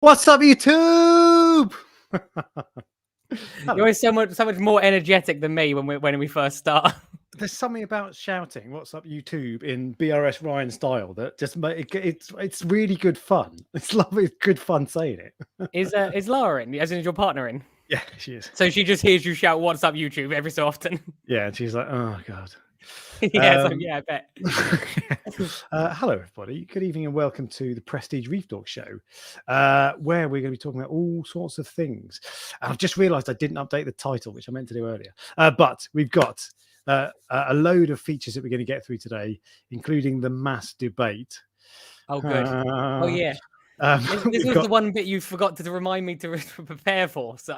What's up, YouTube? You're always so much more energetic than me when we first start. There's something about shouting "What's up, YouTube" in BRS Ryan style that just it's really good fun. It's lovely, it's good fun saying it. Is Lara in? As in your partner in? Yeah, she is. So she just hears you shout "What's up, YouTube" every so often. Yeah, and she's like, "Oh God." Yeah, yeah, I bet. Hello, everybody. Good evening and welcome to the Prestige Reef Dork Show, where we're going to be talking about all sorts of things. And I've just realised I didn't update the title, which I meant to do earlier. But we've got a load of features that we're going to get through today, including the mass debate. Oh, good. Oh, yeah. This was the one bit you forgot to remind me to prepare for. So,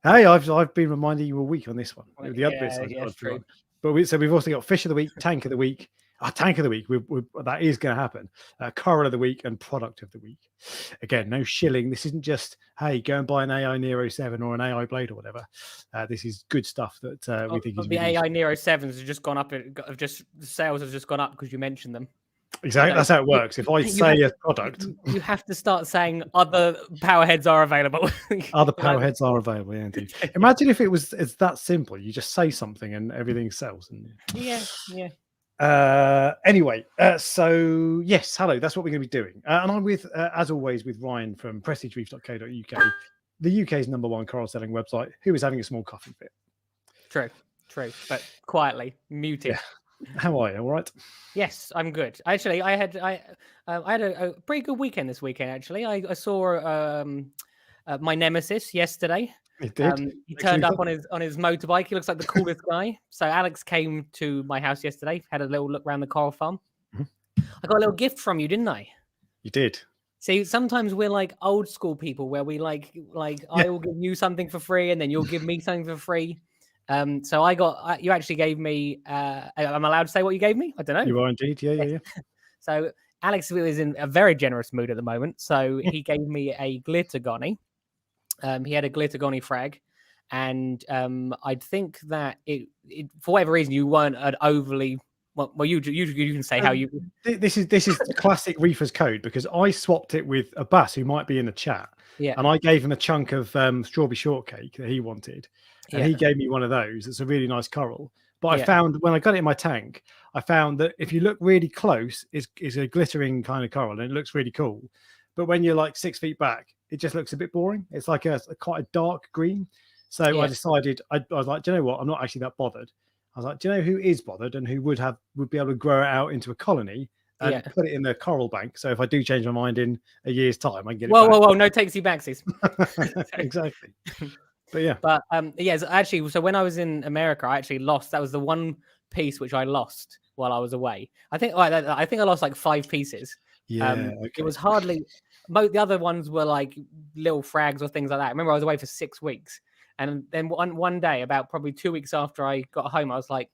hey, I've been reminding you all week on this one. The other bits I've true. But we've also got Fish of the Week, Tank of the Week. Tank of the Week, that is going to happen. Coral of the Week and Product of the Week. Again, no shilling. This isn't just, hey, go and buy an AI Nero 7 or an AI Blade or whatever. This is good stuff that we think is the AI Nero 7s have just gone up. Sales have just gone up because you mentioned them. Exactly. So that's how it works. If I say a product, you have to start saying other power heads are available. Other power heads are available. Yeah, indeed. Imagine if it's that simple. You just say something and everything sells. And yeah. Anyway, so yes, hello. That's what we're going to be doing. And I'm with, as always, with Ryan from prestigereef.co.uk, the UK's #1 coral selling website, who is having a small coughing fit. True, but quietly muted. Yeah. How are you? All right? Yes, I'm good. Actually, I had a pretty good weekend this weekend. Actually, I saw my nemesis yesterday. It did. He turned up on his motorbike. He looks like the coolest guy. So Alex came to my house yesterday. Had a little look around the coral farm. Mm-hmm. I got a little gift from you, didn't I? You did. See, sometimes we're like old school people where we like I will give you something for free and then you'll give me something for free. So you actually gave me, I'm allowed to say what you gave me? I don't know. You are indeed. Yeah. So Alex is in a very generous mood at the moment. So he gave me a glitter gonny. He had a glitter gonny frag. And I think that it for whatever reason, you weren't an overly, well, you can say how you. This is classic reefers code because I swapped it with Abbas, who might be in the chat. Yeah. And I gave him a chunk of strawberry shortcake that he wanted. And he gave me one of those. It's a really nice coral. But I found when I got it in my tank, I found that if you look really close, it's a glittering kind of coral and it looks really cool. But when you're like 6 feet back, it just looks a bit boring. It's like quite a dark green. So I decided, I was like, do you know what? I'm not actually that bothered. I was like, do you know who is bothered and who would be able to grow it out into a colony and put it in the coral bank? So if I do change my mind in a year's time, I can get it back. Whoa, no takesy backsies. Exactly. But yeah. But actually, so when I was in America, I actually lost. That was the one piece which I lost while I was away. I think I lost like 5 pieces. Yeah. Okay. It was hardly. The other ones were like little frags or things like that. I remember I was away for 6 weeks, and then one day, about probably 2 weeks after I got home, I was like,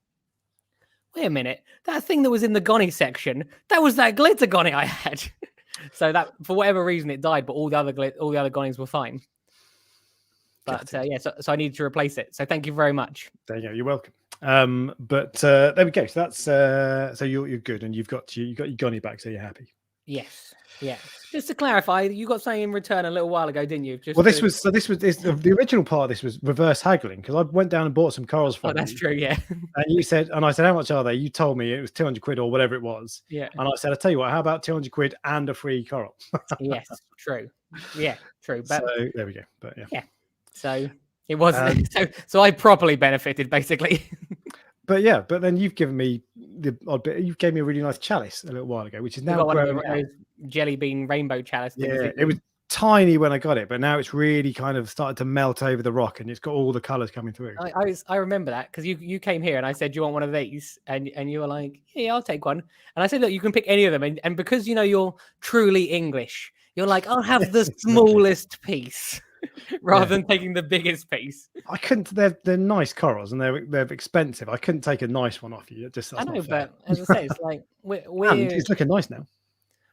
"Wait a minute, that thing that was in the gonny section, that was that glitter gonny I had." So that for whatever reason it died, but all the other gonnies were fine. But so I needed to replace it. So thank you very much. There you go. You're welcome. But there we go. So that's so you're good, and you got your gonny back, so you're happy. Yes. Yeah. Just to clarify, you got something in return a little while ago, didn't you? This was the original part of this was reverse haggling because I went down and bought some corals from you. That's true. Yeah. And you said, and I said, how much are they? You told me it was 200 quid or whatever it was. Yeah. And I said, I'll tell you what, how about 200 quid and a free coral? Yes. True. Yeah. True. But so there we go. But yeah. So it was so I properly benefited basically. But then you've given me you gave me a really nice chalice a little while ago, which is now jelly bean rainbow chalice. Yeah, it was tiny when I got it, but now it's really kind of started to melt over the rock and it's got all the colors coming through. I remember that because you came here and I said, do you want one of these? And you were like, yeah, I'll take one. And I said, look, you can pick any of them. And because you're truly English, you're like, I'll have the smallest piece. Rather than taking the biggest piece. I couldn't. They're nice corals and they're expensive. I couldn't take a nice one off you. I know, but as I say, it's like it's looking nice now.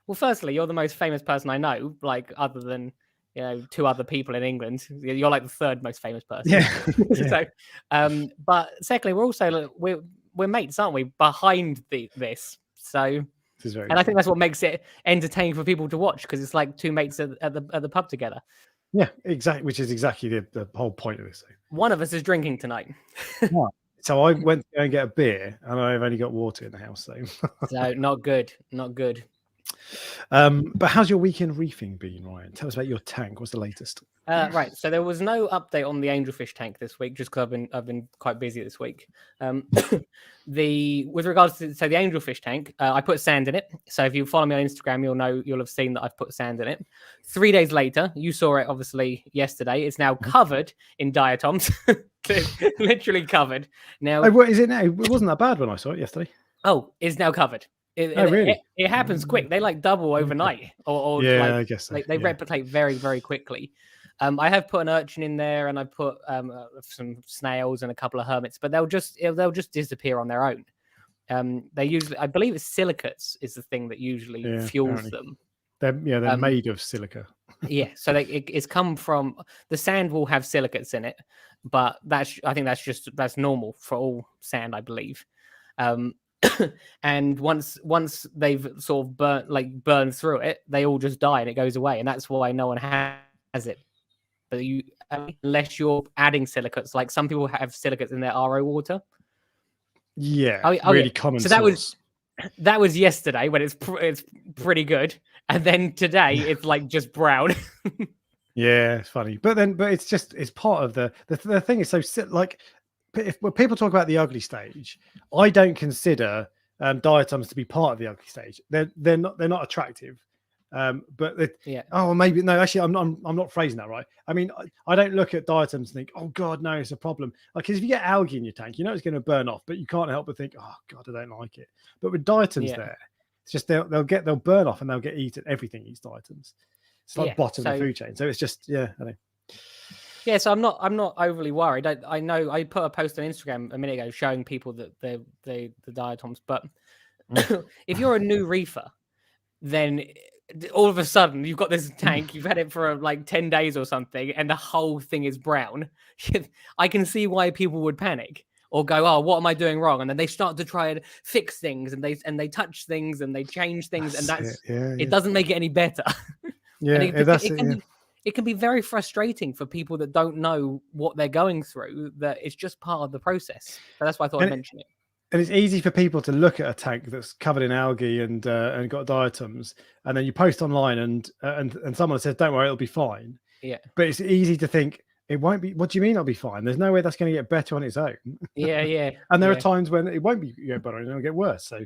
Well, firstly, you're the most famous person I know, like other than 2 other people in England. You're like the 3rd most famous person. Yeah. So, but secondly, we're also we're mates, aren't we? Behind this, so This is very and I think that's what makes it entertaining for people to watch, because it's like two mates at the pub together. Yeah, exactly. Which is exactly the whole point of this. One of us is drinking tonight. So I went to go and get a beer, and I've only got water in the house. So not good. But how's your weekend reefing been, Ryan? Tell us about your tank. What's the latest? Right. So there was no update on the angelfish tank this week, just because I've been quite busy this week. With regards to the angelfish tank, I put sand in it. So if you follow me on Instagram, you'll have seen that I've put sand in it. 3 days later, you saw it obviously yesterday. It's now covered in diatoms, literally covered. Now, is it now? It wasn't that bad when I saw it yesterday. Oh, it's now covered. Really? It happens quick. They like double overnight, or yeah, like, I guess so. They replicate very, very quickly. I have put an urchin in there, and I put some snails and a couple of hermits, but they'll just disappear on their own. They usually, I believe, it's silicates is the thing that usually fuels apparently. them. They're made of silica. Yeah, so it's come from the sand will have silicates in it, but I think that's normal for all sand, I believe. And once they've sort of burned through it, they all just die and it goes away, and that's why no one has it. But unless you're adding silicates, like some people have silicates in their RO water. Yeah, really common. So that was yesterday when it's pretty good, and then today it's like just brown. Yeah, it's funny, but it's part of the thing is so like. When people talk about the ugly stage, I don't consider diatoms to be part of the ugly stage. They're not attractive. Oh, maybe no. Actually, I'm not phrasing that right. I mean, I don't look at diatoms and think, oh God, no, it's a problem. Like, because if you get algae in your tank, you know it's going to burn off, but you can't help but think, oh God, I don't like it. But with diatoms, there, it's just they'll burn off and they'll get eaten. Everything eats diatoms. It's like bottom of the food chain. So it's just I know. Yeah, so I'm not overly worried. I know I put a post on Instagram a minute ago showing people that the diatoms, but if you're a new reefer, then all of a sudden you've got this tank, you've had it for like 10 days or something, and the whole thing is brown. I can see why people would panic or go, oh, what am I doing wrong? And then they start to try and fix things, and they touch things and they change things, it doesn't make it any better. It can be very frustrating for people that don't know what they're going through, that it's just part of the process. So that's why I thought I'd mention it. And it's easy for people to look at a tank that's covered in algae and got diatoms, and then you post online and someone says, don't worry, it'll be fine. Yeah. But it's easy to think it won't be. What do you mean it'll be fine? There's no way that's going to get better on its own. Yeah. And there are times when it won't be better and it'll get worse. So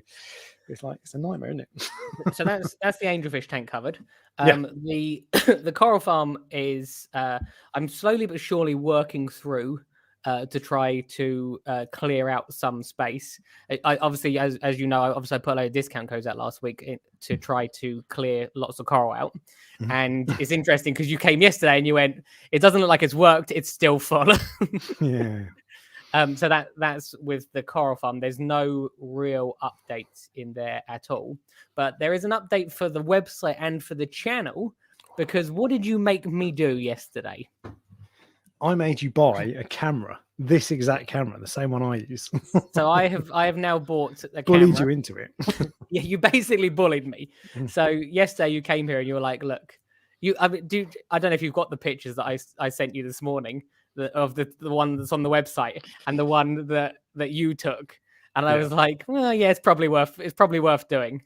it's a nightmare, isn't it? So that's the angelfish tank covered. The coral farm is I'm slowly but surely working through to try to clear out some space. I obviously, as you know, I put a load of discount codes out last week to try to clear lots of coral out. Mm-hmm. And it's interesting because you came yesterday and you went, it doesn't look like it's worked. It's still full. Yeah. So that's with the coral farm. There's no real updates in there at all, but there is an update for the website and for the channel, because what did you make me do yesterday? I made you buy a camera, this exact camera, the same one I use. So I have now bought a camera. Bullied you into it. Yeah, you basically bullied me. So yesterday you came here and you were like, look, I don't know if you've got the pictures that I sent you this morning. Of the one that's on the website and the one that you took, and I was like, well, yeah, it's probably worth doing.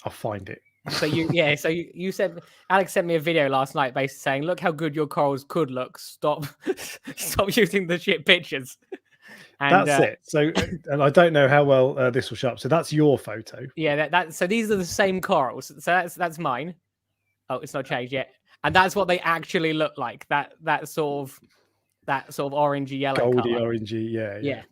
I'll find it. So you said, Alex sent me a video last night basically saying, look how good your corals could look. Stop using the shit pictures. And, that's it. So, and I don't know how well this will show up. So that's your photo. Yeah, so these are the same corals. So that's mine. Oh, it's not changed yet. And that's what they actually look like. That sort of orangey yellow, goldy color. Orangey, yeah.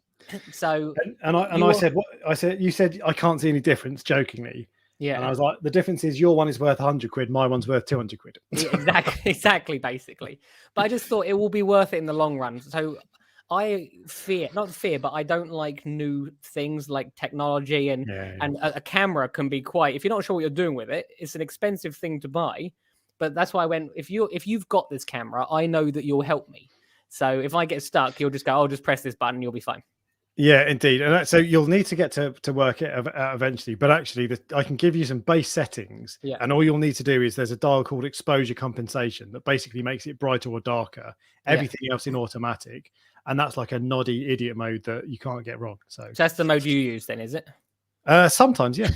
So I said, what I said, you said I can't see any difference, jokingly. Yeah. And I was like, the difference is your one is worth 100 quid, my one's worth 200 quid. Yeah, exactly, basically. But I just thought it will be worth it in the long run. So I not fear, but I don't like new things like technology and a camera can be quite, if you're not sure what you're doing with it, it's an expensive thing to buy. But that's why I went, if you've got this camera, I know that you'll help me. So if I get stuck, you'll just go, I'll just press this button and you'll be fine. Yeah, indeed. And so you'll need to get to work it out eventually. But actually, I can give you some base settings. Yeah. And all you'll need to do is there's a dial called exposure compensation that basically makes it brighter or darker. Everything else in automatic. And that's like a noddy idiot mode that you can't get wrong. So that's the mode you use then, is it? Sometimes, yeah.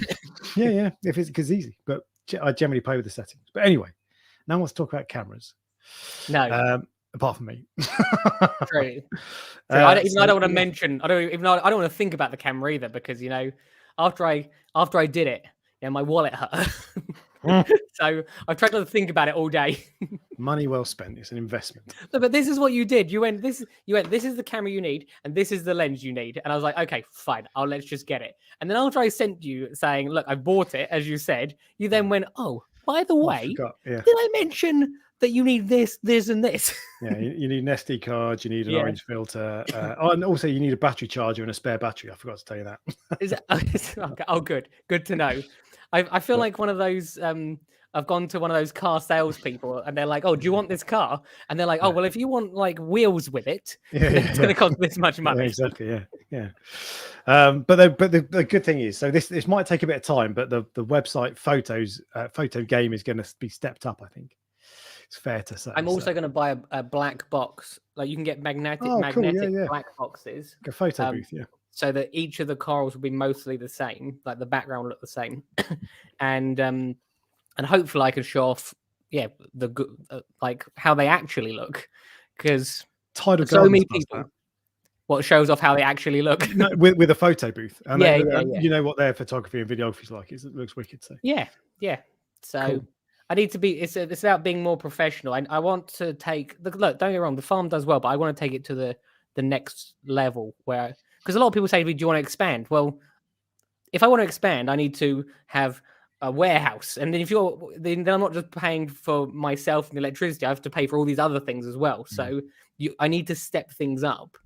yeah. If it's because easy. But I generally play with the settings. But anyway, now let's talk about cameras. No. Apart from me. True. I don't want to mention. I don't want to think about the camera either, because after I did it, my wallet hurt. So I've tried not to think about it all day. Money well spent. It's an investment. No, but this is what you did. You went, this is the camera you need, and this is the lens you need. And I was like, okay, fine, let's just get it. And then after I sent you saying, look, I bought it, as you said, you then went, oh, by the way, did I mention that you need this, and this? Yeah, you need an SD card, you need an orange filter, and also you need a battery charger and a spare battery. I forgot to tell you that. Is it? Oh, good to know. I feel like one of those. I've gone to one of those car salespeople, and they're like, "Oh, do you want this car?" And they're like, "Oh, well, if you want like wheels with it, it's going to cost this much money." Yeah, exactly. Yeah. But the good thing is, so this might take a bit of time, but the website photo game is going to be stepped up. I think it's fair to say. I'm also going to buy a black box. Like you can get magnetic black boxes. Like a photo booth, yeah. So that each of the corals will be mostly the same, like the background will look the same, and hopefully I can show off, the good, like how they actually look, because so many people. What shows off how they actually look? No, with a photo booth, and you know what their photography and videography is like. It looks wicked. So yeah. So cool. I need to be. It's about being more professional. I want to take look. Don't get me wrong. The farm does well, but I want to take it to the next level where. Because a lot of people say to me, do you want to expand? Well, if I want to expand, I need to have a warehouse. And then then I'm not just paying for myself and the electricity. I have to pay for all these other things as well. So I need to step things up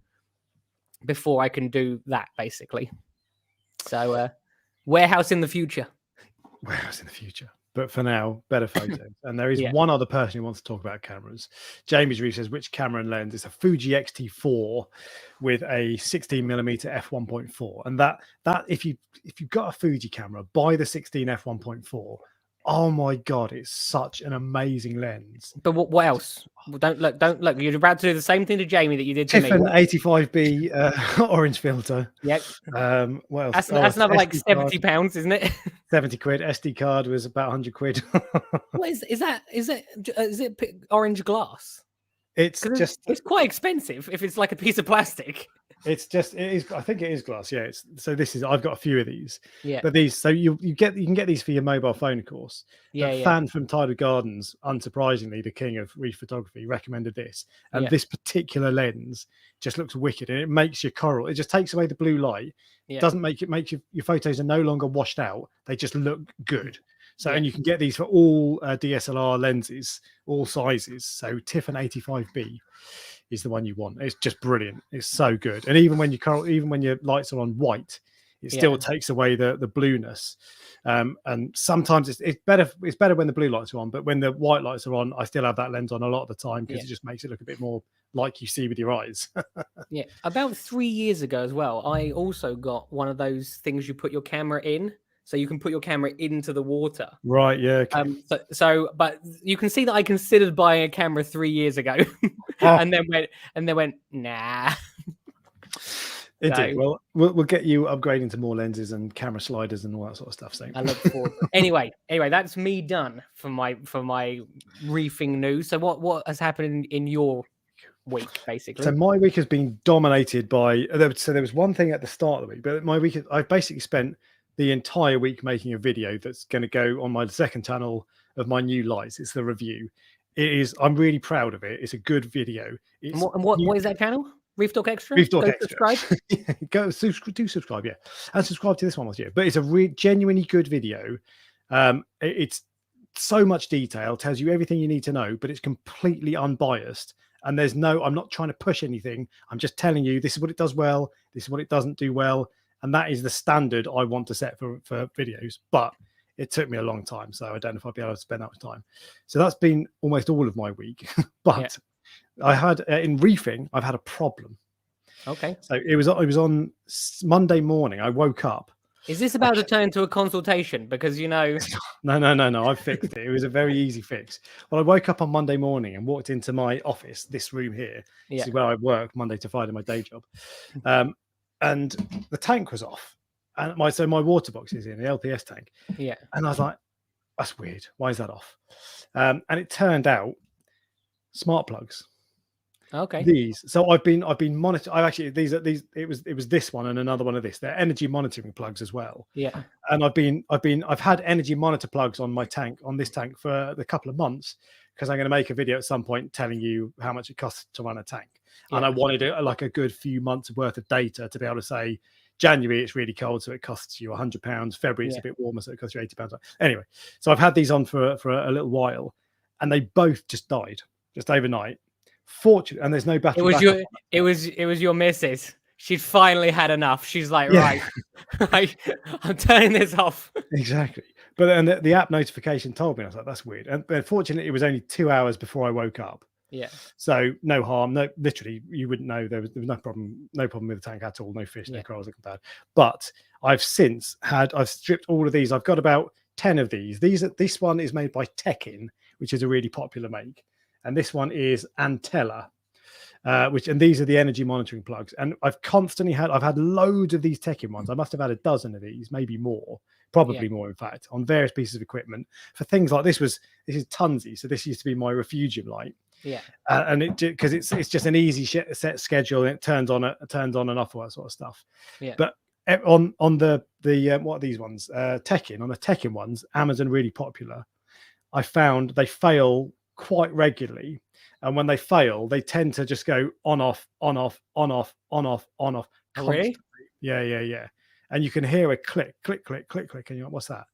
before I can do that, basically. So warehouse in the future. Warehouse in the future. But for now, better photos. And there is one other person who wants to talk about cameras. Jamie's Reef says, which camera and lens? It's a Fuji X-T4 with a 16mm f1.4. And that if you've got a Fuji camera, buy the 16 f1.4. Oh my god, it's such an amazing lens. But what else? Don't look. You're about to do the same thing to Jamie that you did to me. Tiffin 85B orange filter. Yep. What else? That's another like £70, isn't it? 70 quid. SD card was about 100 quid. What is that? Is it orange glass? It's it's quite expensive if it's like a piece of plastic. It is. I think it is glass. Yeah. I've got a few of these. Yeah. But these, so you can get these for your mobile phone, of course. Yeah. Fan from Tidal Gardens, unsurprisingly, the king of reef photography, recommended this. And this particular lens just looks wicked, and it makes your coral. It just takes away the blue light. Yeah. Doesn't make your photos are no longer washed out. They just look good. So, and you can get these for all DSLR lenses, all sizes. So Tiffin 85B is the one you want. It's just brilliant. It's so good. And even when your lights are on white, it still takes away the blueness. And sometimes it's better when the blue lights are on, but when the white lights are on, I still have that lens on a lot of the time because it just makes it look a bit more like you see with your eyes. Yeah. About 3 years ago as well, I also got one of those things you put your camera in. So you can put your camera into the water. Right, yeah. Okay. But you can see that I considered buying a camera 3 years ago and then went, nah. Indeed. Well, we'll get you upgrading to more lenses and camera sliders and all that sort of stuff. So I look forward. Anyway, that's me done for my reefing news. So what has happened in your week, basically? So my week has been dominated by. So there was one thing at the start of the week, but my week I've basically spent the entire week making a video that's going to go on my second channel of my new lights. It's the review. It is. I'm really proud of it. It's a good video. What is that channel? Reef Dork Extra? Reef Dork Extra. Subscribe? Do subscribe, yeah. And subscribe to this one last year. But it's a genuinely good video. It's so much detail, tells you everything you need to know, but it's completely unbiased. And I'm not trying to push anything. I'm just telling you, this is what it does well. This is what it doesn't do well. And that is the standard I want to set for videos. But it took me a long time. So I don't know if I'll be able to spend that much time. So that's been almost all of my week. But I had, in reefing, I've had a problem. Okay. So it was on Monday morning. I woke up. Is this about to turn into a consultation? Because No. I fixed it. It was a very easy fix. Well, I woke up on Monday morning and walked into my office, this room here. This is where I work Monday to Friday, my day job. And the tank was off. And my water box is in the LPS tank. Yeah. And I was like, that's weird. Why is that off? And it turned out smart plugs. Okay. So I've been monitoring. I actually it was this one and another one of this. They're energy monitoring plugs as well. Yeah. And I've had energy monitor plugs on this tank for a couple of months, because I'm going to make a video at some point telling you how much it costs to run a tank. And I wanted like a good few months worth of data to be able to say, January it's really cold, so it costs you £100. February it's a bit warmer, so it costs you £80. Anyway, so I've had these on for a little while, and they both just died just overnight. Fortunate, and there's no battery. It was your missus. She'd finally had enough. She's like, right, I'm turning this off. Exactly. But then the app notification told me. I was like, that's weird. And fortunately, it was only 2 hours before I woke up. Yeah. So no harm. No, literally, you wouldn't know. There was no problem. No problem with the tank at all. No fish, no corals, nothing bad. But I've stripped all of these. I've got about 10 of these. This one is made by Tekin, which is a really popular make. And this one is Antella, and these are the energy monitoring plugs. And I've had loads of these Tekin ones. I must have had a dozen of these, maybe more, probably more, in fact, on various pieces of equipment for things like this is Tunzi. So this used to be my Refugium light. Yeah. And because it's just an easy set schedule, and it turns on and off, all that sort of stuff. Yeah. But on the what are these ones? Tekin, on the Tekin ones, Amazon really popular. I found they fail quite regularly, and when they fail, they tend to just go on off. Oh, really? Yeah. And you can hear a click, and you're like, what's that?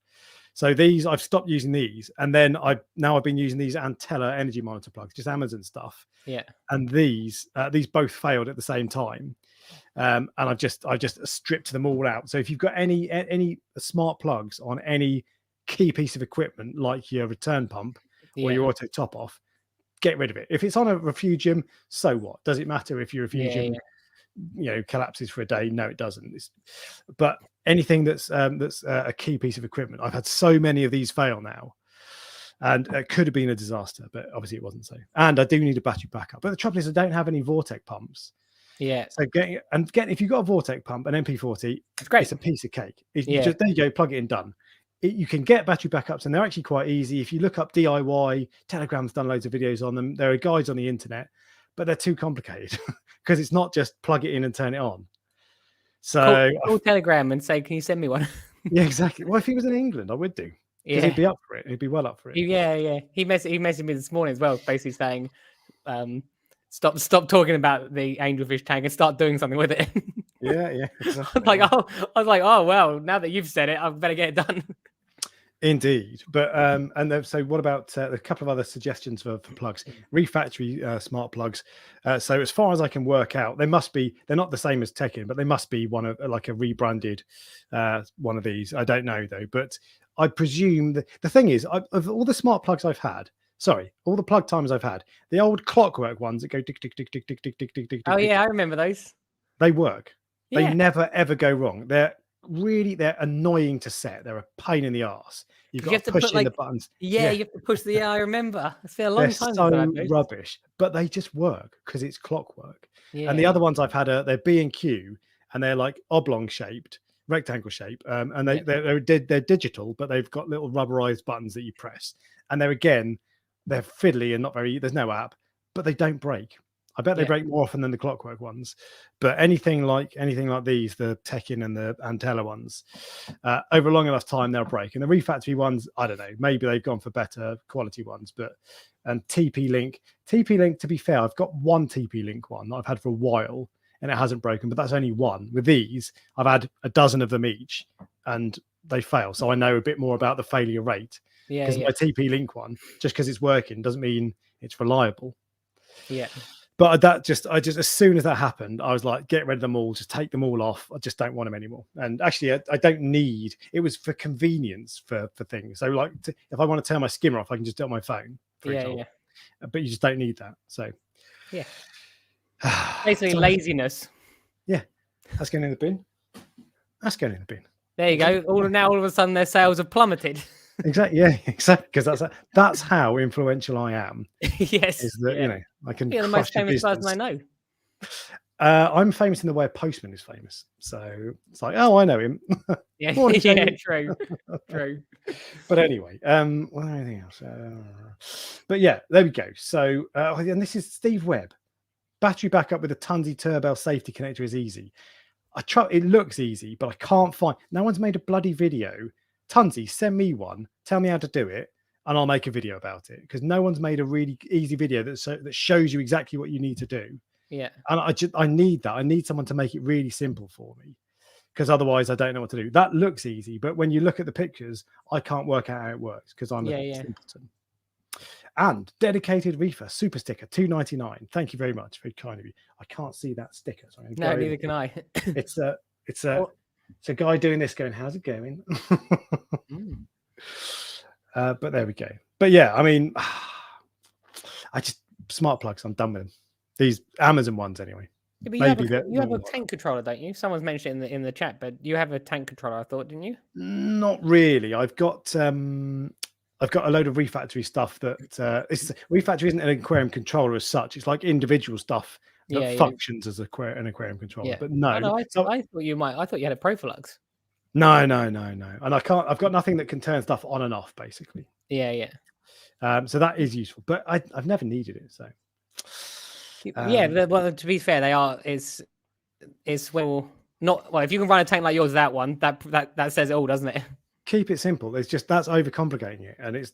So these, I've stopped using these, and then I've been using these Antella energy monitor plugs, just Amazon stuff. Yeah. And these both failed at the same time, and I just stripped them all out. So if you've got any smart plugs on any key piece of equipment, like your return pump or your auto top off, get rid of it. If it's on a Refugium, so what? Does it matter if your Refugium collapses for a day? No, it doesn't. But anything that's a key piece of equipment, I've had so many of these fail now, and it could have been a disaster, but obviously it wasn't. So, and I do need a battery backup. But the trouble is, I don't have any Vortec pumps. Yeah. So if you've got a Vortec pump, an MP40, it's great. It's a piece of cake. Just, there you go, plug it in, done. You can get battery backups, and they're actually quite easy. If you look up DIY, Telegram's done loads of videos on them. There are guides on the internet, but they're too complicated because it's not just plug it in and turn it on. So call Telegram and say, can you send me one? Yeah, exactly. Well, if he was in England, I would do. Yeah. He'd be up for it. He'd be well up for it. Yeah. He messaged me this morning as well, basically saying, stop talking about the angelfish tank and start doing something with it. Yeah. Exactly. I was like, oh well, now that you've said it, I better get it done. Indeed. But so what about a couple of other suggestions for plugs? Reef Factory smart plugs. So as far as I can work out, they're not the same as Tekin, but they must be one of like a rebranded one of these. I don't know though, but I presume the thing is, of all the smart plugs I've had, all the plug timers I've had, the old clockwork ones that go tick tick tick tick tick tick tick tick tick. Oh yeah, I remember those. They work. Yeah. They never ever go wrong. They're annoying to set. They're a pain in the arse. You've got to push in the buttons. Yeah, you have to push the. I remember. It's been a long time. So rubbish, but they just work because it's clockwork. Yeah. And the other ones I've had they're B&Q, and they're like oblong shaped, rectangle shape, and they're digital, but they've got little rubberized buttons that you press, and they're fiddly and not very. There's no app, but they don't break. I bet they break more often than the clockwork ones, but anything like these, the Tekin and the Antella ones, over a long enough time they'll break. And the Reef Factory ones, I don't know, maybe they've gone for better quality ones. And TP Link, to be fair, I've got one TP Link one that I've had for a while and it hasn't broken, but that's only one. With these, I've had a dozen of them each, and they fail. So I know a bit more about the failure rate. Because my TP Link one, just because it's working, doesn't mean it's reliable. Yeah. But I just as soon as that happened, I was like, get rid of them all, just take them all off. I just don't want them anymore. And actually, I don't need. It was for convenience for things. So like, if I want to turn my skimmer off, I can just do it on my phone. For example. But you just don't need that. So basically laziness. That's going in the bin. That's going in the bin. There you go. All of a sudden, their sales have plummeted. Exactly. Yeah, exactly. Because that's how influential I am. Yes. Is that I can You're the most famous person I know. I'm famous in the way a postman is famous. So it's like, oh, I know him. Yeah, Morning, yeah, true. But anyway, well, anything else? But yeah, there we go. So, and this is Steve Webb. Battery backup with a Tunzi Turbo safety connector is easy. It looks easy, but I can't find. No one's made a bloody video. Tunzi, send me one. Tell me how to do it, and I'll make a video about it. Because no one's made a really easy video that shows you exactly what you need to do. Yeah, and I need that. I need someone to make it really simple for me, because otherwise I don't know what to do. That looks easy, but when you look at the pictures, I can't work out how it works because I'm a simpleton. And dedicated reefer super sticker $2.99. Thank you very much, very kind of you. I can't see that sticker. So no, neither can I. It's a guy doing this, going, "How's it going?" But there we go. But yeah, I mean, I just smart plugs. I'm done with them. These Amazon ones, anyway. Yeah, but you have a tank controller, don't you? Someone's mentioned in the chat, but you have a tank controller, I thought, didn't you? Not really. I've got a load of Reef Factory stuff that Reef Factory isn't an aquarium controller as such. It's like individual stuff that functions as an aquarium controller. Yeah. But no, I thought you might. I thought you had a Profilux. No. And I've got nothing that can turn stuff on and off, basically. Yeah. So that is useful, but I've never needed it. So well, to be fair, they are. It's well, not well. If you can run a tank like yours, that says it all, doesn't it? Keep it simple. It's just that's overcomplicating it, and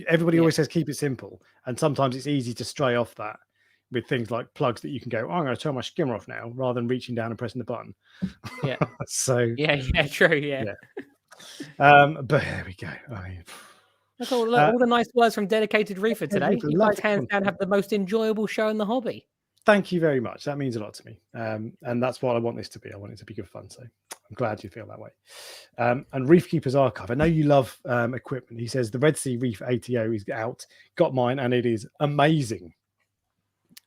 everybody always says keep it simple, and sometimes it's easy to stray off that with things like plugs that you can go, oh, I'm going to turn my skimmer off now, rather than reaching down and pressing the button. Yeah. So true. Yeah. But there we go. I mean, look, all the nice words from Dedicated Reefer today. You guys hands down have the most enjoyable show in the hobby. Thank you very much. That means a lot to me. And that's what I want this to be. I want it to be good fun. So I'm glad you feel that way. And Reef Keeper's Archive. I know you love equipment. He says the Red Sea Reef ATO is out. Got mine, and it is amazing.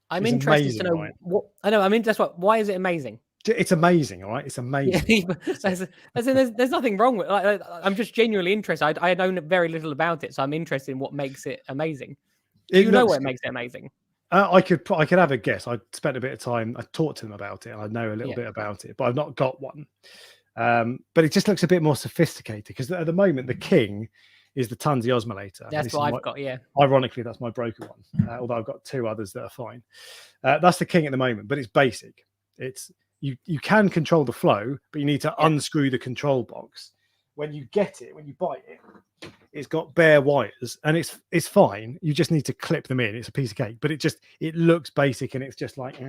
I'm interested to know what I know. I mean, that's what. Why is it amazing? It's amazing, all right. It's amazing. There's nothing wrong with it. I'm just genuinely interested. I know very little about it, so I'm interested in what makes it amazing. Do you know what makes it amazing? I could have a guess. I spent a bit of time. I talked to them about it. I know a little bit about it, but I've not got one. But it just looks a bit more sophisticated because at the moment the king is the Tunzi Osmolator. That's what I've got. Yeah. Ironically, that's my broken one. Although I've got two others that are fine. That's the king at the moment, but it's basic. It's you can control the flow, but you need to unscrew the control box. When you get it, when you bite it, it's got bare wires, and it's fine. You just need to clip them in. It's a piece of cake, but it looks basic, and it's just like,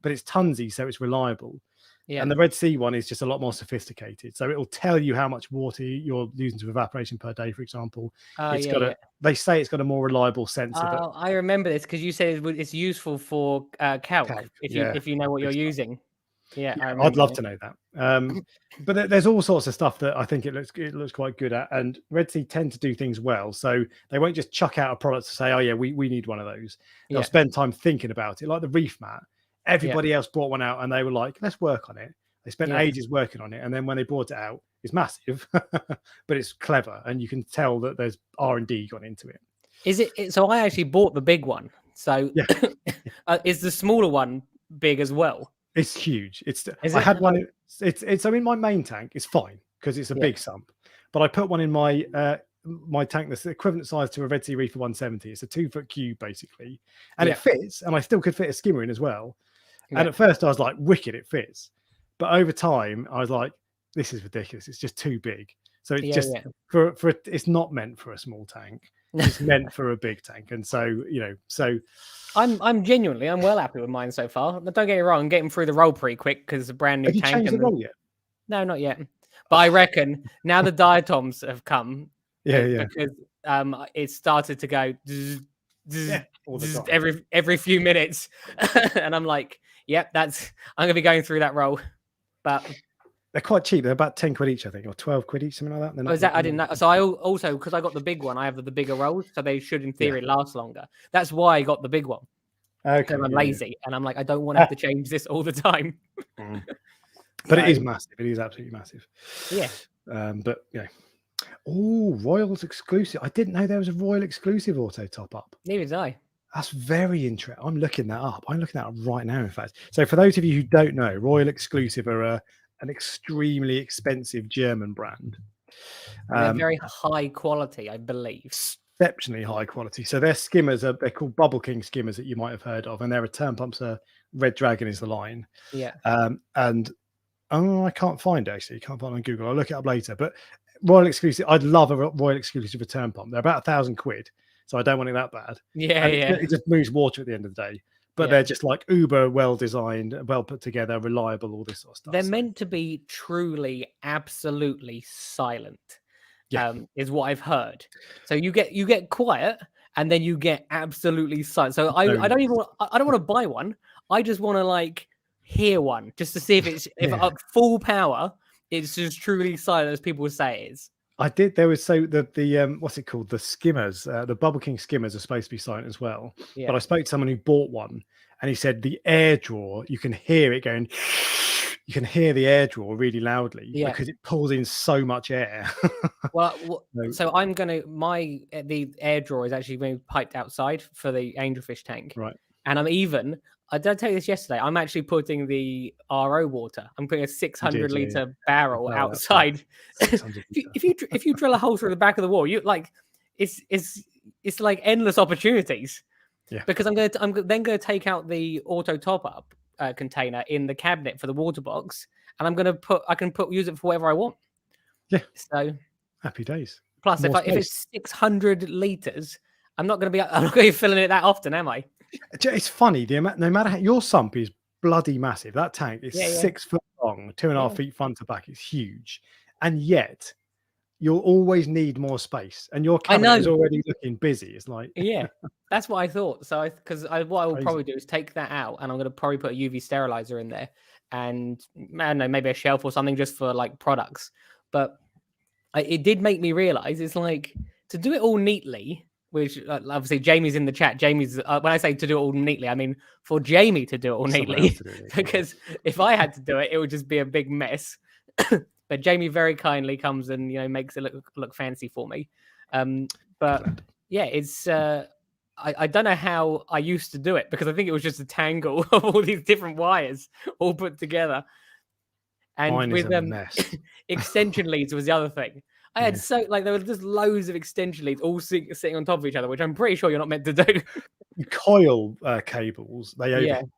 but it's Tunzi, so it's reliable. Yeah. And the Red Sea one is just a lot more sophisticated. So it'll tell you how much water you're using to evaporation per day, for example. They say it's got a more reliable sensor. I remember this because you said it's useful for calc if you know what you're using. Yeah, I'd love to know that. But there's all sorts of stuff that I think it looks quite good at, and Red Sea tend to do things well. So they won't just chuck out a product to say, oh yeah, we need one of those. They'll spend time thinking about it, like the reef mat. Everybody else brought one out and they were like, let's work on it. They spent ages working on it, and then when they brought it out, it's massive, but it's clever, and you can tell that there's R&D gone into it. Is it? So I actually bought the big one. So is the smaller one big as well? It's huge. I had one. It's I mean, my main tank is fine because it's a big sump, but I put one in my my tank that's the equivalent size to a Red Sea Reefer 170. It's a 2-foot cube basically, and it fits, and I still could fit a skimmer in as well. And at first I was like, wicked, it fits. But over time I was like, this is ridiculous. It's just too big. So it's it's not meant for a small tank. It's meant for a big tank. And so, I'm genuinely well happy with mine so far. But don't get me wrong, I'm getting through the roll pretty quick because it's a brand new tank. Have you changed the roll yet? No, not yet. But I reckon now the diatoms have come. Because it started to go every few minutes. And I'm like, yep, I'm gonna be going through that roll. But they're quite cheap. They're about 10 quid each, I think, or 12 quid each, something like that. I didn't know. So I also, because I got the big one, I have the bigger rolls, so they should, in theory, last longer. That's why I got the big one. Okay. I'm lazy, and I'm like, I don't want to have to change this all the time. But it is massive. It is absolutely massive. Yeah. But yeah. Oh, Royals exclusive. I didn't know there was a Royal exclusive auto top up. Neither did I. That's very interesting. I'm looking that up. I'm looking that up right now, in fact. So for those of you who don't know, Royal Exclusive are an extremely expensive German brand. They're very high quality, I believe. Exceptionally high quality. So their skimmers they're called Bubble King skimmers that you might have heard of, and their return pumps are Red Dragon is the line. Yeah. And I can't find it, actually. You can't find it on Google. I'll look it up later. But Royal Exclusive, I'd love a Royal Exclusive return pump. They're about £1,000, so I don't want it that bad. Yeah, and yeah. It just moves water at the end of the day. But they're just like uber well designed, well put together, reliable, all this sort of stuff. They're meant to be truly, absolutely silent. Is what I've heard. So you get quiet, and then you get absolutely silent. So I don't want to buy one. I just want to like hear one just to see if it's if at full power it's just truly silent as people say it is. I did. There was the what's it called? The skimmers, the Bubble King skimmers are supposed to be silent as well. Yeah. But I spoke to someone who bought one, and he said the air draw, you can hear it going. You can hear the air draw really loudly because it pulls in so much air. Well, so I'm gonna the air draw is actually being piped outside for the angelfish tank, right? And I did tell you this yesterday. I'm actually putting the RO water. I'm putting a 600 liter barrel outside. if you drill a hole through the back of the wall, you like it's like endless opportunities. Yeah. Because I'm then going to take out the auto top up container in the cabinet for the water box, and I can use it for whatever I want. Yeah. So happy days. Plus, if it's 600 liters, I'm not going to be filling it that often, am I? It's funny, no matter how your sump is bloody massive, that tank is 6 foot long, 2.5 feet front to back. It's huge, and yet you'll always need more space, and your cabinet is already looking busy. It's like that's what I thought. So what I will probably do is take that out, and I'm going to probably put a UV sterilizer in there, and I don't know, maybe a shelf or something just for like products. But it did make me realize it's like to do it all neatly. Which obviously Jamie's in the chat. Jamie's when I say to do it all neatly, I mean for Jamie to do it all neatly. Because if I had to do it, it would just be a big mess. But Jamie very kindly comes and makes it look fancy for me. But yeah, it's I don't know how I used to do it because I think it was just a tangle of all these different wires all put together. And mine with is a mess. Extension leads was the other thing. I had there were just loads of extension leads all sitting on top of each other, which I'm pretty sure you're not meant to do. Coil cables, they overheat,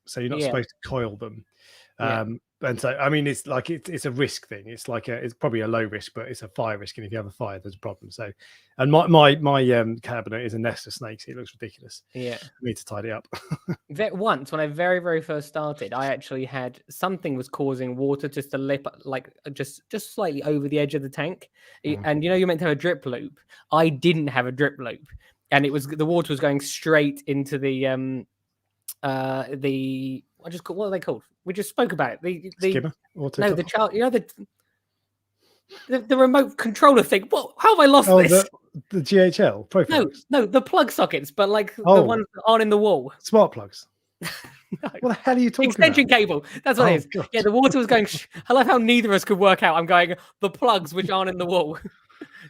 so you're not supposed to coil them. And so, I mean, it's like it's a risk thing. It's like it's probably a low risk, but it's a fire risk. And if you have a fire, there's a problem. So, and my cabinet is a nest of snakes. It looks ridiculous. Yeah, I need to tidy up. Once when I very, very first started, I actually had something was causing water just to lip like just slightly over the edge of the tank. And you're meant to have a drip loop. I didn't have a drip loop, and the water was going straight into the what are they called? We just spoke about it. The skimmer? The child, the remote controller thing. What? How have I lost this? The GHL profile. No, the plug sockets, but like the ones that aren't in the wall. Smart plugs. No. What the hell are you talking Extension about? cable. That's what it is. God. Yeah, the water was going. I love how neither of us could work out. I'm going the plugs which aren't in the wall.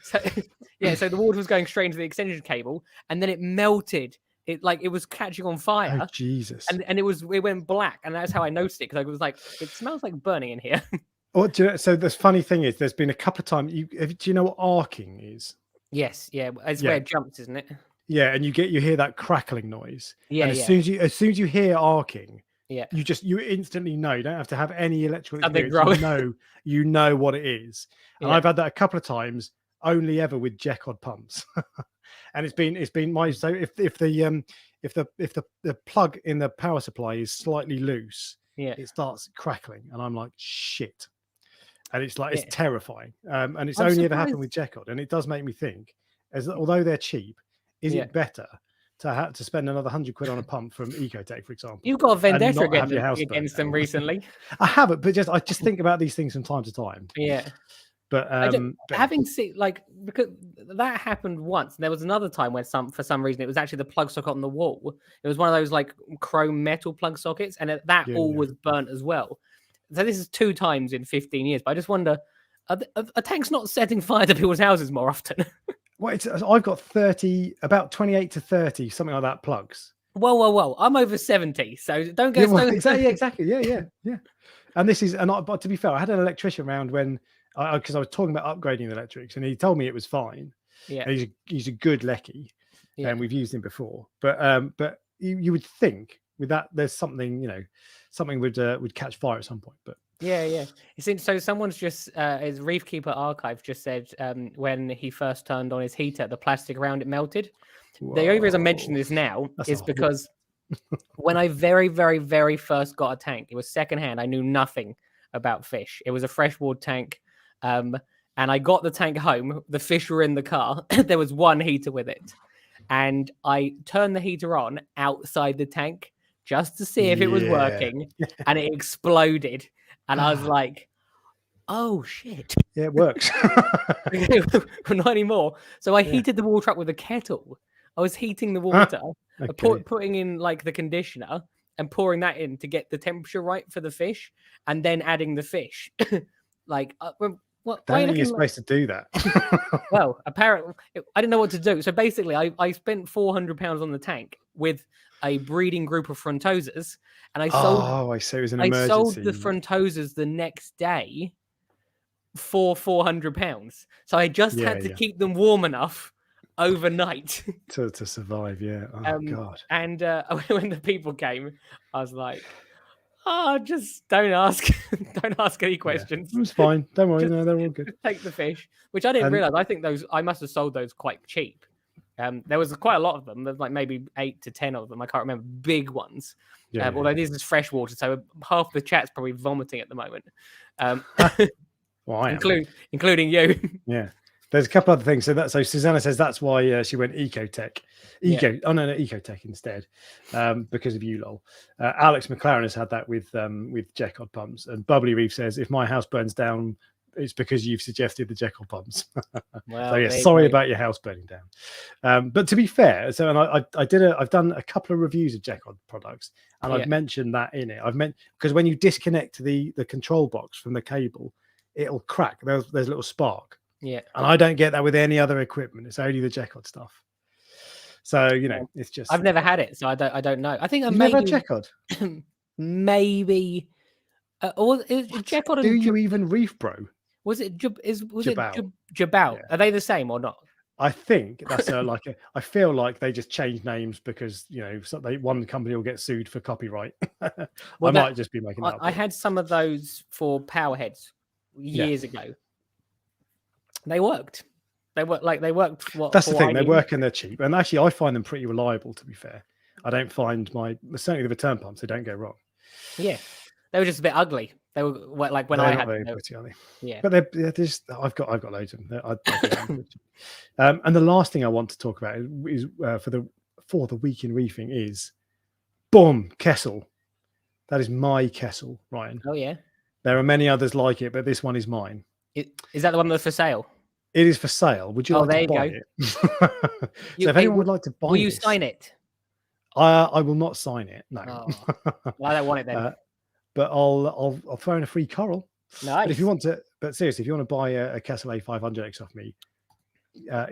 So the water was going straight into the extension cable, and then it melted. It was catching on fire. Oh Jesus! And it went black, and that's how I noticed it because I was like, it smells like burning in here. So the funny thing is, there's been a couple of times. Do you know what arcing is? Yes, it's where it jumps, isn't it? Yeah, and you hear that crackling noise. Yeah, and as soon as you hear arcing, you instantly know. You don't have to have any electrical experience. You know what it is. And I've had that a couple of times, only ever with Jecod pumps. And it's been my if the plug in the power supply is slightly loose, it starts crackling, and I'm like shit, and it's like it's terrifying. And it's only ever happened with Jecod, and it does make me think, although they're cheap, is it better to spend another £100 on a pump from Ecotech, for example? You've got a vendetta against them recently. I haven't, but I just think about these things from time to time. Yeah. But having seen because that happened once, there was another time where for some reason it was actually the plug socket on the wall. It was one of those like chrome metal plug sockets, and that all was burnt as well. So this is 2 times in 15 years. But I just wonder, are tanks not setting fire to people's houses more often? Well, I've got 30, about 28 to 30, something like that, plugs. Whoa! I'm over 70, so don't get exactly. Yeah. And this is, but to be fair, I had an electrician around when, because I was talking about upgrading the electrics, and he told me it was fine. Yeah, he's a good lecky, and we've used him before. But you would think with that, there's something, something would catch fire at some point. But yeah. So someone's just his Reefkeeper Archive just said when he first turned on his heater, the plastic around it melted. Whoa. The only reason I mention this now is because when I very, very, very first got a tank, it was secondhand. I knew nothing about fish. It was a freshwater tank. And I got the tank home. The fish were in the car. There was one heater with it. And I turned the heater on outside the tank just to see if it was working. And it exploded. And I was like, oh, shit. Yeah, it works. Not anymore. So I heated the water up with a kettle. I was heating the water, putting in like the conditioner and pouring that in to get the temperature right for the fish, and then adding the fish. Like, what? I don't think you're supposed to do that. Well, apparently, I didn't know what to do. So basically, I spent £400 on the tank with a breeding group of frontosas, and I sold. Oh, I see. It was an emergency. I sold the frontosas the next day for £400. So I just had to keep them warm enough overnight to survive. God. And when the people came, I was like, just don't ask any questions. It's fine, don't worry. No, they're all good. Take the fish, which I didn't realize. I think I must have sold those quite cheap. There was quite a lot of them. There's like maybe 8 to 10 of them. I can't remember, big ones. Although this is freshwater, so half the chat's probably vomiting at the moment. Well, including you. Yeah. There's a couple other things. So Susanna says that's why she went ecotech instead, because of you, lol. Alex McLaren has had that with Jekyll pumps, and Bubbly Reef says if my house burns down, it's because you've suggested the Jekyll pumps. Well, so sorry about your house burning down. But to be fair, I've done a couple of reviews of Jekyll products, and I've mentioned that in it. Because when you disconnect the control box from the cable, it'll crack. There's a little spark. Yeah, and I don't get that with any other equipment. It's only the Jekyll stuff. So it's just I've never had it, so I don't know. I think I never had Jekyll. Maybe. Or is Jekyll? Do you even Reef Bro? Was it Jabal? Yeah. Are they the same or not? I think that's I feel like they just change names because one company will get sued for copyright. Well, might just be making that up. I had some of those for Powerheads years ago. They worked. They worked. That's the thing. They work and they're cheap. And actually, I find them pretty reliable. To be fair, I don't find certainly the return pumps. They don't go wrong. Yeah, they were just a bit ugly. They were like when I had them. Pretty, are they? Yeah, but they're just. I've got loads of them. And the last thing I want to talk about is for the week in reefing is, boom, Kessel. That is my Kessel, Ryan. Oh yeah. There are many others like it, but this one is mine. Is that the one that's for sale? It is for sale. Would you like to buy it? So if anyone would like to buy it, will you sign it? I will not sign it. No. Oh. Well, I don't want it then. But I'll throw in a free coral. Nice. But if you want to, seriously, if you want to buy a Kessel A500X off me,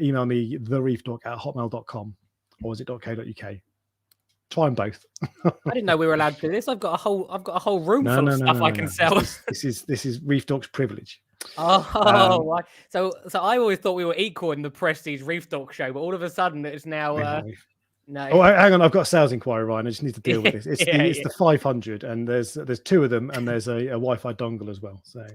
email me thereefdork@hotmail.com, or is it .co.uk? Try them both. I didn't know we were allowed to do this. I've got a whole room full of stuff I can sell. This is Reef Dork's privilege. Oh, so I always thought we were equal in the Prestige Reef Dork Show, but all of a sudden it's now no. Oh, hang on, I've got a sales inquiry, Ryan. I just need to deal with this. It's the 500, and there's 2 of them, and there's a Wi-Fi dongle as well. So,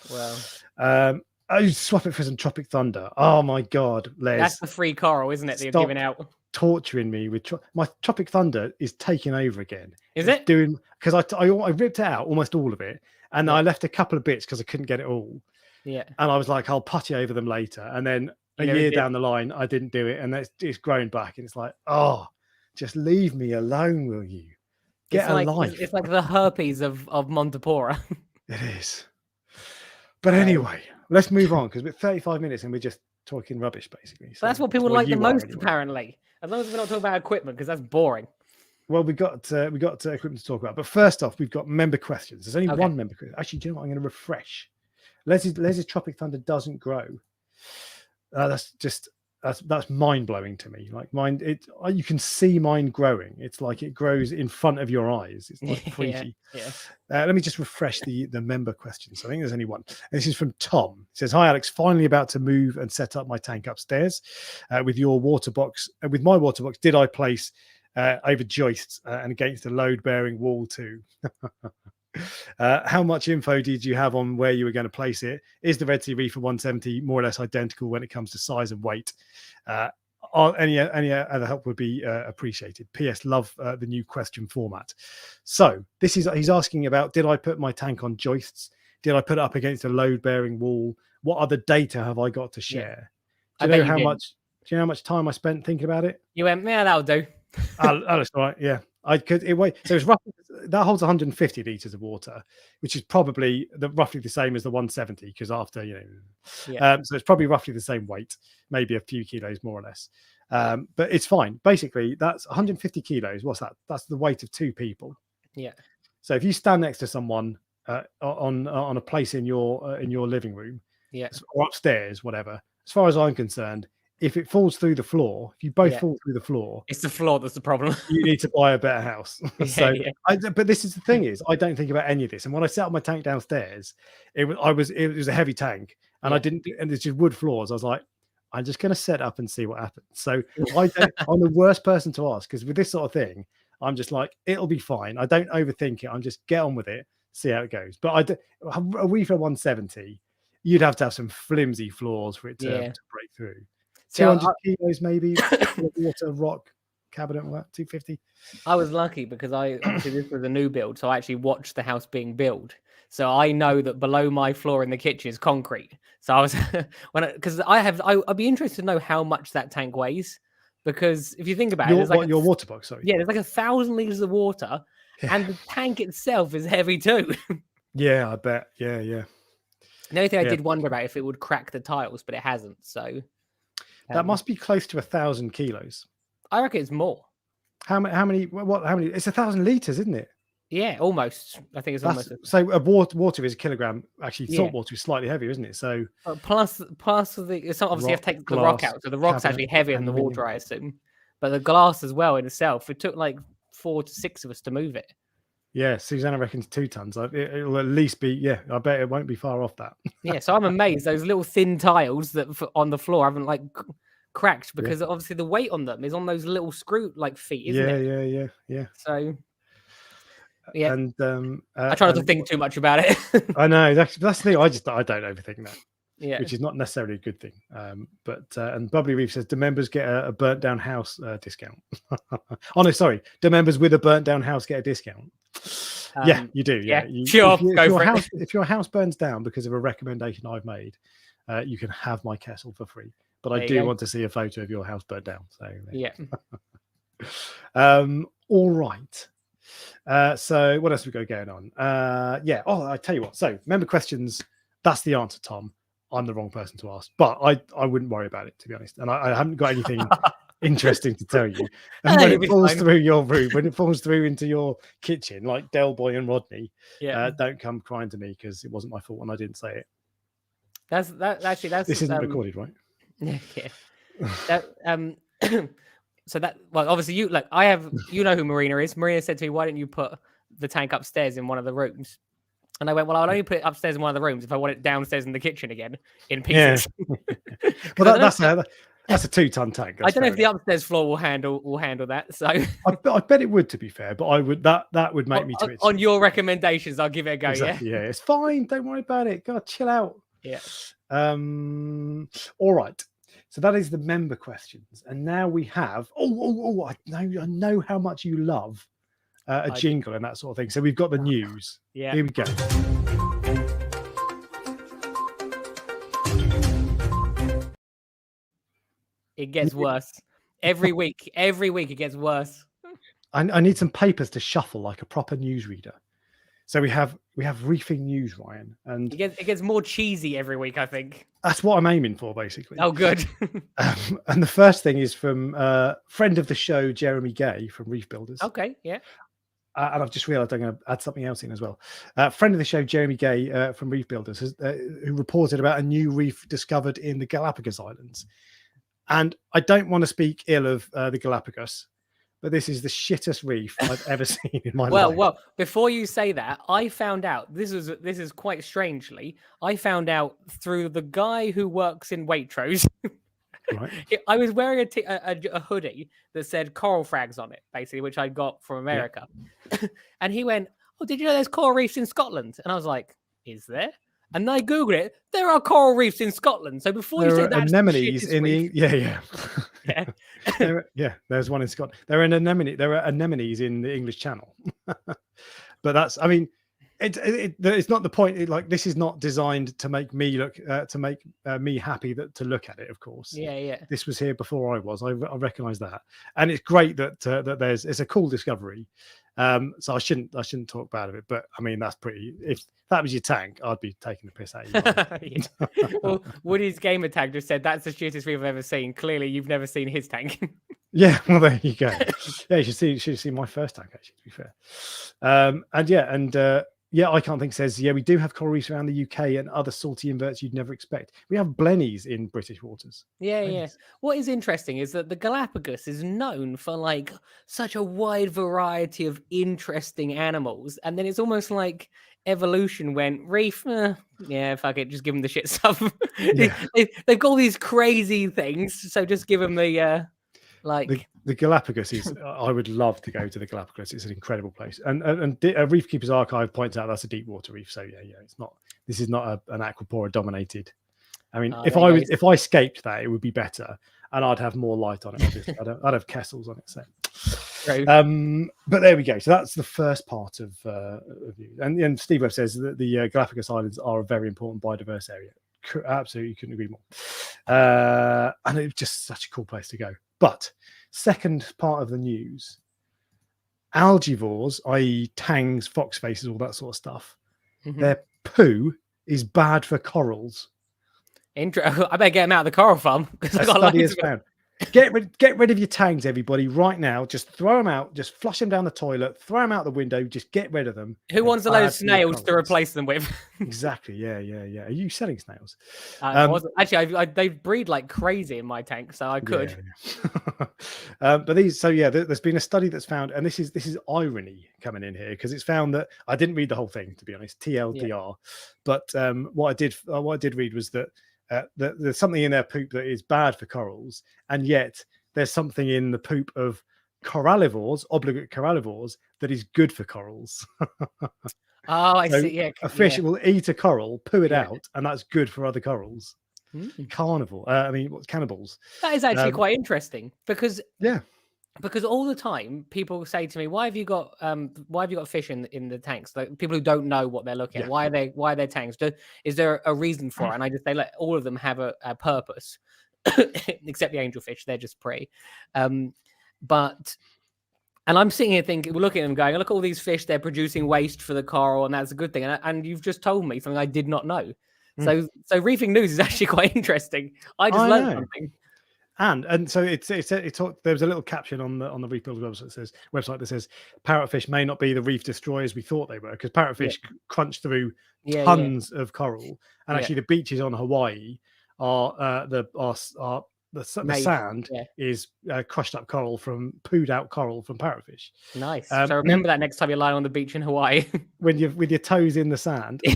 well, I swap it for some Tropic Thunder. Oh my God, Les, that's the free coral, isn't it? That you're giving out. Torturing me with my Tropic Thunder is taking over again. Is it doing? Because I ripped it out, almost all of it, and I left a couple of bits because I couldn't get it all. Yeah, and I was like, I'll putty over them later, and then a year down the line, I didn't do it, and it's grown back, and it's like, oh, just leave me alone, will you? Get a life. It's like the herpes of Montepora. It is. But anyway, let's move on because we're 35 minutes and we're just talking rubbish, basically. So that's what people like the most, apparently. As long as we're not talking about equipment, because that's boring. Well, we got equipment to talk about, but first off, we've got member questions. There's only one member question. Actually, do you know what? I'm going to refresh. Les's Tropic Thunder doesn't grow. That's mind blowing to me. Like mine, you can see mine growing. It's like it grows in front of your eyes. It's like freaky. Yeah. Let me just refresh the member questions. I think there's only one. And this is from Tom. It says, "Hi Alex, finally about to move and set up my tank upstairs with your water box. With my water box, did I place over joists and against a load bearing wall too?" How much info did you have on where you were going to place it? Is the Red Sea Reefer 170 more or less identical when it comes to size and weight? Any other help would be appreciated. PS, love the new question format. So he's asking about, did I put my tank on joists? Did I put it up against a load bearing wall? What other data have I got to share? Do you know how much time I spent thinking about it? You went, yeah, that'll do. That's right. Yeah. So it's roughly, that holds 150 liters of water, which is probably roughly the same as the 170, because after, so it's probably roughly the same weight, maybe a few kilos more or less. But it's fine. Basically, that's 150 kilos. What's that? That's the weight of 2 people. Yeah. So if you stand next to someone on a place in your living room, or upstairs, whatever, as far as I'm concerned, if it falls through the floor, if you both fall through the floor, it's the floor that's the problem. You need to buy a better house. But this is the thing is, I don't think about any of this. And when I set up my tank downstairs, it was a heavy tank, and and it's just wood floors. I was like, I'm just going to set up and see what happens. So I'm the worst person to ask, because with this sort of thing, I'm just like, it'll be fine. I don't overthink it. I'm just get on with it, see how it goes. But a Reefer 170, you'd have to have some flimsy floors for it to break through. 200 kilos maybe, water, rock, cabinet, all that, 250. I was lucky because obviously this was a new build, so I actually watched the house being built. So I know that below my floor in the kitchen is concrete. So I was I'd be interested to know how much that tank weighs, because if you think about it, your water box, sorry. Yeah, there's like 1,000 liters of water, and the tank itself is heavy too. Yeah, I bet. Yeah. The only thing I did wonder about if it would crack the tiles, but it hasn't. So. That must be close to 1,000 kilos. I reckon it's more. How many? It's 1,000 liters, isn't it? Yeah, almost. I think it's almost. So water is a kilogram. Actually, salt water is slightly heavier, isn't it? So plus obviously you have to take the rock out, so the rock's actually heavier than the water, I assume. But the glass as well in itself, it took like 4 to 6 of us to move it. Yeah, Susanna reckons 2 tons. It'll at least be. Yeah, I bet it won't be far off that. Yeah, so I'm amazed those little thin tiles that on the floor haven't like cracked, because obviously the weight on them is on those little screw like feet, isn't it? Yeah. So yeah, and I try not to think too much about it. I know that's the thing. I don't overthink that. Yeah, which is not necessarily a good thing. And Bubbly Reef says, do members get a burnt down house discount? Oh no, sorry. Do members with a burnt down house get a discount? Yeah, you do. Yeah, sure. If your house burns down because of a recommendation I've made, you can have my kettle for free. But I do want to see a photo of your house burnt down. So yeah. All right. So what else have we got going on? I tell you what. So member questions. That's the answer, Tom. I'm the wrong person to ask, but I wouldn't worry about it, to be honest. And I haven't got anything interesting to tell you. And when it falls through your room, when it falls through into your kitchen, like Del Boy and Rodney, don't come crying to me, because it wasn't my fault and I didn't say it. That's this isn't recorded, right? Yeah. So that, well, obviously you know who Marina is. Marina said to me, "Why don't you put the tank upstairs in one of the rooms?" And I went, "Well, I'll only put it upstairs in one of the rooms if I want it downstairs in the kitchen again in pieces." Yeah. Well, that's a 2-ton tank. I don't know if the upstairs floor will handle that. So I bet it would, to be fair. But I would that would make me twitch. On your recommendations, I'll give it a go. Exactly, yeah, it's fine. Don't worry about it. God, chill out. Yeah. All right. So that is the member questions, and now we have. I know how much you love a jingle and that sort of thing. So we've got the news. Yeah. Here we go. It gets worse every week. Every week it gets worse. I need some papers to shuffle like a proper newsreader. So we have reefing news, Ryan, and it gets more cheesy every week, I think. That's what I'm aiming for, basically. Oh, good. And the first thing is from friend of the show, Jeremy Gay from Reef Builders. Okay, yeah. And I've just realised I'm going to add something else in as well. Friend of the show, Jeremy Gay from Reef Builders, who reported about a new reef discovered in the Galapagos Islands. And I don't want to speak ill of the Galapagos, but this is the shittest reef I've ever seen in my life. Well, before you say that, I found out this is quite strangely. I found out through the guy who works in Waitrose. Right. I was wearing a hoodie that said coral frags on it, basically, which I got from America. Yeah. And he went, "Oh, did you know there's coral reefs in Scotland?" And I was like, "Is there?" And I googled it. There are coral reefs in Scotland. So before you say that's anemones in reef, there's one in Scotland. There are anemones in the English Channel. But that's, I mean, it's not the point. Like, this is not designed to make me look me happy to look at it. Of course, yeah. This was here before I was. I recognise that, and it's great that it's a cool discovery. So I shouldn't talk bad of it, but I mean, that's pretty. If that was your tank, I'd be taking the piss out of you. Well, Woody's gamer tag just said that's the shittest reef I've ever seen. Clearly, you've never seen his tank. Yeah, well, there you go. Yeah, you should see my first tank, actually, to be fair. I can't think says, we do have coral reefs around the UK and other salty inverts you'd never expect. We have blennies in British waters. Yeah. What is interesting is that the Galapagos is known for like such a wide variety of interesting animals. And then it's almost like evolution went reef, fuck it, just give them the shit stuff. Yeah. They've got all these crazy things, so just give them the the Galapagos is. I would love to go to the Galapagos. It's an incredible place, and Reef Keepers Archive points out that's a deep water reef. So it's not. This is not an aquapora dominated. I mean, if I escaped that, it would be better, and I'd have more light on it. Obviously, I'd have Kessels on it. So. But there we go. So that's the first part of you. And Steve Webb says that the Galapagos Islands are a very important biodiverse area. Absolutely, couldn't agree more. And it's just such a cool place to go. But second part of the news, algivores, i.e. tangs, fox faces, all that sort of stuff, their poo is bad for corals. I better get them out of the coral farm because I got study has found. Get rid of your tangs, everybody, right now. Just throw them out. Just flush them down the toilet. Throw them out the window. Just get rid of them. Who wants a load of snails to replace them with? Exactly. Yeah. Are you selling snails? Actually, they breed like crazy in my tank, so I could. Yeah. But these. So there's been a study that's found, and this is irony coming in here because it's found that I didn't read the whole thing, to be honest. TLDR. Yeah. But what I did read was that. There's something in their poop that is bad for corals, and yet there's something in the poop of corallivores, obligate corallivores, that is good for corals. I see. Yeah, a fish will eat a coral, poo it out, and that's good for other corals. Carnivore. Cannibals. That is actually quite interesting because because all the time people say to me, why have you got fish in the tanks? Like people who don't know what they're looking at, why are they tanks? Is there a reason for it? And they let all of them have a purpose, except the angelfish, they're just prey. And I'm sitting here looking at them going, look at all these fish, they're producing waste for the coral, and that's a good thing. And you've just told me something I did not know. So reefing news is actually quite interesting. I just learned something. And so there was a little caption on the Reef Builders website that says parrotfish may not be the reef destroyers we thought they were, because parrotfish crunch through tons of coral, and actually the beaches on Hawaii the sand is crushed up coral pooed out coral from parrotfish. Nice. So remember that next time you're lying on the beach in Hawaii, when you're with your toes in the sand. So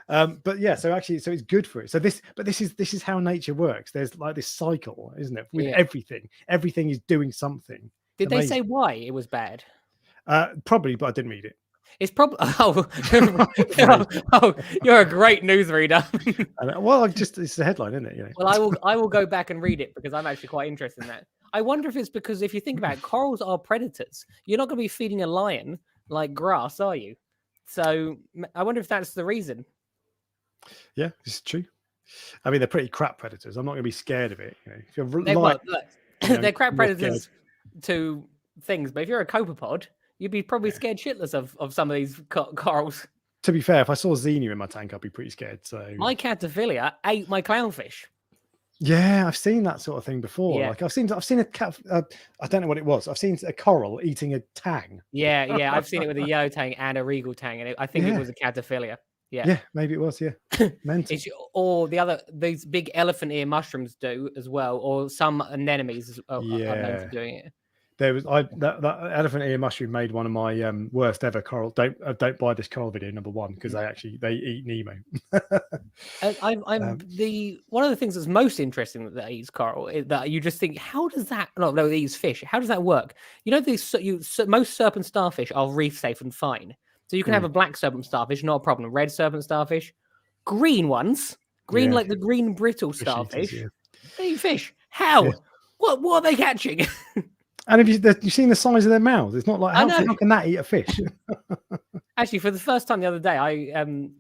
it's good for it. So this is how nature works. There's like this cycle, isn't it? With everything is doing something. Did they say why it was bad? Probably, but I didn't read it. It's probably you're a great newsreader. Well, it's the headline, isn't it? Well, I will go back and read it because I'm actually quite interested in that. I wonder if it's because if you think about it, corals are predators. You're not going to be feeding a lion like grass, are you? So I wonder if that's the reason. Yeah, it's true. I mean, they're pretty crap predators. I'm not going to be scared of it. If you're they're crap predators to things, but if you're a copepod, You'd be probably scared shitless of some of these corals. To be fair, if I saw Xenia in my tank, I'd be pretty scared. So my caterpillar ate my clownfish. Yeah, I've seen that sort of thing before. Yeah. Like I've seen a cat. I don't know what it was. I've seen a coral eating a tang. Yeah. I've seen it with a yellow tang and a regal tang, and I think it was a caterpillar. Yeah, maybe it was. Yeah, or these big elephant ear mushrooms do as well, or some anemones are known for doing it. There was that elephant ear mushroom made one of my worst ever coral. Don't buy this coral video #1 because they eat Nemo. One of the things that's most interesting that eats coral is that you just think, how does that? No, it eats fish. How does that work? You know, most serpent starfish are reef safe and fine. So you can have a black serpent starfish, not a problem. Red serpent starfish, green ones, like the green brittle starfish. They eat fish. How? Yeah. What are they catching? And have you seen the size of their mouths? It's not like how can that eat a fish? Actually, for the first time the other day,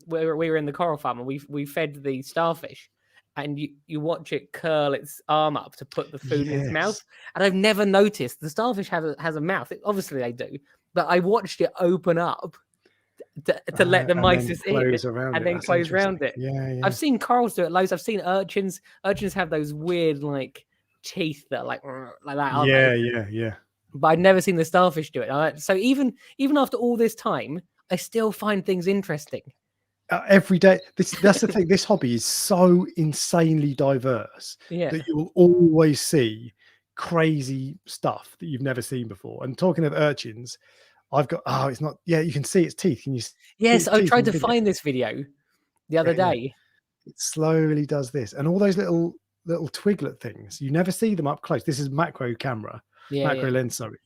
we were in the coral farm and we fed the starfish, and you watch it curl its arm up to put the food in its mouth. And I've never noticed the starfish has a mouth. Obviously they do, but I watched it open up to let the mysis eat it and then close around it. Yeah. I've seen corals do it loads. I've seen urchins. Urchins have those weird like teeth that are like that. Yeah. But I'd never seen the starfish do it. So even after all this time, I still find things interesting. Every day. That's the thing. This hobby is so insanely diverse that you will always see crazy stuff that you've never seen before. And talking of urchins, I've got it's not you can see its teeth. Can you see? Yes, I tried to find this video the other day. It slowly does this, and all those little twiglet things, you never see them up close. This is macro lens, sorry,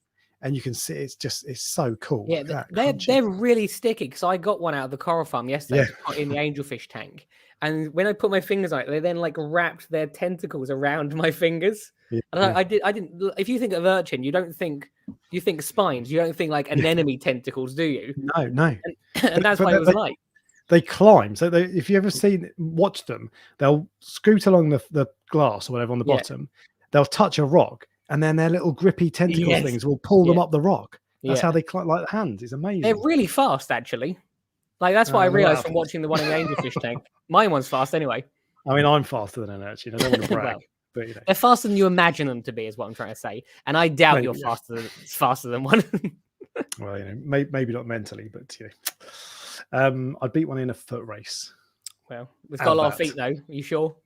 and you can see it's so cool. They're really sticky, because I got one out of the coral farm yesterday in the angelfish tank, and when I put my fingers on it, they then like wrapped their tentacles around my fingers. And I didn't. If you think of urchin, you think spines. You don't think like anemone tentacles, do you? No. And that's what it was like. They climb. So if you ever watch them, they'll scoot along the glass or whatever on the bottom. They'll touch a rock, and then their little grippy tentacle things will pull them up the rock. That's how they climb, like hands. It's amazing. They're really fast, actually. Like that's what I realized from watching the one in the angelfish tank. Mine one's fast anyway. I mean, I'm faster than an urchin. I don't want to brag. But, they're faster than you imagine them to be, is what I'm trying to say. And I doubt you're faster than one. Well, maybe not mentally, but I beat one in a foot race. Well, it's got a lot of feet, though. Are you sure?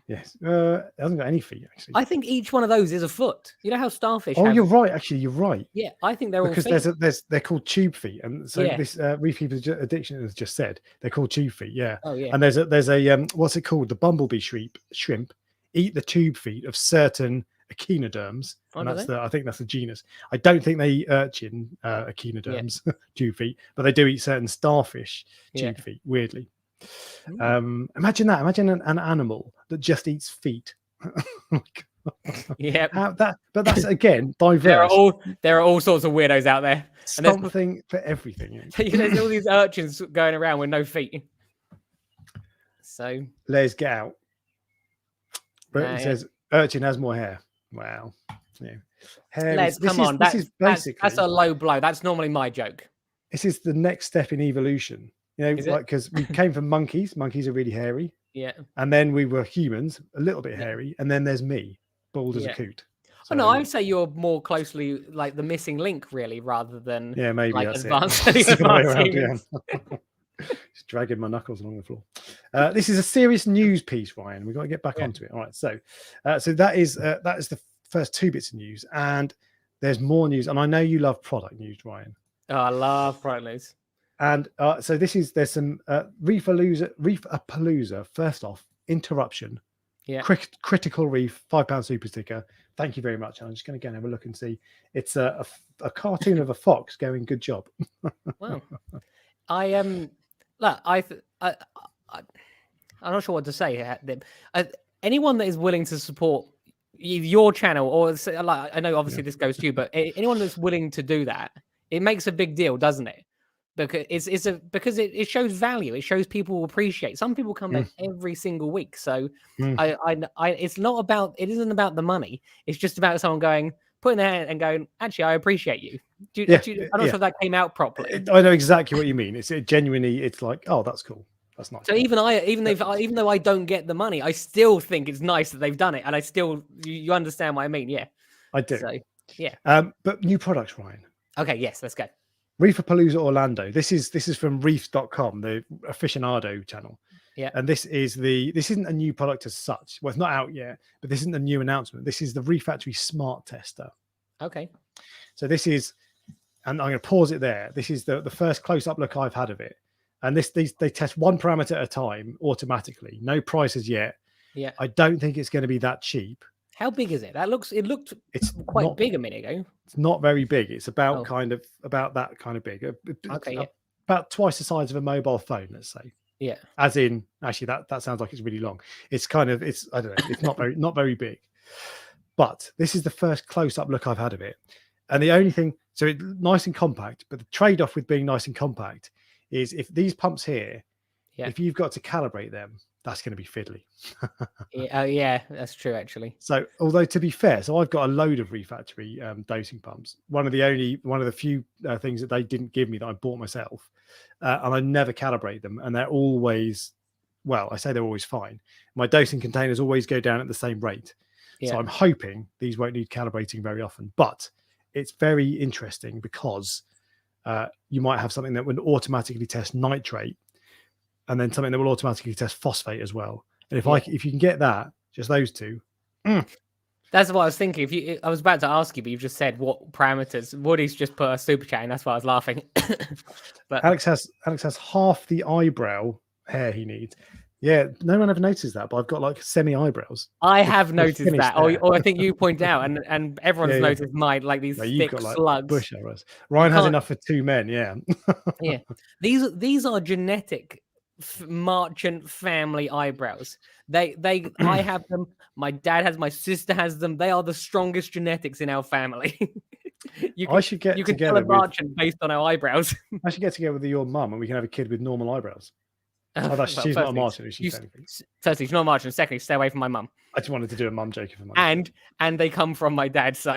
Yes. It hasn't got any feet, actually. I think each one of those is a foot. You know how starfish you're right. Actually, you're right. Yeah, I think they're all feet. Because they're called tube feet. And so this Reef Keepers Addiction has just said they're called tube feet. Yeah. Oh, yeah. And there's a what's it called? The bumblebee shrimp eat the tube feet of certain echinoderms. And I think that's the genus. I don't think they eat urchin echinoderms tube feet, but they do eat certain starfish tube feet, weirdly. Imagine that. Imagine an animal that just eats feet. But that's again diverse. There are all sorts of weirdos out there. Something for everything. There's all these urchins going around with no feet. So let's get out. But it says urchin has more hair. Wow. Yeah. Hair. Come on. That's a low blow. That's normally my joke. This is the next step in evolution. Because we came from monkeys. Monkeys are really hairy. Yeah. And then we were humans, a little bit hairy. And then there's me, bald as a coot. So, no, I would say you're more closely like the missing link, really, rather than maybe like that's advanced humans. Just dragging my knuckles along the floor. This is a serious news piece, Ryan. We've got to get back onto it. All right. So that is the first 2 bits of news, and there's more news. And I know you love product news, Ryan. Oh, I love product news. And so there's some Reefer-palooza. First off, interruption. Yeah. Critical Reef, £5 super sticker. Thank you very much. I'm just going to go and have a look and see. It's a cartoon of a fox going, good job. Wow. I'm not sure what to say. Anyone that is willing to support your channel, or I know obviously this goes to you, but anyone that's willing to do that, it makes a big deal, doesn't it? Because it shows value. It shows people appreciate. Some people come back every single week. So it isn't about the money. It's just about someone going, putting their hand and going, actually, I appreciate you. I'm not sure if that came out properly. I know exactly what you mean. It's genuinely, it's like, oh, that's cool. That's nice. So even though I don't get the money, I still think it's nice that they've done it, and I still you understand what I mean, yeah. I do. So yeah. But new products, Ryan. Okay, yes, let's go. Reeferpalooza Orlando. This is from reefs.com, the aficionado channel. Yeah. And this isn't a new product as such. Well, it's not out yet, but this isn't a new announcement. This is the Reef Factory Smart Tester. Okay. So this is, and I'm going to pause it there. This is the first close-up look I've had of it. And they test one parameter at a time automatically. No prices yet. Yeah. I don't think it's going to be that cheap. How big is it? It's quite big a minute ago. It's not very big. It's about about that kind of big. Okay. Yeah. About twice the size of a mobile phone, let's say. Yeah. As in, actually, that sounds like it's really long. It's I don't know. It's not very big. But this is the first close-up look I've had of it. And the only thing, so it's nice and compact, but the trade-off with being nice and compact is if these pumps here, if you've got to calibrate them, that's going to be fiddly. Yeah, that's true, actually. So, although to be fair, so I've got a load of Reef Factory dosing pumps. One of the few things that they didn't give me that I bought myself, and I never calibrate them, and they're always, well, I say they're always fine. My dosing containers always go down at the same rate. So I'm hoping these won't need calibrating very often, but it's very interesting because you might have something that would automatically test nitrate, and then something that will automatically test phosphate as well. And if you can get that, just those two. That's what I was thinking. I was about to ask you, but you've just said what parameters. Woody's just put a super chat, and that's why I was laughing. But Alex has half the eyebrow hair he needs. Yeah, no one ever noticed that, but I've got like semi eyebrows. I have noticed that, or I think you point out, and everyone's noticed mine, like these thick got, like, slugs. Bush arrows. Ryan has enough for 2 men. Yeah. Yeah, these are genetic merchant family eyebrows. I have them. My dad has. My sister has them. They are the strongest genetics in our family. You can tell a merchant based on our eyebrows. I should get together with your mum, and we can have a kid with normal eyebrows. She's not a martian, is she? Firstly, she's not a martian. Secondly, stay away from my mum. I just wanted to do a mum joke for mum. And they come from my dad, so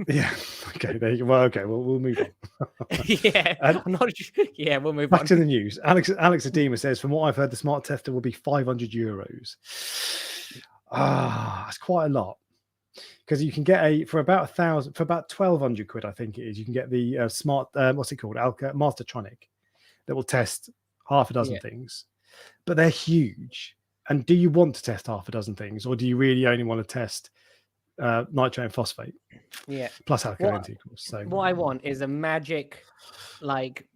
yeah. Okay, there you go. Well, okay, we'll move on. Yeah, I'm not sure. Yeah, we'll move on. Back to the news. Alex Adema says, from what I've heard, the smart tester will be €500. That's quite a lot. Because you can get for about 1,000, for about 1,200 quid, I think it is. You can get the smart, what's it called, Mastertronic, that will test half a dozen things. But they're huge. And do you want to test half a dozen things, or do you really only want to test nitrate and phosphate? Yeah. Plus alkalinity, of course. So what I want is a magic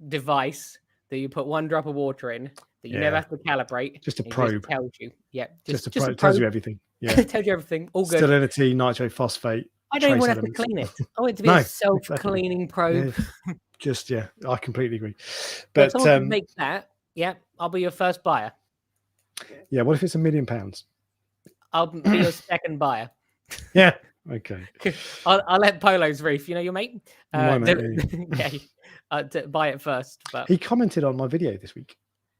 device that you put one drop of water in that you never have to calibrate. Just a probe. Just tells you. Yeah. Just a probe. It tells you everything. Yeah. It tells you everything. All good. Salinity, nitrate, phosphate. I don't even have to clean it. I want it to be a self-cleaning probe. Yeah. I completely agree. But if someone can make that, I'll be your first buyer. Yeah, what if it's £1 million? I'll be your second buyer. Yeah, okay. I'll let Polo's Reef, your mate. My mate, to buy it first. But he commented on my video this week.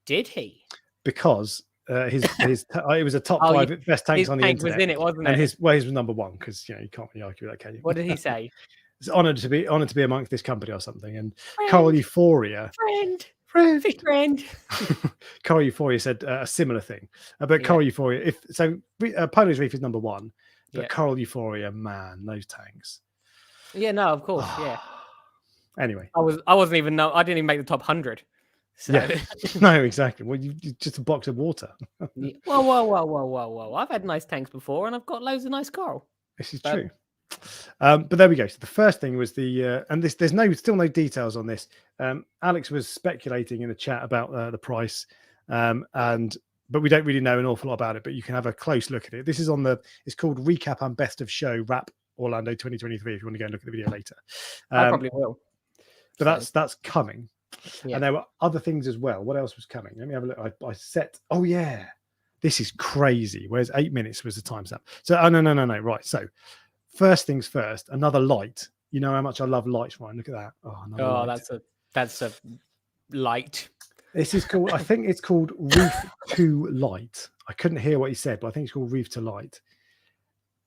Did he? Because it was a top 5 best tanks on the internet. Was in it, wasn't it? And his was number 1 because you can't really argue with that, can you? What did he say? It's honoured to be amongst this company or something. And Coral Euphoria, friend. Coral Euphoria said a similar thing. But Coral Euphoria, Polo's Reef is number 1, but Coral Euphoria, man, those tanks. Yeah, no, of course, yeah. Anyway, I wasn't even I didn't even make the top 100. So. Yeah, no, exactly. Well, you just a box of water. Whoa! I've had nice tanks before, and I've got loads of nice coral. This is true. But there we go. So the first thing was and there's still no details on this. Alex was speculating in the chat about the price, but we don't really know an awful lot about it. But you can have a close look at it. This is it's called Recap and Best of Show Wrap Orlando 2023. If you want to go and look at the video later, I probably will. But that's coming. Yeah. And there were other things as well. What else was coming? Let me have a look. I set. Oh yeah, this is crazy. Whereas 8 minutes was the timestamp. So no. Right. So first things first. Another light. You know how much I love lights, Ryan. Look at that. Light. that's a light. This is called. I think it's called Reef to Light. I couldn't hear what he said, but I think it's called Reef to Light.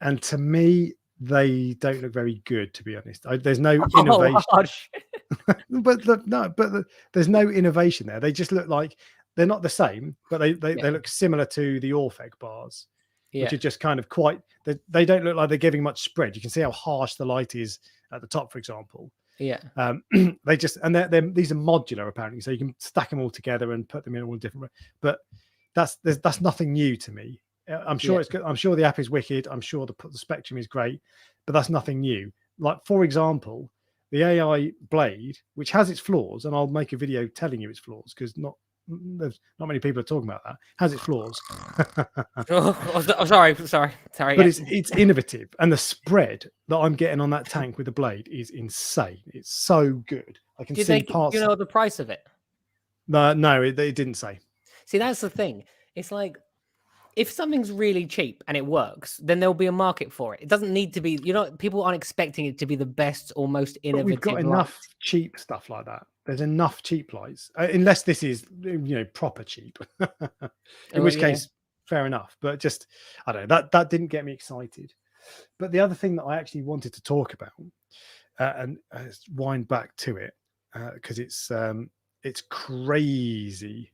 And to me, they don't look very good, to be honest. There's no innovation. There's no innovation there. They just look like they're not the same, but they look similar to the Orfeg bars, which are just kind of quite. They don't look like they're giving much spread. You can see how harsh the light is at the top, for example. Yeah. They just they're these are modular apparently, so you can stack them all together and put them in all different. But that's nothing new to me. I'm sure it's good. I'm sure the app is wicked. I'm sure the spectrum is great, but that's nothing new. Like, for example, the AI blade, which has its flaws, and I'll make a video telling you its flaws because there's not many people are talking about that. Has its flaws. Sorry. But it's innovative, and the spread that I'm getting on that tank with the blade is insane. It's so good. I can see parts. Do you know the price of it? No, it didn't say. See, that's the thing. It's like, if something's really cheap and it works, then there'll be a market for it. It doesn't need to be, people aren't expecting it to be the best or most innovative. But we've got enough cheap stuff like that. There's enough cheap lights, unless this is, proper cheap. In which case, fair enough. But just, I don't know, that didn't get me excited. But the other thing that I actually wanted to talk about, and wind back to it, because it's crazy,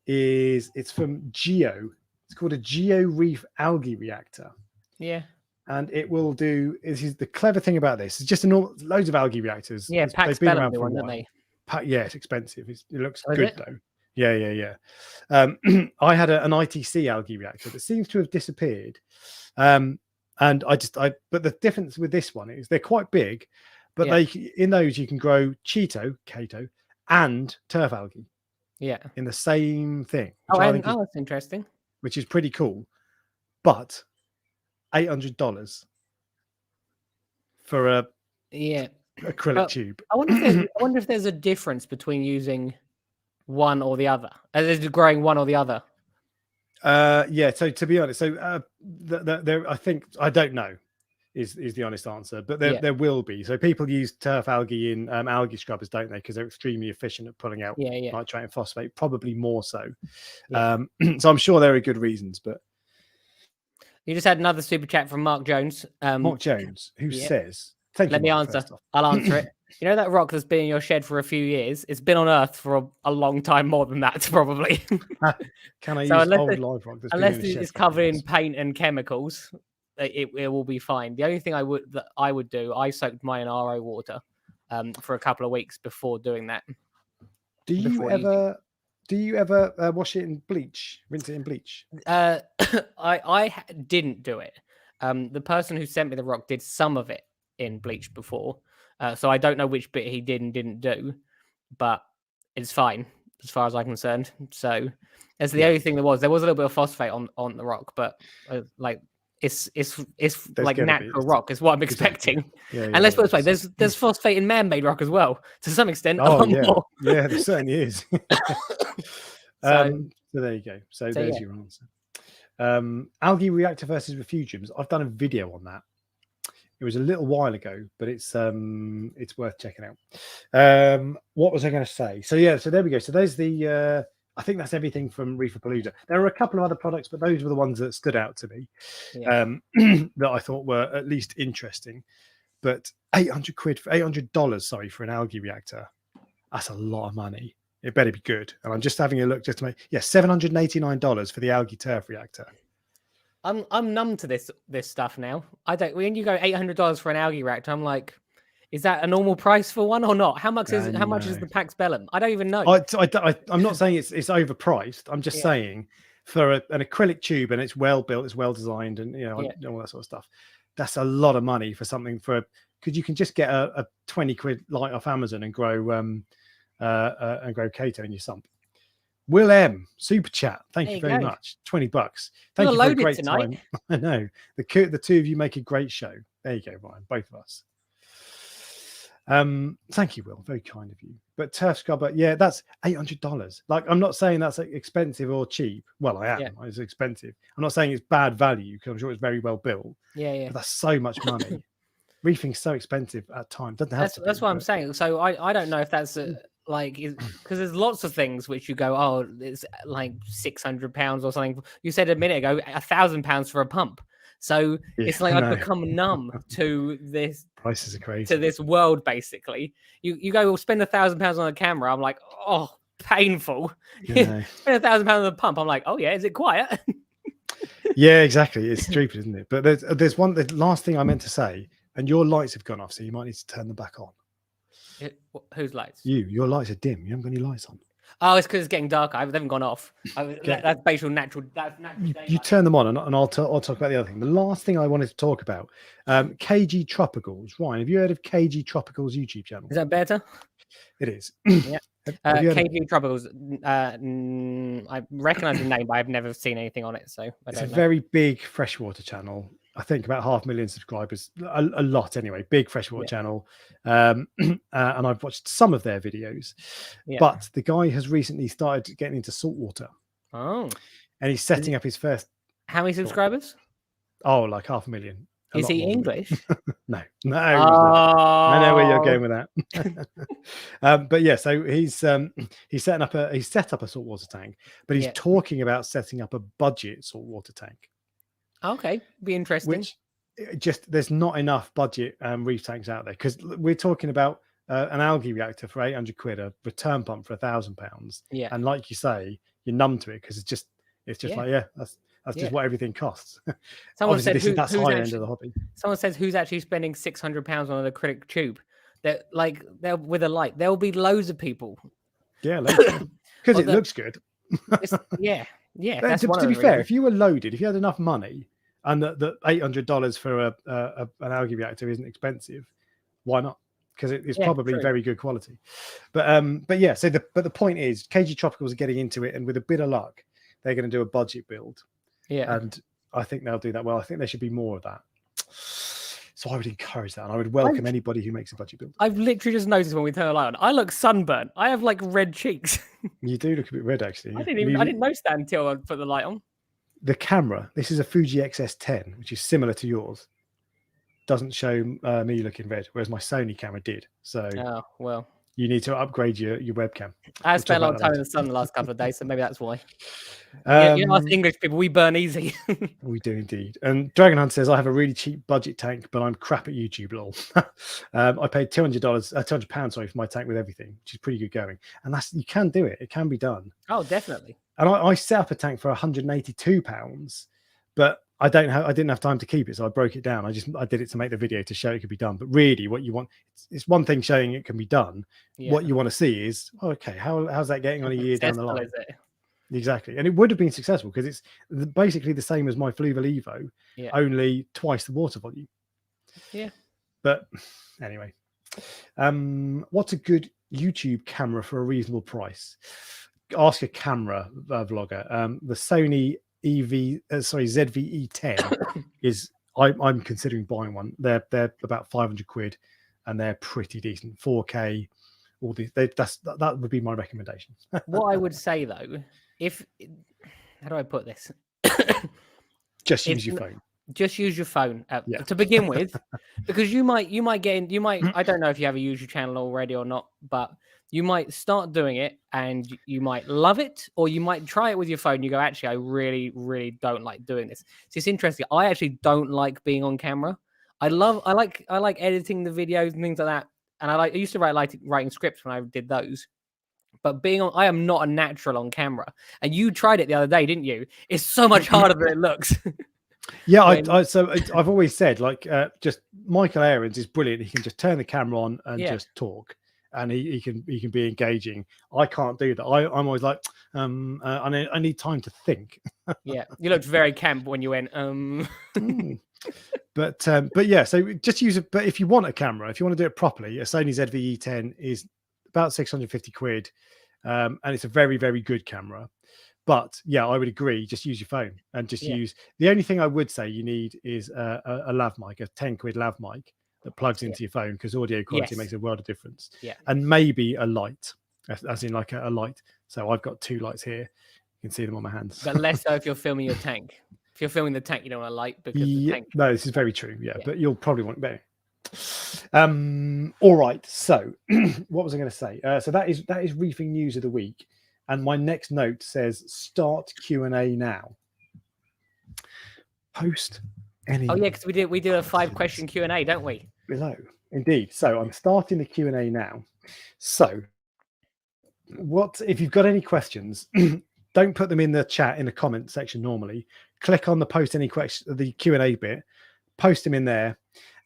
it's from Geo. It's called a Geo Reef algae reactor. Yeah. And it will do. This is the clever thing about this. It's just loads of algae reactors. Yeah, they've been around for a while. Don't they? Yeah, it's expensive. It looks good though. Yeah. I had an ITC algae reactor that seems to have disappeared. And but the difference with this one is they're quite big, but in those you can grow Chaeto, and turf algae. Yeah. In the same thing. That's interesting. Which is pretty cool, but $800 for a acrylic tube. I wonder if there's a difference between using one or the other. There's growing one or the other. So to be honest, there I think I don't know is the honest answer, but there will be. So people use turf algae in algae scrubbers, don't they? Because they're extremely efficient at pulling out nitrate and phosphate, probably more so. So I'm sure there are good reasons, but you just had another super chat from Mark Jones. Mark Jones, who says, Let me answer. I'll answer it. You know that rock that's been in your shed for a few years? It's been on Earth for a long time, more than that, probably. Can I use old live rock? Unless it's covered in paint and chemicals, it will be fine. The only thing I would do, I soaked mine in RO water for a couple of weeks before doing that. Do you ever wash it in bleach, rinse it in bleach? I didn't do it. The person who sent me the rock did some of it in bleach before, so I don't know which bit he did and didn't do, but it's fine as far as I'm concerned. So that's the only thing there was a little bit of phosphate on the rock, but it's like natural rock is what I'm expecting. And let's put it this way, there's phosphate in man-made rock as well, to some extent. More. Yeah, there certainly is. So there you go. So there's your answer. Algae reactor versus refugiums. I've done a video on that. It was a little while ago, but it's worth checking out. What was I going to say? So there we go. So there's the I think that's everything from Reeferpalooza. There are a couple of other products, but those were the ones that stood out to me, that I thought were at least interesting. But $800 for an algae reactor. That's a lot of money. It better be good. And I'm just having a look just to make $789 for the algae turf reactor. I'm numb to this stuff now. I don't. When you go $800 for an algae reactor, I'm like, is that a normal price for one or not? How much is the Pax Bellum? I don't even know. I'm not saying it's overpriced. I'm just saying for an acrylic tube, and it's well built, it's well designed, and all that sort of stuff. That's a lot of money for something because you can just get a 20 quid light off Amazon and grow Kato in your sump. Will M, super chat. Thank you very much. $20. Thank you for a great time. I know. The two of you make a great show. There you go, Ryan. Both of us. Thank you, Will. Very kind of you. But turf scrubber, that's $800. Like, I'm not saying that's expensive or cheap. Well, I am. It's expensive. I'm not saying it's bad value because I'm sure it's very well built. But that's so much money. Reefing's so expensive at times. Doesn't have to be, that's what I'm saying. So I don't know if that's because there's lots of things which you go, it's like £600 or something. You said a minute ago £1,000 for a pump. So Yeah, it's like I I've know. become numb to this. Prices are crazy. To this world, basically. You go, well, spend £1,000 on a camera. I'm like, oh, painful. Spend £1,000 on the pump. I'm like, oh yeah, is it quiet? Yeah, exactly. It's stupid, isn't it? But there's one. The last thing I meant to say, and your lights have gone off, so you might need to turn them back on. Whose lights? Your lights are dim. You haven't got any lights on. Oh, it's because it's getting darker. They haven't gone off. That's basically natural. That's natural. You turn them on, and I'll talk about the other thing. The last thing I wanted to talk about, KG Tropicals. Ryan, have you heard of KG Tropicals YouTube channel? Is that better? It is. Yeah. KG Tropicals. I recognise the name, but I've never seen anything on it, so it's a very big freshwater channel. I think about 500,000 subscribers, a lot anyway. Big freshwater channel, and I've watched some of their videos. Yeah. But the guy has recently started getting into saltwater. Oh, and he's setting up his first. How many subscribers? Oh, like 500,000. Is he English? No. I know where you're going with that. But yeah, so he's set up a saltwater tank, but he's talking about setting up a budget saltwater tank. Okay, be interesting. Which just there's not enough budget reef tanks out there, because we're talking about an algae reactor for 800 quid, a return pump for £1,000. Yeah, and like you say, you're numb to it because it's just like that's just what everything costs. Someone said that's high end of the hobby. Someone says who's actually spending £600 on an acrylic tube. That they're with a light. There will be loads of people. Yeah, because it looks good. Yeah. That's to be fair, if you were loaded, if you had enough money, and the $800 for an algae reactor isn't expensive, why not? Because it's probably very good quality. But yeah, so the point is, KG Tropicals are getting into it, and with a bit of luck, they're going to do a budget build. Yeah, and I think they'll do that well. I think there should be more of that. So I would encourage that, and I would welcome anybody who makes a budget build. I've literally just noticed when we turn the light on, I look sunburnt. I have like red cheeks. You do look a bit red, actually. I didn't notice that until I put the light on. The camera, this is a Fuji X-S10, which is similar to yours. Doesn't show me looking red, whereas my Sony camera did. So well, you need to upgrade your webcam. I spent a lot of time in the sun the last couple of days, so maybe that's why. You know, us English people, we burn easy. We do indeed. And Dragon Hunt says, I have a really cheap budget tank, but I'm crap at YouTube, lol. I paid £200 for my tank with everything, which is pretty good going. And you can do it. It can be done. Oh, definitely. And I set up a tank for £182, but I didn't have time to keep it, so I broke it down. I did it to make the video to show it could be done. But really, what you want, it's one thing showing it can be done. Yeah. What you want to see is, okay, how's that getting on a year down the line? Exactly. And it would have been successful because it's basically the same as my Fujifilm Evo, only twice the water volume. Yeah. But anyway, what's a good YouTube camera for a reasonable price? Ask a camera vlogger. The Sony ZV-E10 is I'm considering buying one. They're about 500 quid, and they're pretty decent. 4K, all these. That would be my recommendation. What I would say though, how do I put this? Just use your phone. Just use your phone to begin with, because you might get in. I don't know if you have a YouTube channel already or not, but you might start doing it and you might love it, or you might try it with your phone. You go, actually, I really, really don't like doing this. So it's interesting. I actually don't like being on camera. I like editing the videos and things like that. And I used to writing scripts when I did those. But I am not a natural on camera. And you tried it the other day, didn't you? It's so much harder than it looks. Yeah, I've always said, just Michael Aarons is brilliant. He can just turn the camera on and just talk, and he can be engaging. I can't do that. I'm always like, I need time to think. Yeah, you looked very camp when you went. But yeah, so just use it. But if you want a camera, if you want to do it properly, a Sony ZV-E10 is about 650 quid, and it's a very, very good camera. But yeah, I would agree. Just use your phone and just use. The only thing I would say you need is a lav mic, a 10 quid lav mic that plugs into your phone, because audio quality makes a world of difference. Yeah, and maybe a light, as in like a light. So I've got 2 lights here. You can see them on my hands. But less so if you're filming your tank. If you're filming the tank, you don't want a light because the tank. No, this is very true. Yeah, but you'll probably want better. All right. So what was I going to say? So that is reefing news of the week. And my next note says, start Q&A now. Post Oh yeah, because we do a 5-question Q&A, don't we? Below, indeed. So I'm starting the Q&A now. So, what if you've got any questions? Don't put them in the chat in the comment section. Normally, click on the post any question, the Q&A bit, post them in there,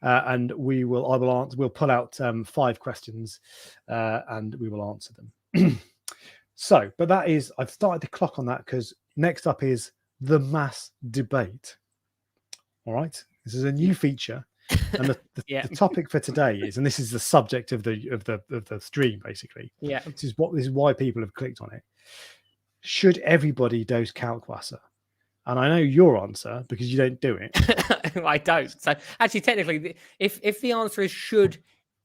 and I will answer. We'll pull out 5 questions, and we will answer them. So, but that is, I've started the clock on that because next up is the mass debate. All right, this is a new feature, and the topic for today is, and this is the subject of the stream basically. Yeah, this is why people have clicked on it. Should everybody dose kalkwasser? And I know your answer because you don't do it. I don't. So actually, technically, if the answer is should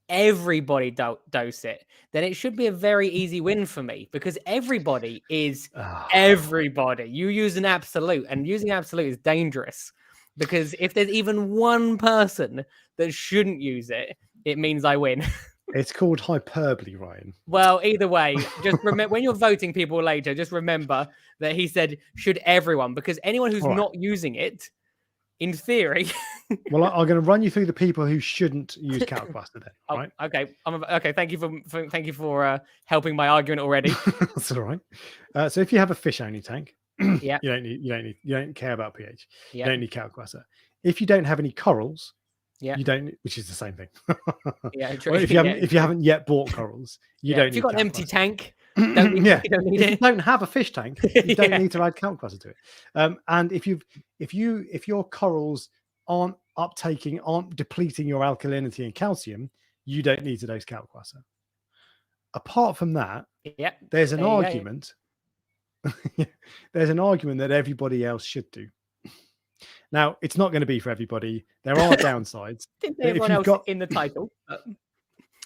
everybody dose it, then it should be a very easy win for me because everybody is everybody. You use an absolute, and using absolute is dangerous because if there's even one person that shouldn't use it, it means I win. It's called hyperbole, Ryan. Well, either way, just remember when you're voting people later, just remember that he said should everyone, because anyone who's not using it, in theory. Well, I'm going to run you through the people who shouldn't use kalkwasser then. Right? Okay. Okay. Thank you for helping my argument already. That's all right. So if you have a fish only tank, yeah, you don't care about pH. You don't need kalkwasser. If you don't have any corals, you don't, which is the same thing. Yeah, true. Well, if you haven't yet bought corals, you don't. If you've got an empty tank, you don't need if you don't have a fish tank, you don't need to add kalkwasser to it. And if your corals aren't depleting your alkalinity and calcium, you don't need to dose kalkwasser. Apart from that, there's an argument. There's an argument that everybody else should do. Now, it's not going to be for everybody. There are downsides. Everyone else in the title.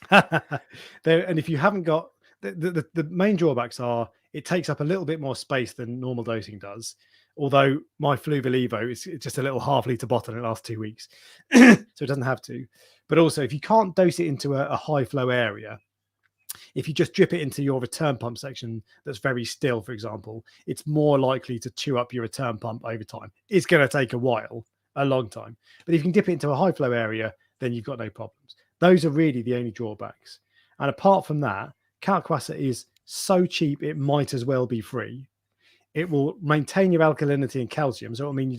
And if you haven't got the main drawbacks are it takes up a little bit more space than normal dosing does. Although my Fujifilm Evo is just a little half-litre bottle and it lasts 2 weeks, so it doesn't have to. But also, if you can't dose it into a high-flow area, if you just drip it into your return pump section that's very still, for example, it's more likely to chew up your return pump over time. It's going to take a long time. But if you can dip it into a high-flow area, then you've got no problems. Those are really the only drawbacks. And apart from that, kalkwasser is so cheap, it might as well be free. It will maintain your alkalinity and calcium. So, I mean,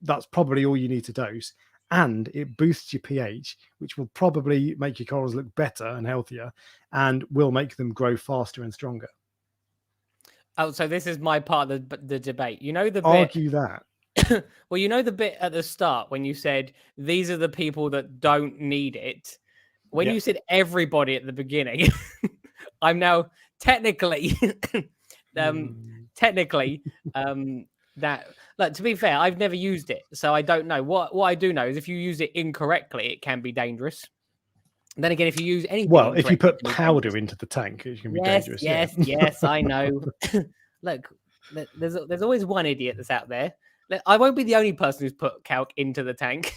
that's probably all you need to dose. And it boosts your pH, which will probably make your corals look better and healthier and will make them grow faster and stronger. Oh, so this is my part of the debate. You know the bit... Argue that. Well, you know the bit at the start when you said these are the people that don't need it. When you said everybody at the beginning, I'm now technically that, like, to be fair, I've never used it, so I don't know. What I do know is if you use it incorrectly, it can be dangerous. And then again, if you use anything, well, if you put powder into the tank, it can be dangerous. Yes, I know. Look, there's always one idiot that's out there. I won't be the only person who's put calc into the tank.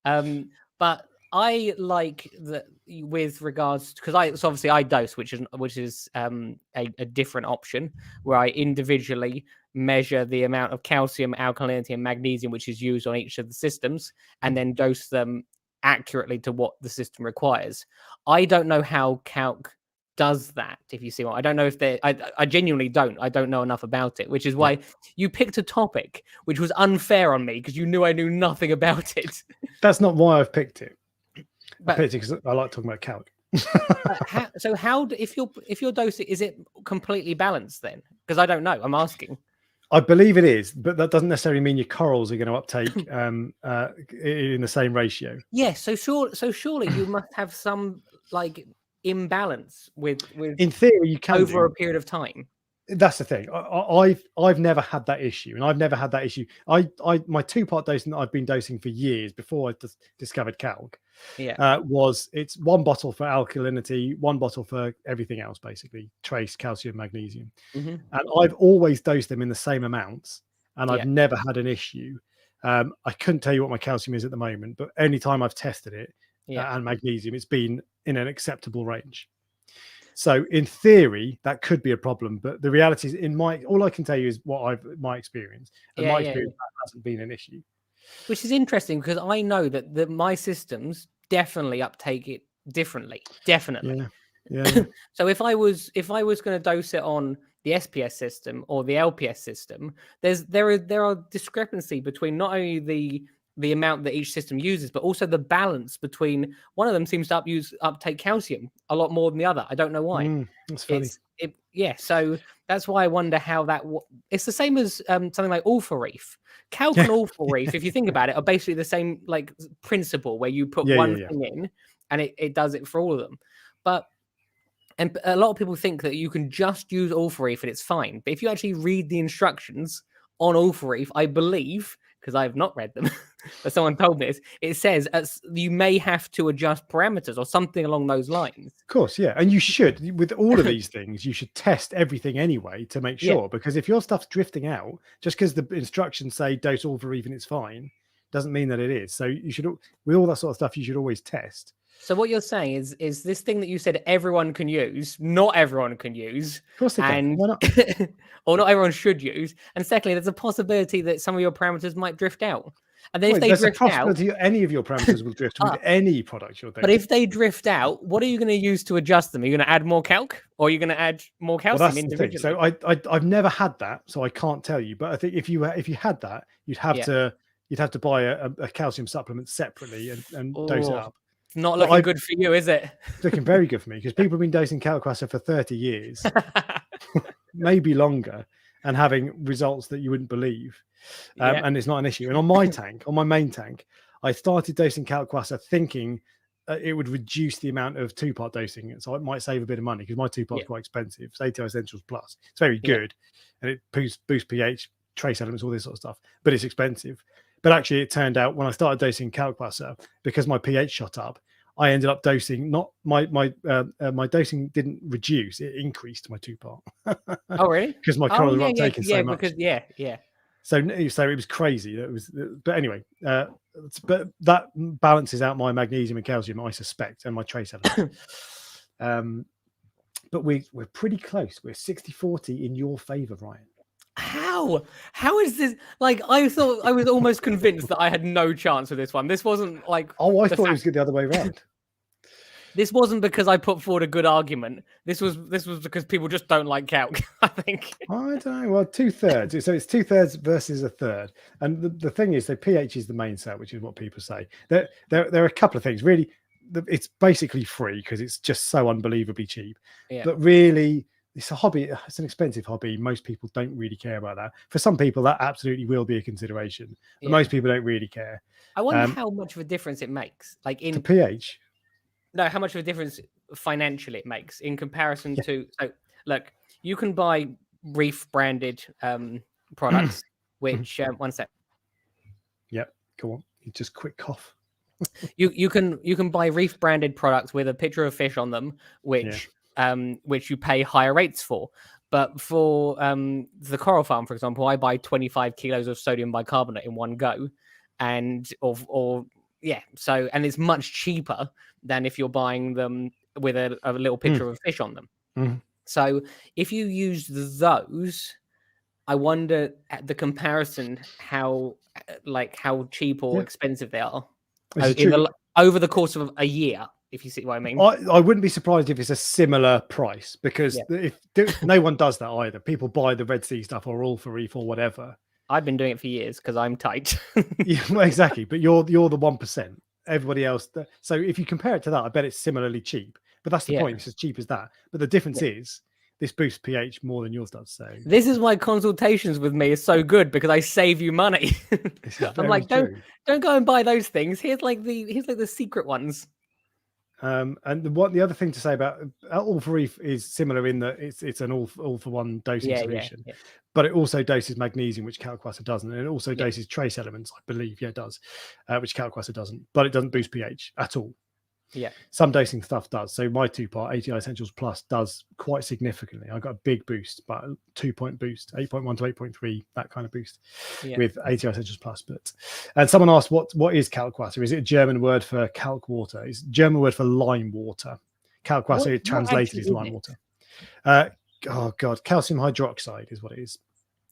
But I like that with regards, because obviously I dose, which is a different option where I individually measure the amount of calcium, alkalinity, and magnesium which is used on each of the systems, and then dose them accurately to what the system requires. I don't know how calc does that, if you see what I don't know. If I genuinely don't. I don't know enough about it, which is why you picked a topic which was unfair on me because you knew I knew nothing about it. That's not why I've picked it. I picked it because I like talking about calc. If you're dosing, is it completely balanced then? Because I don't know. I'm asking. I believe it is, but that doesn't necessarily mean your corals are going to uptake in the same ratio. Yes. So surely you must have some like imbalance with in theory you can over a period of time. That's the thing. I've never had that issue, and I've never had that issue. My 2-part dosing that I've been dosing for years before I discovered calc. It's 1 bottle for alkalinity, 1 bottle for everything else, basically trace calcium, magnesium, and I've always dosed them in the same amounts, and I've never had an issue. I couldn't tell you what my calcium is at the moment, but any time I've tested it and magnesium, it's been in an acceptable range. So in theory, that could be a problem, but the reality is, all I can tell you is my experience, and my experience that hasn't been an issue. Which is interesting because I know that my systems definitely uptake it differently. Definitely. Yeah. So if I was going to dose it on the SPS system or the LPS system, there are discrepancy between not only the amount that each system uses, but also the balance between one of them seems to uptake calcium a lot more than the other. I don't know why. That's funny. So that's why I wonder how that. It's the same as something like Alpha Reef. Calc and Alpha Reef, if you think about it, are basically the same like principle where you put one thing in and it does it for all of them. And a lot of people think that you can just use Alpha Reef and it's fine. But if you actually read the instructions on Alpha Reef, I believe, because I've not read them, but someone told me this, it says you may have to adjust parameters or something along those lines. Of course, yeah. And you should, with all of these things, you should test everything anyway to make sure. Because if your stuff's drifting out, just because the instructions say dose Alpha Reef and it's fine, doesn't mean that it is. So you should, with all that sort of stuff, you should always test. So what you're saying is this thing that you said everyone can use, not everyone can use. Of course they can. Why not? Or not everyone should use. And secondly, there's a possibility that some of your parameters might drift out. And then if they drift out, any of your parameters will drift with any product you're doing. But if they drift out, what are you going to use to adjust them? Are you going to add more calc, or are you going to add more calcium individually? So I've never had that, so I can't tell you. But I think if you had that, you'd have to buy a calcium supplement separately and dose it up. Not looking good for you, is it? It's looking very good for me because people have been dosing kalkwasser for 30 years, maybe longer, and having results that you wouldn't believe. And it's not an issue. And on my main tank, I started dosing kalkwasser thinking it would reduce the amount of 2-part dosing. So it might save a bit of money because my 2-part is quite expensive. It's ATI Essentials Plus. It's very good. And it boosts pH, trace elements, all this sort of stuff. But it's expensive. But actually, it turned out when I started dosing kalkwasser, because my pH shot up, I ended up dosing my dosing didn't reduce; it increased my 2-part. Oh, really? Because my corals were uptaking so much. Because So it was crazy. But anyway, but that balances out my magnesium and calcium, I suspect, and my trace elements. But we're pretty close. We're 60-40 in your favor, Ryan. How is this? Like, I thought I was almost convinced that I had no chance with this one. This wasn't like. Oh, I thought it was good the other way around. This wasn't because I put forward a good argument. This was because people just don't like calc, I think. I don't know. Well, 2/3. So it's 2/3 versus 1/3. And the thing is, so pH is the main set, which is what people say. There are a couple of things. Really, it's basically free because it's just so unbelievably cheap. Yeah. But really, it's a hobby. It's an expensive hobby. Most people don't really care about that. For some people, that absolutely will be a consideration. But most people don't really care. I wonder how much of a difference it makes. Like in the pH. No, how much of a difference financially it makes in comparison to. So, look, you can buy Reef branded products, which one sec. Yep, go on. You just quick cough. You can buy Reef branded products with a picture of fish on them, which you pay higher rates for. But for the coral farm, for example, I buy 25 kilos of sodium bicarbonate in one go, and and it's much cheaper than if you're buying them with a little picture of a fish on them. So if you use those, I wonder at the comparison how cheap or expensive they are over the course of a year. If you see what I mean. I wouldn't be surprised if it's a similar price because if no one does that either. People buy the Red Sea stuff or Alpha Reef or whatever. I've been doing it for years because I'm tight. Yeah, well, exactly. But you're the 1%. Everybody else. So if you compare it to that, I bet it's similarly cheap. But that's the point. It's as cheap as that. But the difference is this boosts pH more than yours does. So this is why consultations with me is so good because I save you money. I'm like, don't go and buy those things. Here's like the secret ones. And the other thing to say about Alpha Reef is similar in that it's an all for one dosing solution, but it also doses magnesium, which kalkwasser doesn't, and it also doses trace elements, I believe, it does, which kalkwasser doesn't, but it doesn't boost pH at all. Yeah, some dosing stuff does. So my 2-part ATI Essentials Plus does quite significantly. I got a big boost, but a 2-point boost, 8.1 to 8.3, that kind of boost with ATI Essentials Plus. And someone asked, what is kalkwasser? Is it a German word for calc water? It's a German word for lime water. Kalkwasser translated is lime water. Oh God, calcium hydroxide is what it is.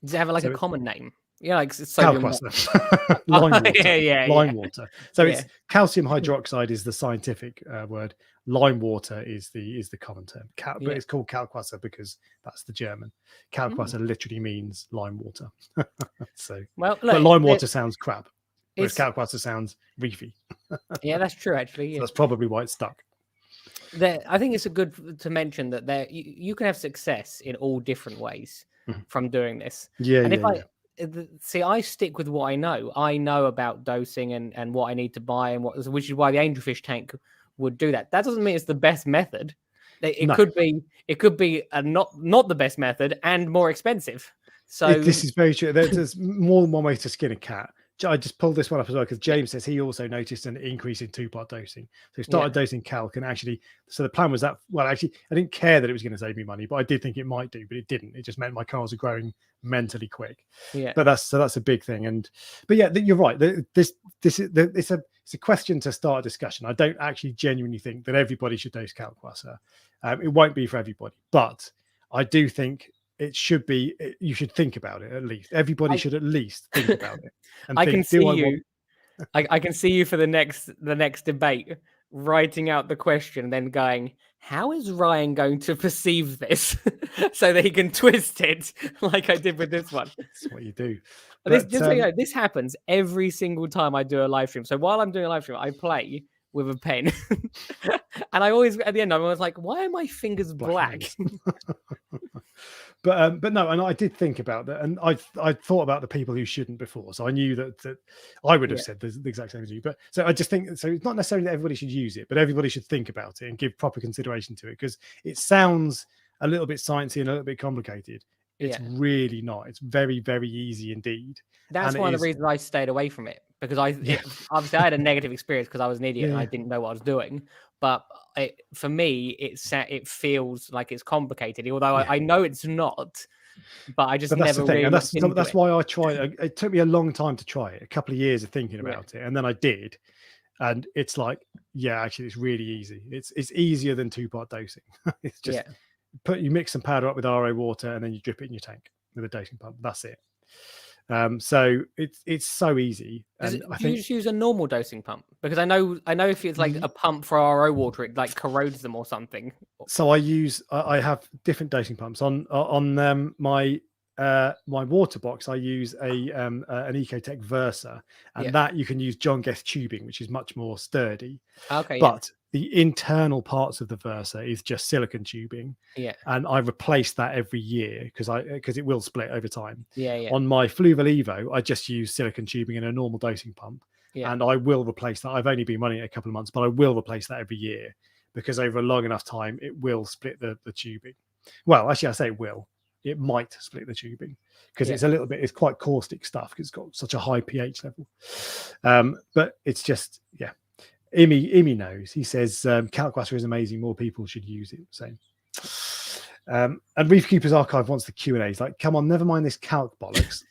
Does it have like a common name? Yeah, like sodium. Kalkwasser. Lime water. Yeah. Water. So it's calcium hydroxide is the scientific word. Lime water is the common term. But it's called kalkwasser because that's the German. Kalkwasser literally means lime water. So, but lime water sounds crap, whereas kalkwasser sounds reefy. Yeah, that's true actually. Yeah. So that's probably why it's stuck. I think it's good to mention that you can have success in all different ways from doing this. I stick with what I know. I know about dosing and what I need to buy which is why the angelfish tank would do that. That doesn't mean it's the best method. It could be not the best method and more expensive. So this is very true. There's more than one way to skin a cat. I just pulled this one up as well because James says he also noticed an increase in 2-part dosing. So he started dosing calc and actually, so the plan was that, well, actually, I didn't care that it was going to save me money, but I did think it might do, but it didn't. It just meant my cars are growing mentally quick. Yeah. But that's a big thing. But yeah, you're right. It's a question to start a discussion. I don't actually genuinely think that everybody should dose kalkwasser. It won't be for everybody, but I do think it should be. You should think about it at least. Everybody should at least think about it. And I can see you. I can see you for the next debate writing out the question, then going, "How is Ryan going to perceive this so that he can twist it like I did with this one?" That's what you do. This happens every single time I do a live stream. So while I'm doing a live stream, I play with a pen, and I always at the end I'm always like, "Why are my fingers black?" But no, and I did think about that, and I thought about the people who shouldn't before, so I knew that I would have said the exact same as you. But so I just think so. It's not necessarily that everybody should use it, but everybody should think about it and give proper consideration to it because it sounds a little bit sciencey and a little bit complicated. It's really not. It's very, very easy indeed. That's one of the reasons I stayed away from it because obviously I had a negative experience because I was an idiot and I didn't know what I was doing. But for me, it feels like it's complicated, although I know it's not. But I just never really. And that's why I tried. It took me a long time to try it, a couple of years of thinking about it, and then I did, and it's like, actually, it's really easy. It's easier than 2-part dosing. It's just you mix some powder up with RO water, and then you drip it in your tank with a dosing pump. That's it. So it's so easy. And I think you just use a normal dosing pump because I know if it's like a pump for RO water, it like corrodes them or something. So I have different dosing pumps on my water box. I use an Ecotech Versa, and that you can use John Guest tubing, which is much more sturdy. Okay, but the internal parts of the Versa is just silicone tubing. Yeah, and I replace that every year because it will split over time. Yeah. On my Fluval Evo, I just use silicone tubing and a normal dosing pump. Yeah. And I will replace that. I've only been running it a couple of months, but I will replace that every year because over a long enough time, it will split the tubing. Well, actually, I say it will. It might split the tubing because it's quite caustic stuff because it's got such a high pH level. But it's just, Imi knows. He says kalkwasser is amazing. More people should use it. So, and Reef Keepers Archive wants the Q&A. He's like, come on, never mind this calc bollocks.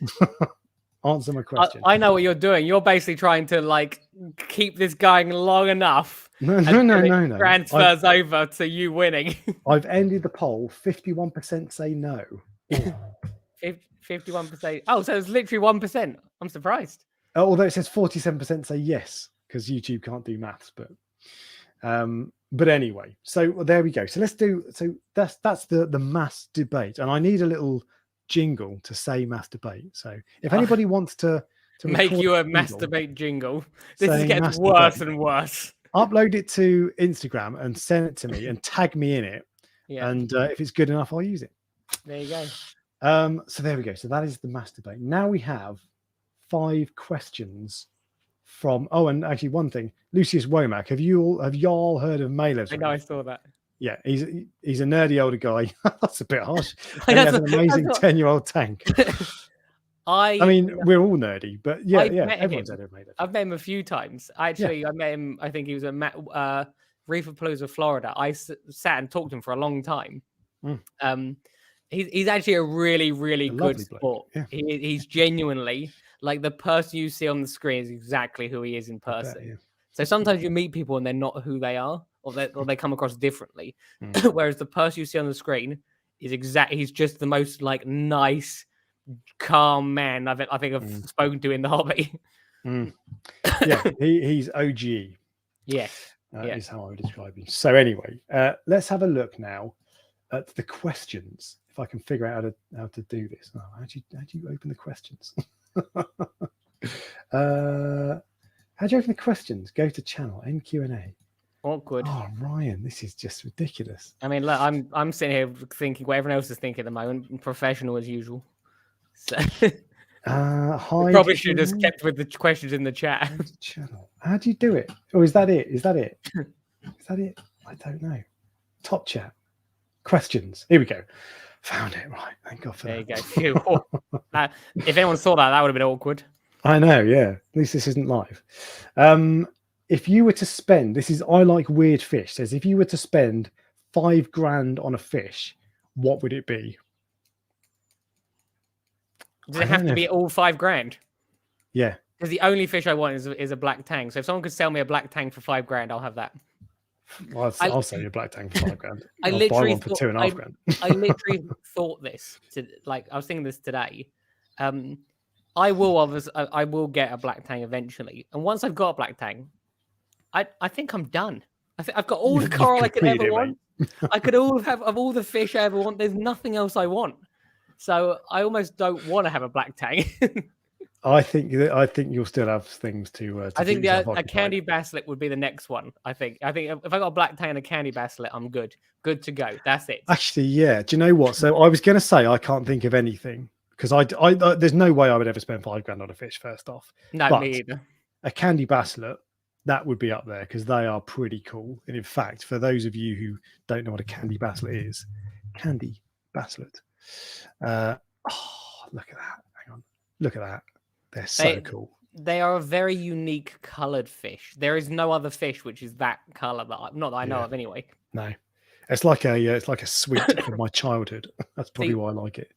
Answer my question. I know what you're doing. You're basically trying to like keep this going long enough. No. Transfers over to you winning. I've ended the poll. 51% say no. 51%. Oh, so it's literally 1%. I'm surprised. Although it says 47% say yes because YouTube can't do maths. But anyway, so there we go. So let's do. So that's the mass debate, and I need a little jingle to say mass debate. So if anybody wants to make you a mass debate jingle, this gets worse and worse. Upload it to Instagram and send it to me and tag me in it. Yeah. And if it's good enough, I'll use it. There you go. So there we go. So that is the mass debate. Now we have 5 questions from. Oh, and actually one thing, Lucius Womack. Have y'all heard of Mailers? I know, I saw that. Yeah, he's a nerdy older guy. That's a bit harsh. And he has an amazing 10-year-old tank. I mean, we're all nerdy, but everyone's had a Mailers. I've met him a few times. I met him. I think he was at Reefer, Florida. I sat and talked to him for a long time. He's actually a really, really good sport. Yeah. He's genuinely like the person you see on the screen is exactly who he is in person. So sometimes you meet people and they're not who they are, or they come across differently. Whereas the person you see on the screen is he's just the most like nice, calm man I think I've spoken to in the hobby. Yeah, he's OG. Yes. Is how I would describe him. So anyway, let's have a look now at the questions. If I can figure out how to do this. Oh, how do you open the questions? How do you open the questions? Go to channel Q&A. Awkward. Oh, Ryan, this is just ridiculous. I mean, look, I'm sitting here thinking what everyone else is thinking at the moment. Professional as usual. So probably should have kept with the questions in the chat. Channel. How do you do it? Oh, is that it? Is that it? Is that it? I don't know. Top chat. Questions. Here we go. Found it. Right. Thank God for that. There you go. If anyone saw that would have been awkward. I know, yeah. At least this isn't live. If you were to spend, I like weird fish. Says if you were to spend $5,000 on a fish, what would it be? Does it have to be all $5,000? Yeah. Because the only fish I want is a black tang. So if someone could sell me a black tang for $5,000, I'll have that. Well, I'll sell you a black tang for $5,000. I'll buy one for $2,500. I literally thought this. I was thinking this today. I will get a black tang eventually, and once I've got a black tang, I think I'm done. I've got all the coral I could ever want. I could have all the fish I ever want. There's nothing else I want, so I almost don't want to have a black tang. I think you'll still have things to I think a candy basslet would be the next one. I think if I got a black tang and a candy basslet, I'm good to go. That's it. Actually, yeah. Do you know what? So I was going to say I can't think of anything. Because I there's no way I would ever spend $5,000 on a fish. First off, no, me either. A candy basslet, that would be up there because they are pretty cool. And in fact, for those of you who don't know what a candy basslet is, candy basslet. Look at that! Hang on, look at that. They're so cool. They are a very unique coloured fish. There is no other fish which is that colour that I know of anyway. No, it's like a sweet from my childhood. That's probably why I like it.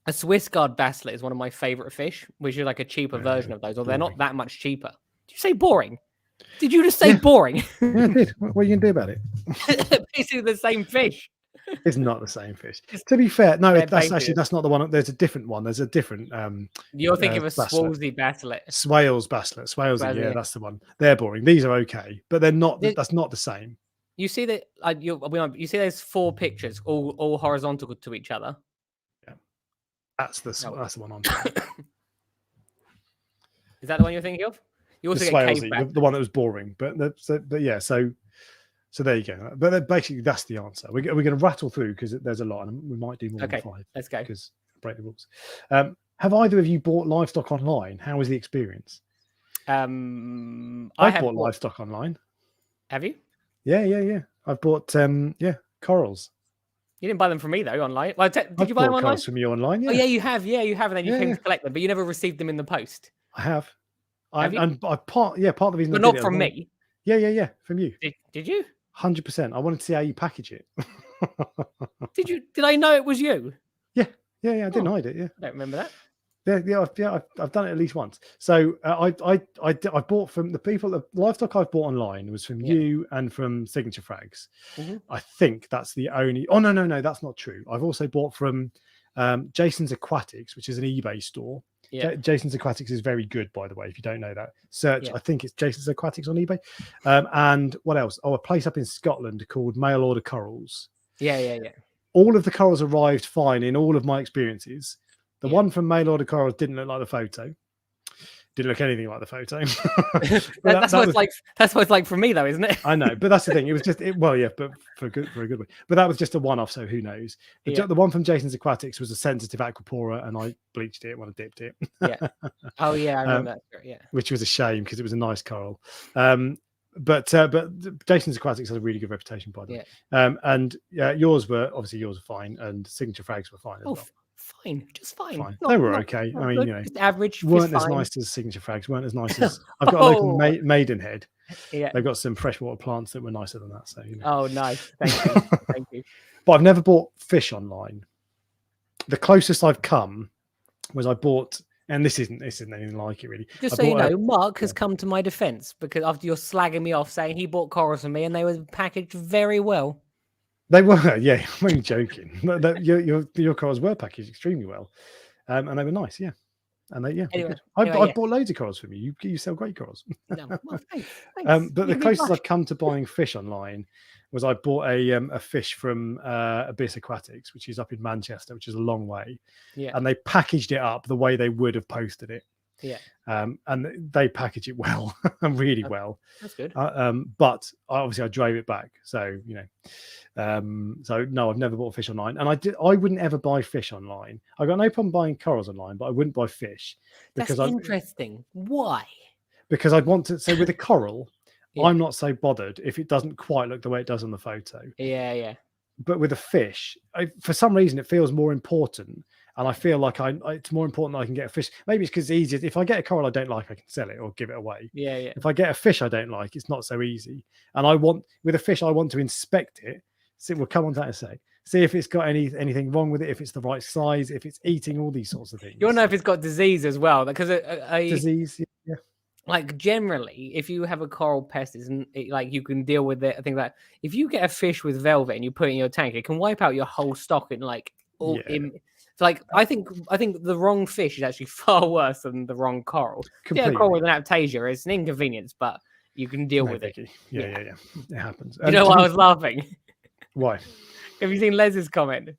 A Swiss Guard basslet is one of my favourite fish, which is like a cheaper version of those, or they're not that much cheaper. Did you say boring? Did you just say boring? Yeah, I did. What are you going to do about it? Basically the same fish. It's not the same fish. To be fair, no, that's not the one. There's a different one. There's a different. You're thinking of a Swalesy basslet. Swales basslet. Swalesy, yeah, that's the one. They're boring. These are okay, but they're not. That's not the same. You see that? You see, there's 4 pictures, all horizontal to each other. That's the one I'm thinking. Is that the one you're thinking of? You also get the one that was boring, but yeah. So there you go. But basically, that's the answer. We're going to rattle through because there's a lot, and we might do more than 5. Let's go. Because break the rules. Have either of you bought livestock online? How was the experience? I bought livestock online. Have you? Yeah. I've bought corals. You didn't buy them from me though online. Well, did you buy them online? From you online? Yeah. Oh yeah, you have. Yeah, you have, and then you came to collect them, but you never received them in the post. I have. Part of the reason. But not from me. Yeah. From you. Did you? 100%. I wanted to see how you package it. Did you? Did I know it was you? Yeah. I didn't hide it. Yeah. I don't remember that. Yeah. I've done it at least once. So I bought from the people. The livestock I've bought online was from you and from Signature Frags. Mm-hmm. I think that's the only. Oh no, that's not true. I've also bought from Jason's Aquatics, which is an eBay store. Yeah. Jason's Aquatics is very good, by the way. If you don't know that, search. I think it's Jason's Aquatics on eBay. And what else? Oh, a place up in Scotland called Mail Order Corals. Yeah. All of the corals arrived fine in all of my experiences. The one from Mail Order Corals didn't look like the photo. Didn't look anything like the photo. That's what it's like for me, though, isn't it? I know, but that's the thing. It was just but for a good way. But that was just a one-off, so who knows? The one from Jason's Aquatics was a sensitive aquapora, and I bleached it when I dipped it. Yeah. Oh yeah, I remember that. Yeah. Which was a shame because it was a nice coral. But Jason's Aquatics has a really good reputation, by the way. And yours were fine, and Signature Frags were fine as well. Fine, just fine. They were okay. I mean, just average. Weren't as nice as Signature Frags. Weren't as nice as I've got a local Maidenhead. Yeah, they've got some freshwater plants that were nicer than that. So Oh, nice. Thank you. But I've never bought fish online. The closest I've come was I bought, and this isn't anything like it really. Just so you know, Mark has come to my defence because after you're slagging me off saying he bought corals from me and they were packaged very well. They were, yeah. I'm only joking. Your corals were packaged extremely well. and they were nice. Yeah. And they, Anyway, I bought loads of corals from you. You sell great corals. No, well, thanks. But the closest I've come to buying fish online was I bought a fish from Abyss Aquatics, which is up in Manchester, which is a long way. Yeah. And they packaged it up the way they would have posted it. Yeah. And they package it well, really well. That's good. But obviously I drove it back. So, so no, I've never bought fish online. And I wouldn't ever buy fish online. I got no problem buying corals online, but I wouldn't buy fish. That's interesting. Why? Because I'd want to say with a coral, I'm not so bothered if it doesn't quite look the way it does on the photo. Yeah. But with a fish, for some reason, it feels more important. And I feel like it's more important that I can get a fish. Maybe it's because it's easier. If I get a coral I don't like, I can sell it or give it away. Yeah. If I get a fish I don't like, it's not so easy. And with a fish, I want to inspect it. So we'll come on to that in a sec. See if it's got anything wrong with it, if it's the right size, if it's eating, all these sorts of things. You want to know if it's got disease as well, because disease, yeah. Like generally, if you have a coral pest, like you can deal with it. I think that if you get a fish with velvet and you put it in your tank, it can wipe out your whole stock in like all in. It's like I think the wrong fish is actually far worse than the wrong coral. Yeah, a coral with an aptasia, it's an inconvenience, but you can deal with it. Yeah. It happens. You know why I was laughing? Why? Have you seen Les's comment?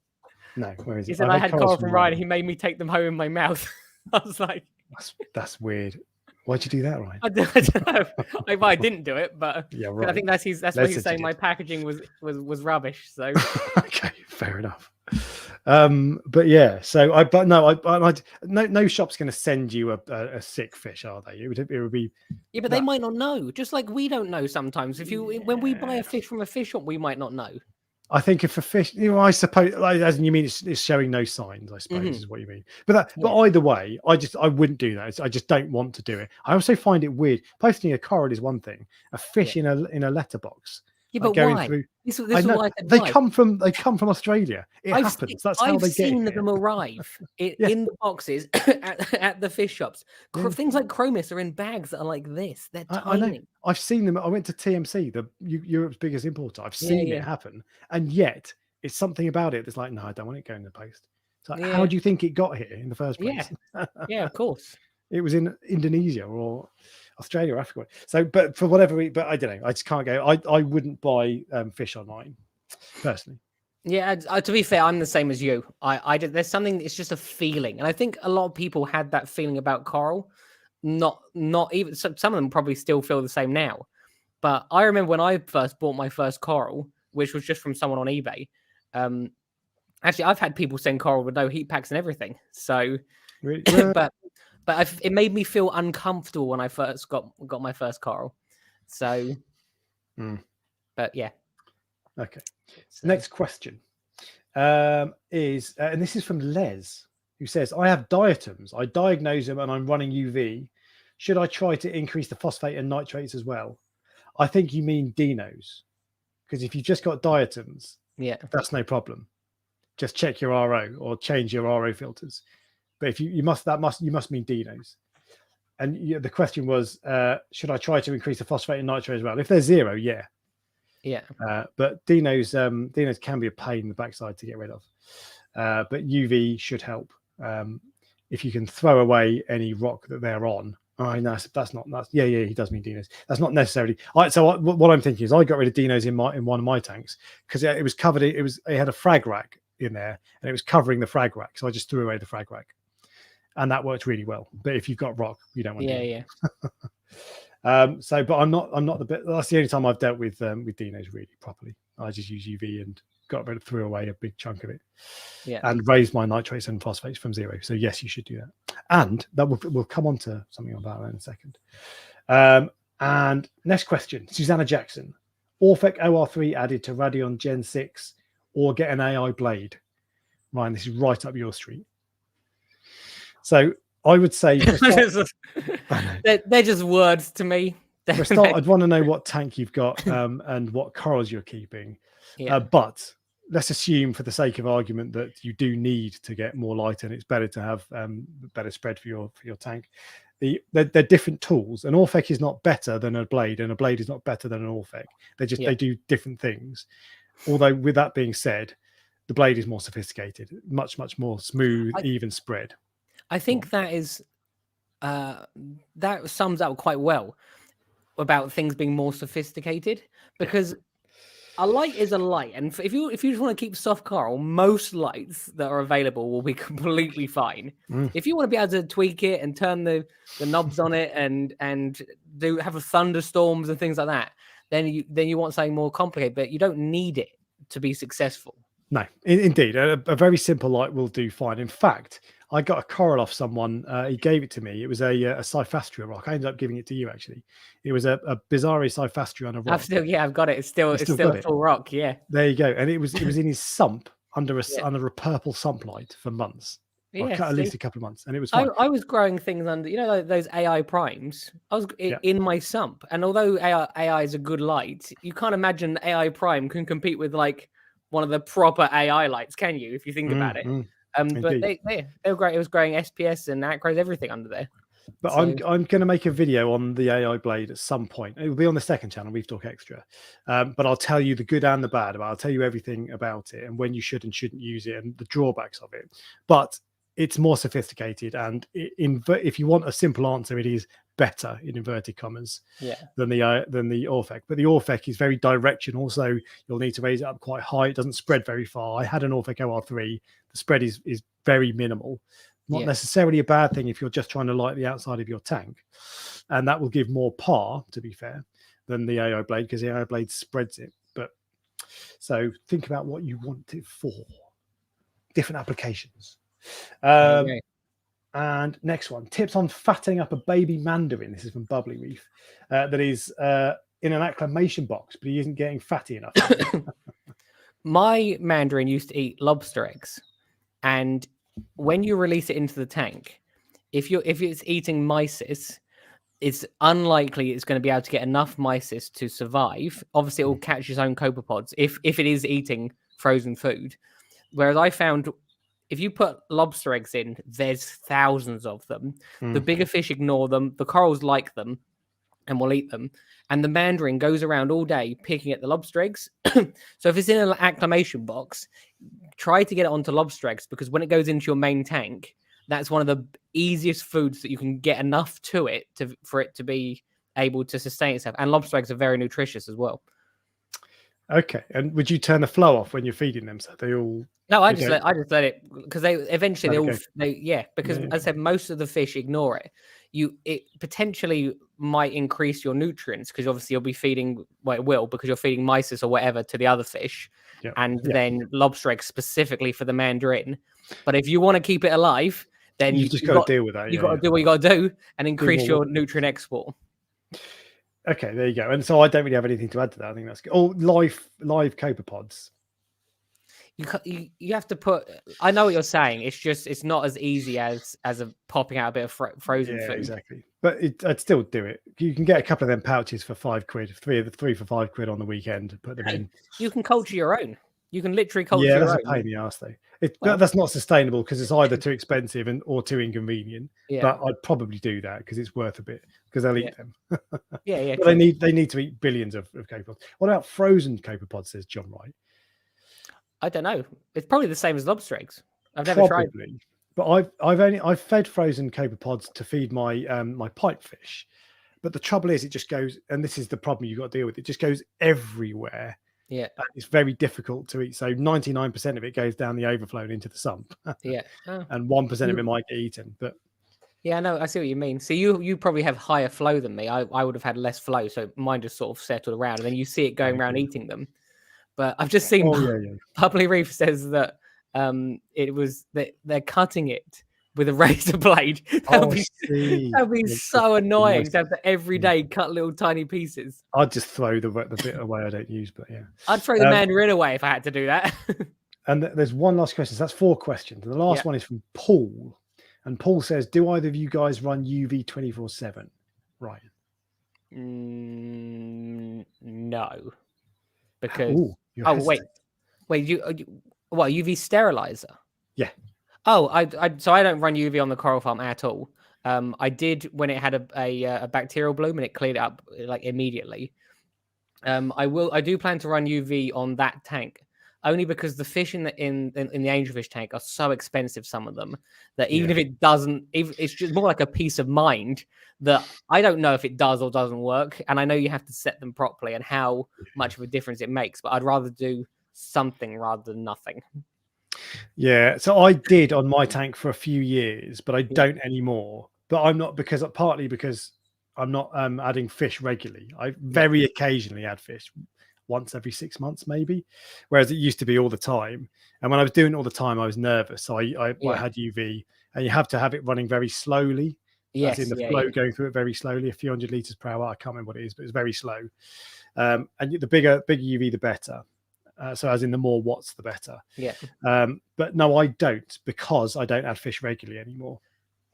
No, where is it? He said I had coral from Ryan. He made me take them home in my mouth. I was like, that's weird. Why'd you do that, Ryan? I don't know. I didn't do it, but yeah, right. I think that's what he's saying. My packaging was rubbish. So okay, fair enough. But yeah, so no shop's going to send you a sick fish, are they? It would be. Yeah, but they might not know. Just like we don't know sometimes. When we buy a fish from a fish shop, we might not know. I think if a fish, I suppose, as you mean, it's showing no signs, I suppose, is what you mean. But either way, I wouldn't do that. I just don't want to do it. I also find it weird. Posting a coral is one thing. A fish in a letterbox. Yeah, but why? This they come from Australia. It happens. That's how they get here. I've seen them arrive in the boxes at the fish shops. Things like chromis are in bags that are like this. They're tiny. I know. I've seen them. I went to TMC, Europe's biggest importer. I've seen it happen, and yet it's something about it that's like, no, I don't want it going in the post. So how do you think it got here in the first place? Yeah, of course. It was in Indonesia or Australia or Africa. So, but for whatever reason, but I don't know. I just can't go. I wouldn't buy fish online, personally. Yeah, to be fair, I'm the same as you. There's something. It's just a feeling, and I think a lot of people had that feeling about coral. Not even some of them probably still feel the same now. But I remember when I first bought my first coral, which was just from someone on eBay. Actually, I've had people send coral with no heat packs and everything. So, really? But it made me feel uncomfortable when I first got my first coral. So, but yeah. Okay. So, next question is, and this is from Les, who says, I have diatoms. I diagnose them and I'm running UV. Should I try to increase the phosphate and nitrates as well? I think you mean dinos, because if you've just got diatoms, that's no problem. Just check your RO or change your RO filters. But if you must mean dinos. And the question was, should I try to increase the phosphate and nitrate as well? If they're zero, yeah. But dinos can be a pain in the backside to get rid of. But UV should help. If you can throw away any rock that they're on. He does mean dinos. That's not necessarily. What I'm thinking is I got rid of dinos in one of my tanks because it was covered. It had a frag rack in there and it was covering the frag rack. So I just threw away the frag rack. And that worked really well. But if you've got rock, you don't want to. But I'm not the bit. That's the only time I've dealt with dinos really properly. I just use UV and threw away a big chunk of it. And raised my nitrates and phosphates from zero. So yes, you should do that. And that we'll come on to something about that in a second. And next question, Susanna Jackson. Orphec OR3 added to Radion Gen 6 or get an AI blade. Ryan, this is right up your street. So I would say they're just words to me. For a start, I'd want to know what tank you've got and what corals you're keeping. But let's assume, for the sake of argument, that you do need to get more light and it's better to have better spread for your tank. They're different tools. An Orphec is not better than a blade, and a blade is not better than an Orphec. They do different things. Although, with that being said, the blade is more sophisticated, much more smooth, even spread. I think that is that sums up quite well about things being more sophisticated, because a light is a light, and if you just want to keep soft coral, most lights that are available will be completely fine. If you want to be able to tweak it and turn the knobs on it and have thunderstorms and things like that, then you want something more complicated, but you don't need it to be successful. No, indeed, a very simple light will do fine. In fact, I got a coral off someone. He gave it to me. It was a Cyphastria rock. I ended up giving it to you, actually. It was a Bizarre Cyphastria on a rock. I've got it. It's still a full rock. Yeah. There you go. And it was in his sump under a purple sump light for months. At least a couple of months, and it was fine. I was growing things under, those AI primes. I was in my sump, and although AI is a good light, you can't imagine AI prime can compete with like one of the proper AI lights, can you? If you think about it. But they were great. It was growing SPS and acros, everything under there. But so, I'm going to make a video on the AI blade at some point. It will be on the second channel, Reef Dork Extra. But I'll tell you the good and the bad about it. I'll tell you everything about it and when you should and shouldn't use it and the drawbacks of it. But it's more sophisticated, and if you want a simple answer, it is better in inverted commas than the Orphec. But the Orphec is very directional, so you'll need to raise it up quite high. It doesn't spread very far. I had an Orphec OR3. The spread is very minimal. Not necessarily a bad thing if you're just trying to light the outside of your tank, and that will give more par, to be fair, than the AI blade, because the AI blade spreads it. But so think about what you want it for. Different applications. And next one, tips on fattening up a baby mandarin. This is from Bubbly Reef. That is in an acclimation box, but he isn't getting fatty enough. My mandarin used to eat lobster eggs, and when you release it into the tank, if it's eating mysis, it's unlikely it's going to be able to get enough mysis to survive. Obviously, it will catch its own copepods if it is eating frozen food. Whereas I found, if you put lobster eggs in, there's thousands of them. The bigger fish ignore them. The corals like them and will eat them. And the mandarin goes around all day picking at the lobster eggs. So if it's in an acclimation box, try to get it onto lobster eggs, because when it goes into your main tank, that's one of the easiest foods that you can get enough to it for it to be able to sustain itself. And lobster eggs are very nutritious as well. Okay. And would you turn the flow off when you're feeding them so they all... No, I just let it, because they eventually because as I said, most of the fish ignore it. It potentially might increase your nutrients, because obviously you'll be feeding, well, it will, because you're feeding mysis or whatever to the other fish, and then lobster eggs specifically for the mandarin. But if you want to keep it alive, then you just got to deal with that. You've got to do what you got to do and increase your nutrient export. Okay, there you go. And so I don't really have anything to add to that. I think that's good. Oh, live copepods. You have to put. I know what you're saying. It's not as easy as popping out a bit of frozen food. Exactly. But I'd still do it. You can get a couple of them pouches for £5, three for £5 on the weekend. Put them in. You can culture your own. You can literally culture your own. Yeah, that's a pain in the arse though. That's not sustainable, because it's either too expensive or too inconvenient. Yeah. But I'd probably do that because it's worth a bit, because they'll eat them. But they need to eat billions of copepods. What about frozen copepods? Says John Wright. I don't know. It's probably the same as lobster eggs. I've never tried. But I've fed frozen copepods to feed my my pipefish. But the trouble is, it just goes, and this is the problem you've got to deal with. It just goes everywhere. Yeah, and it's very difficult to eat. So 99% of it goes down the overflow and into the sump. And 1% of it might get eaten. But yeah, no, I see what you mean. So you probably have higher flow than me. I would have had less flow, so mine just sort of settled around, and then you see it going around eating them. But I've just seen Bubbly Reef says that it was that they're cutting it with a razor blade. That'd be so annoying to have to every day cut little tiny pieces. I'd just throw the bit away I don't use, but yeah. I'd throw the mandarin away if I had to do that. And there's one last question. So that's 4 questions. And the last one is from Paul. And Paul says, do either of you guys run UV 24/7? Ryan? No. Because... wait, what, UV sterilizer? Yeah. Oh, so I don't run UV on the coral farm at all. I did when it had a bacterial bloom and it cleared it up like immediately. I do plan to run UV on that tank. only because the fish in the angelfish tank are so expensive, some of them, that even if it doesn't, it's just more like a peace of mind that I don't know if it does or doesn't work, and I know you have to set them properly and how much of a difference it makes, but I'd rather do something rather than nothing. Yeah, so I did on my tank for a few years, but I don't anymore. But I'm not, partly because I'm not adding fish regularly. I very occasionally add fish, once every 6 months maybe, whereas it used to be all the time. And when I was doing it all the time, I was nervous, so I had UV, and you have to have it running very slowly. As in the flow going through it very slowly, a few hundred liters per hour. I can't remember what it is, but it's very slow. And the bigger UV, the better. So as in the more watts, the better. But no, I don't, because I don't add fish regularly anymore.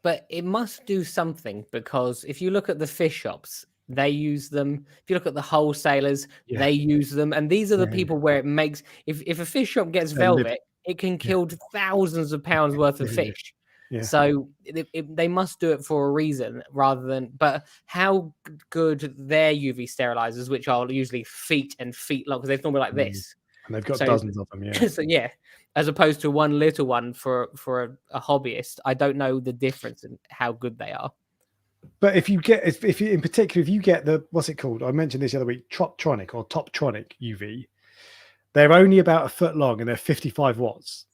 But it must do something, because if you look at the fish shops, they use them. If you look at the wholesalers, they use them. And these are the people where it makes, if a fish shop gets velvet, it can kill thousands of pounds worth of fish. So they must do it for a reason, rather than, but how good their UV sterilizers, which are usually feet and feet long, because they're normally like this. And they've got dozens of them, So as opposed to one little one for a hobbyist, I don't know the difference in how good they are. But if you get, if you, in particular, if you get the, what's it called? I mentioned this the other week, Toptronic or Toptronic UV. They're only about 1 foot long and they're 55 watts.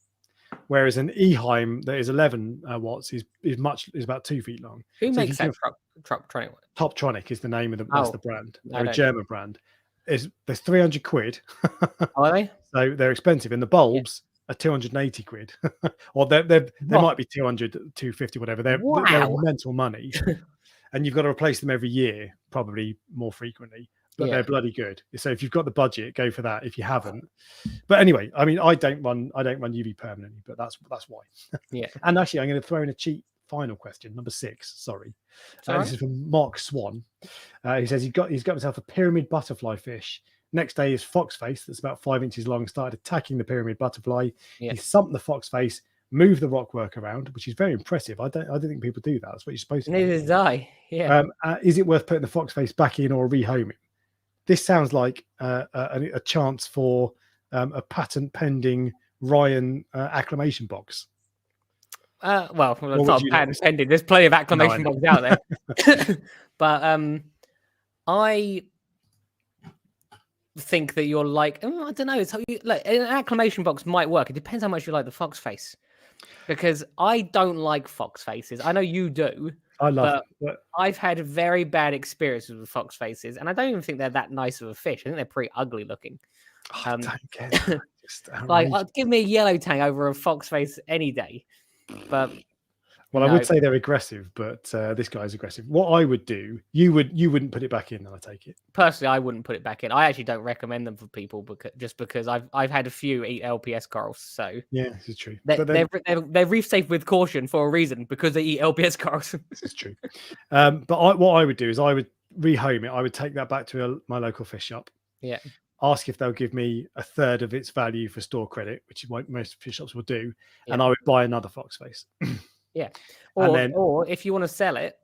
Whereas an Eheim that is 11 watts is about 2 feet long. Who makes that Toptronic? Toptronic is the name of that's the brand. They're a German brand. There's 300 quid. Are they? So they're expensive, and the bulbs are 280 quid. Or they might be 200, 250, whatever. They're mental money. And you've got to replace them every year, probably more frequently. But they're bloody good. So if you've got the budget, go for that. If you haven't, but anyway, I mean, I don't run UV permanently, but that's why. And actually, I'm going to throw in a cheat final question, number 6. Sorry, this is from Mark Swan. He says he's got himself a pyramid butterfly fish. Next day, his fox face that's about 5 inches long started attacking the pyramid butterfly. He thumped the fox face, moved the rockwork around, which is very impressive. I don't think people do that. That's what you're supposed to do. Neither did I. Is it worth putting the fox face back in or rehoming? This sounds like a chance for a patent pending Ryan acclamation box. Well, it's not patent pending. There's plenty of acclamation boxes out there. But I think that you're like, I don't know. It's how you, like, an acclamation box might work. It depends how much you like the fox face. Because I don't like fox faces. I know you do. I love it. I've had very bad experiences with fox faces, and I don't even think they're that nice of a fish. I think they're pretty ugly looking. I don't get it. Like, give me a yellow tang over a fox face any day. But I would say they're aggressive, but this guy's aggressive. What I would do, you wouldn't put it back in, I take it. Personally, I wouldn't put it back in. I actually don't recommend them for people because I've had a few eat LPS corals. So yeah, this is true. They're reef safe with caution for a reason, because they eat LPS corals. This is true. But what I would do is I would rehome it. I would take that back to my local fish shop. Ask if they'll give me a third of its value for store credit, which is what most fish shops will do, and I would buy another fox face. Or if you want to sell it,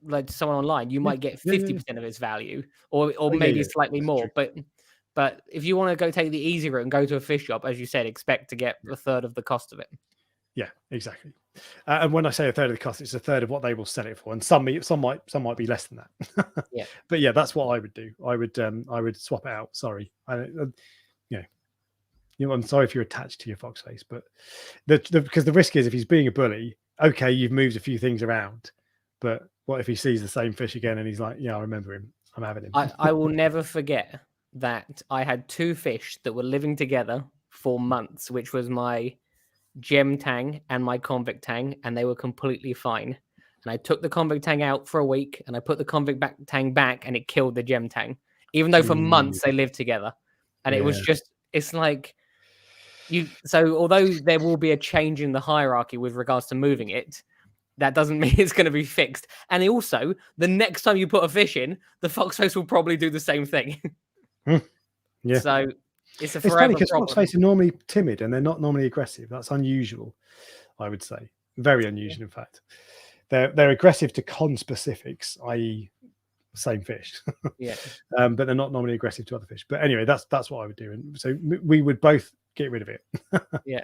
like to someone online, you might get 50% of its value, or maybe slightly more. True. But if you want to go take the easy route and go to a fish shop, as you said, expect to get a third of the cost of it. Yeah, exactly. And when I say a third of the cost, it's a third of what they will sell it for, and some might be less than that. But yeah, that's what I would do. I would swap it out. Sorry, I'm sorry if you're attached to your fox face, but because the risk is, if he's being a bully, okay, you've moved a few things around, but what if he sees the same fish again and he's like, I remember him, I'm having him. I will never forget that I had 2 fish that were living together for months, which was my gem tang and my convict tang, and they were completely fine. And I took the convict tang out for a week, and I put the convict tang back, and it killed the gem tang, even though for months they lived together. And it was just, it's like, so although there will be a change in the hierarchy with regards to moving it, that doesn't mean it's going to be fixed. And also, the next time you put a fish in, the fox face will probably do the same thing. So it's a forever funny because problem. fox face are normally timid and they're not normally aggressive. That's unusual, I would say. Very unusual, in fact. They're aggressive to conspecifics, i.e. same fish. But they're not normally aggressive to other fish. But anyway, that's what I would do. And so we would both get rid of it. Yeah.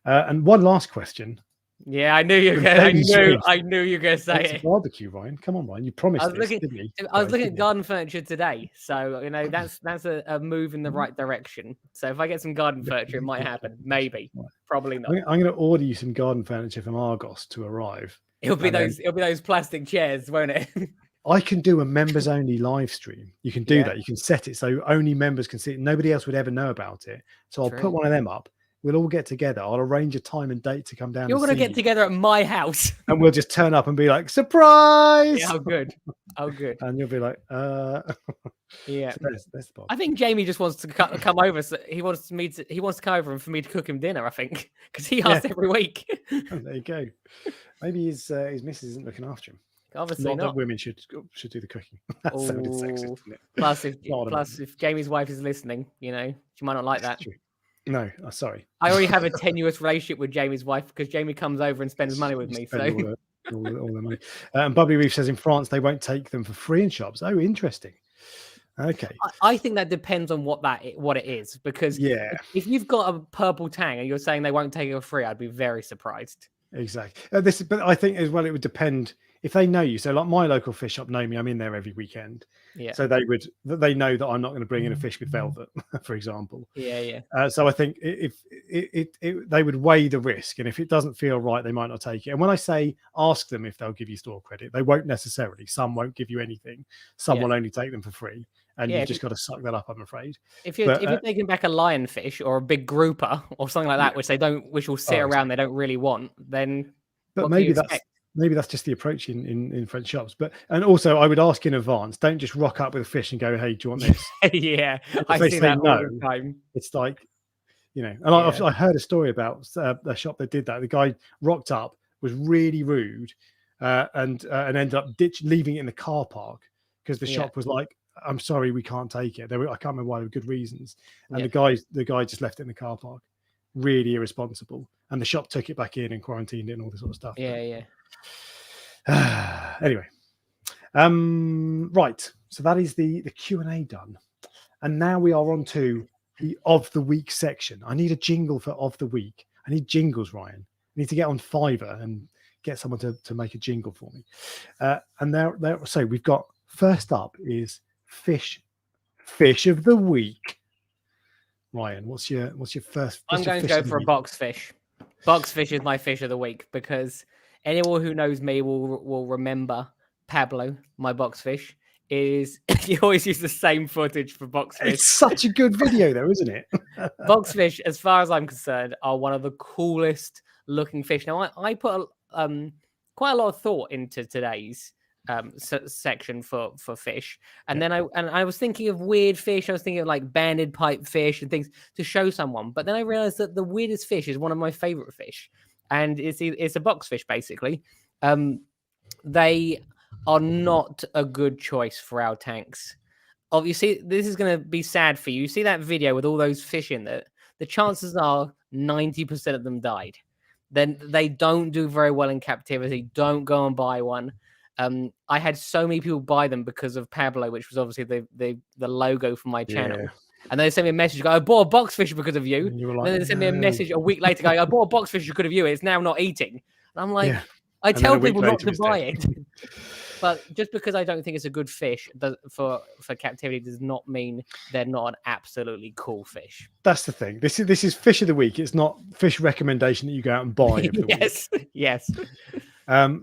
And one last question. Yeah, I knew you were gonna, I knew you were gonna say it. Barbecue, Ryan. Come on, Ryan. You promised I was this, looking, didn't you? I was looking at garden furniture today, so that's a move in the right direction. So if I get some garden furniture, it might happen. Maybe, probably not. I'm going to order you some garden furniture from Argos to arrive. It'll be those plastic chairs, won't it? I can do a members only live stream. You can do that. You can set it so only members can see it. Nobody else would ever know about it. So I'll put one of them up. We'll all get together. I'll arrange a time and date to come down. You're going to get together at my house. And we'll just turn up and be like, surprise! Yeah, oh, good. Oh, good. And you'll be like, yeah. So that's the I think Jamie just wants to come over. So he wants to come over and for me to cook him dinner, I think. Because he asks every week. There you go. Maybe his missus isn't looking after him. Obviously not. That women should do the cooking. That sounded sexist, didn't it? Plus, if Jamie's wife is listening, she might not like that. No, sorry. I already have a tenuous relationship with Jamie's wife because Jamie comes over and spends money with me. So all the money. And Bubbly Reef says in France they won't take them for free in shops. Oh, interesting. Okay. I think that depends on what it is, because if you've got a purple tang and you're saying they won't take it for free, I'd be very surprised. Exactly. But I think as well it would depend if they know you. So like my local fish shop know me. I'm in there every weekend. Yeah. So they know that I'm not going to bring in a fish with velvet, for example. Yeah. So I think if they would weigh the risk, and if it doesn't feel right, they might not take it. And when I say ask them if they'll give you store credit, they won't necessarily. Some won't give you anything. Some will only take them for free. And you've just got to suck that up, I'm afraid. If you're taking back a lionfish or a big grouper or something like that, which will sit around, they don't really want, then. But maybe that's just the approach in French shops. And also, I would ask in advance. Don't just rock up with a fish and go, "Hey, do you want this?" Yeah, I see that all the time. It's like, And I heard a story about a shop that did that. The guy rocked up, was really rude, and ended up leaving it in the car park because the shop was like, "I'm sorry, we can't take it." I can't remember why. There were good reasons, and the guy just left it in the car park. Really irresponsible. And the shop took it back in and quarantined it and all this sort of stuff. Yeah. Anyway, right. So that is the Q&A done, and now we are on to the of the week section. I need a jingle for of the week. I need jingles, Ryan. I need to get on Fiverr and get someone to make a jingle for me. And there. So we've got first up is fish of the week. Ryan, what's your first? I'm going to go for a box fish. Box fish is my fish of the week because anyone who knows me will remember Pablo, my box fish. You always use the same footage for box fish. It's such a good video, though, isn't it? Box fish, as far as I'm concerned, are one of the coolest looking fish. Now, I put quite a lot of thought into today's section for fish, and then I was thinking of weird fish. I was thinking of like banded pipe fish and things to show someone, but then I realized that the weirdest fish is one of my favorite fish, and it's a box fish basically. They are not a good choice for our tanks. Obviously, this is going to be sad for you. You see that video with all those fish in there? The chances are 90% of them died. Then they don't do very well in captivity. Don't go and buy one. I had so many people buy them because of Pablo, which was obviously the logo for my channel. And then they sent me a message, I bought a box fish because of you. And, then they sent me a message a week later, I bought a box fish because of you. It's now not eating. And I'm like, I tell people not to buy it. But just because I don't think it's a good fish for captivity does not mean they're not an absolutely cool fish. That's the thing. This is fish of the week. It's not fish recommendation that you go out and buy. Yes.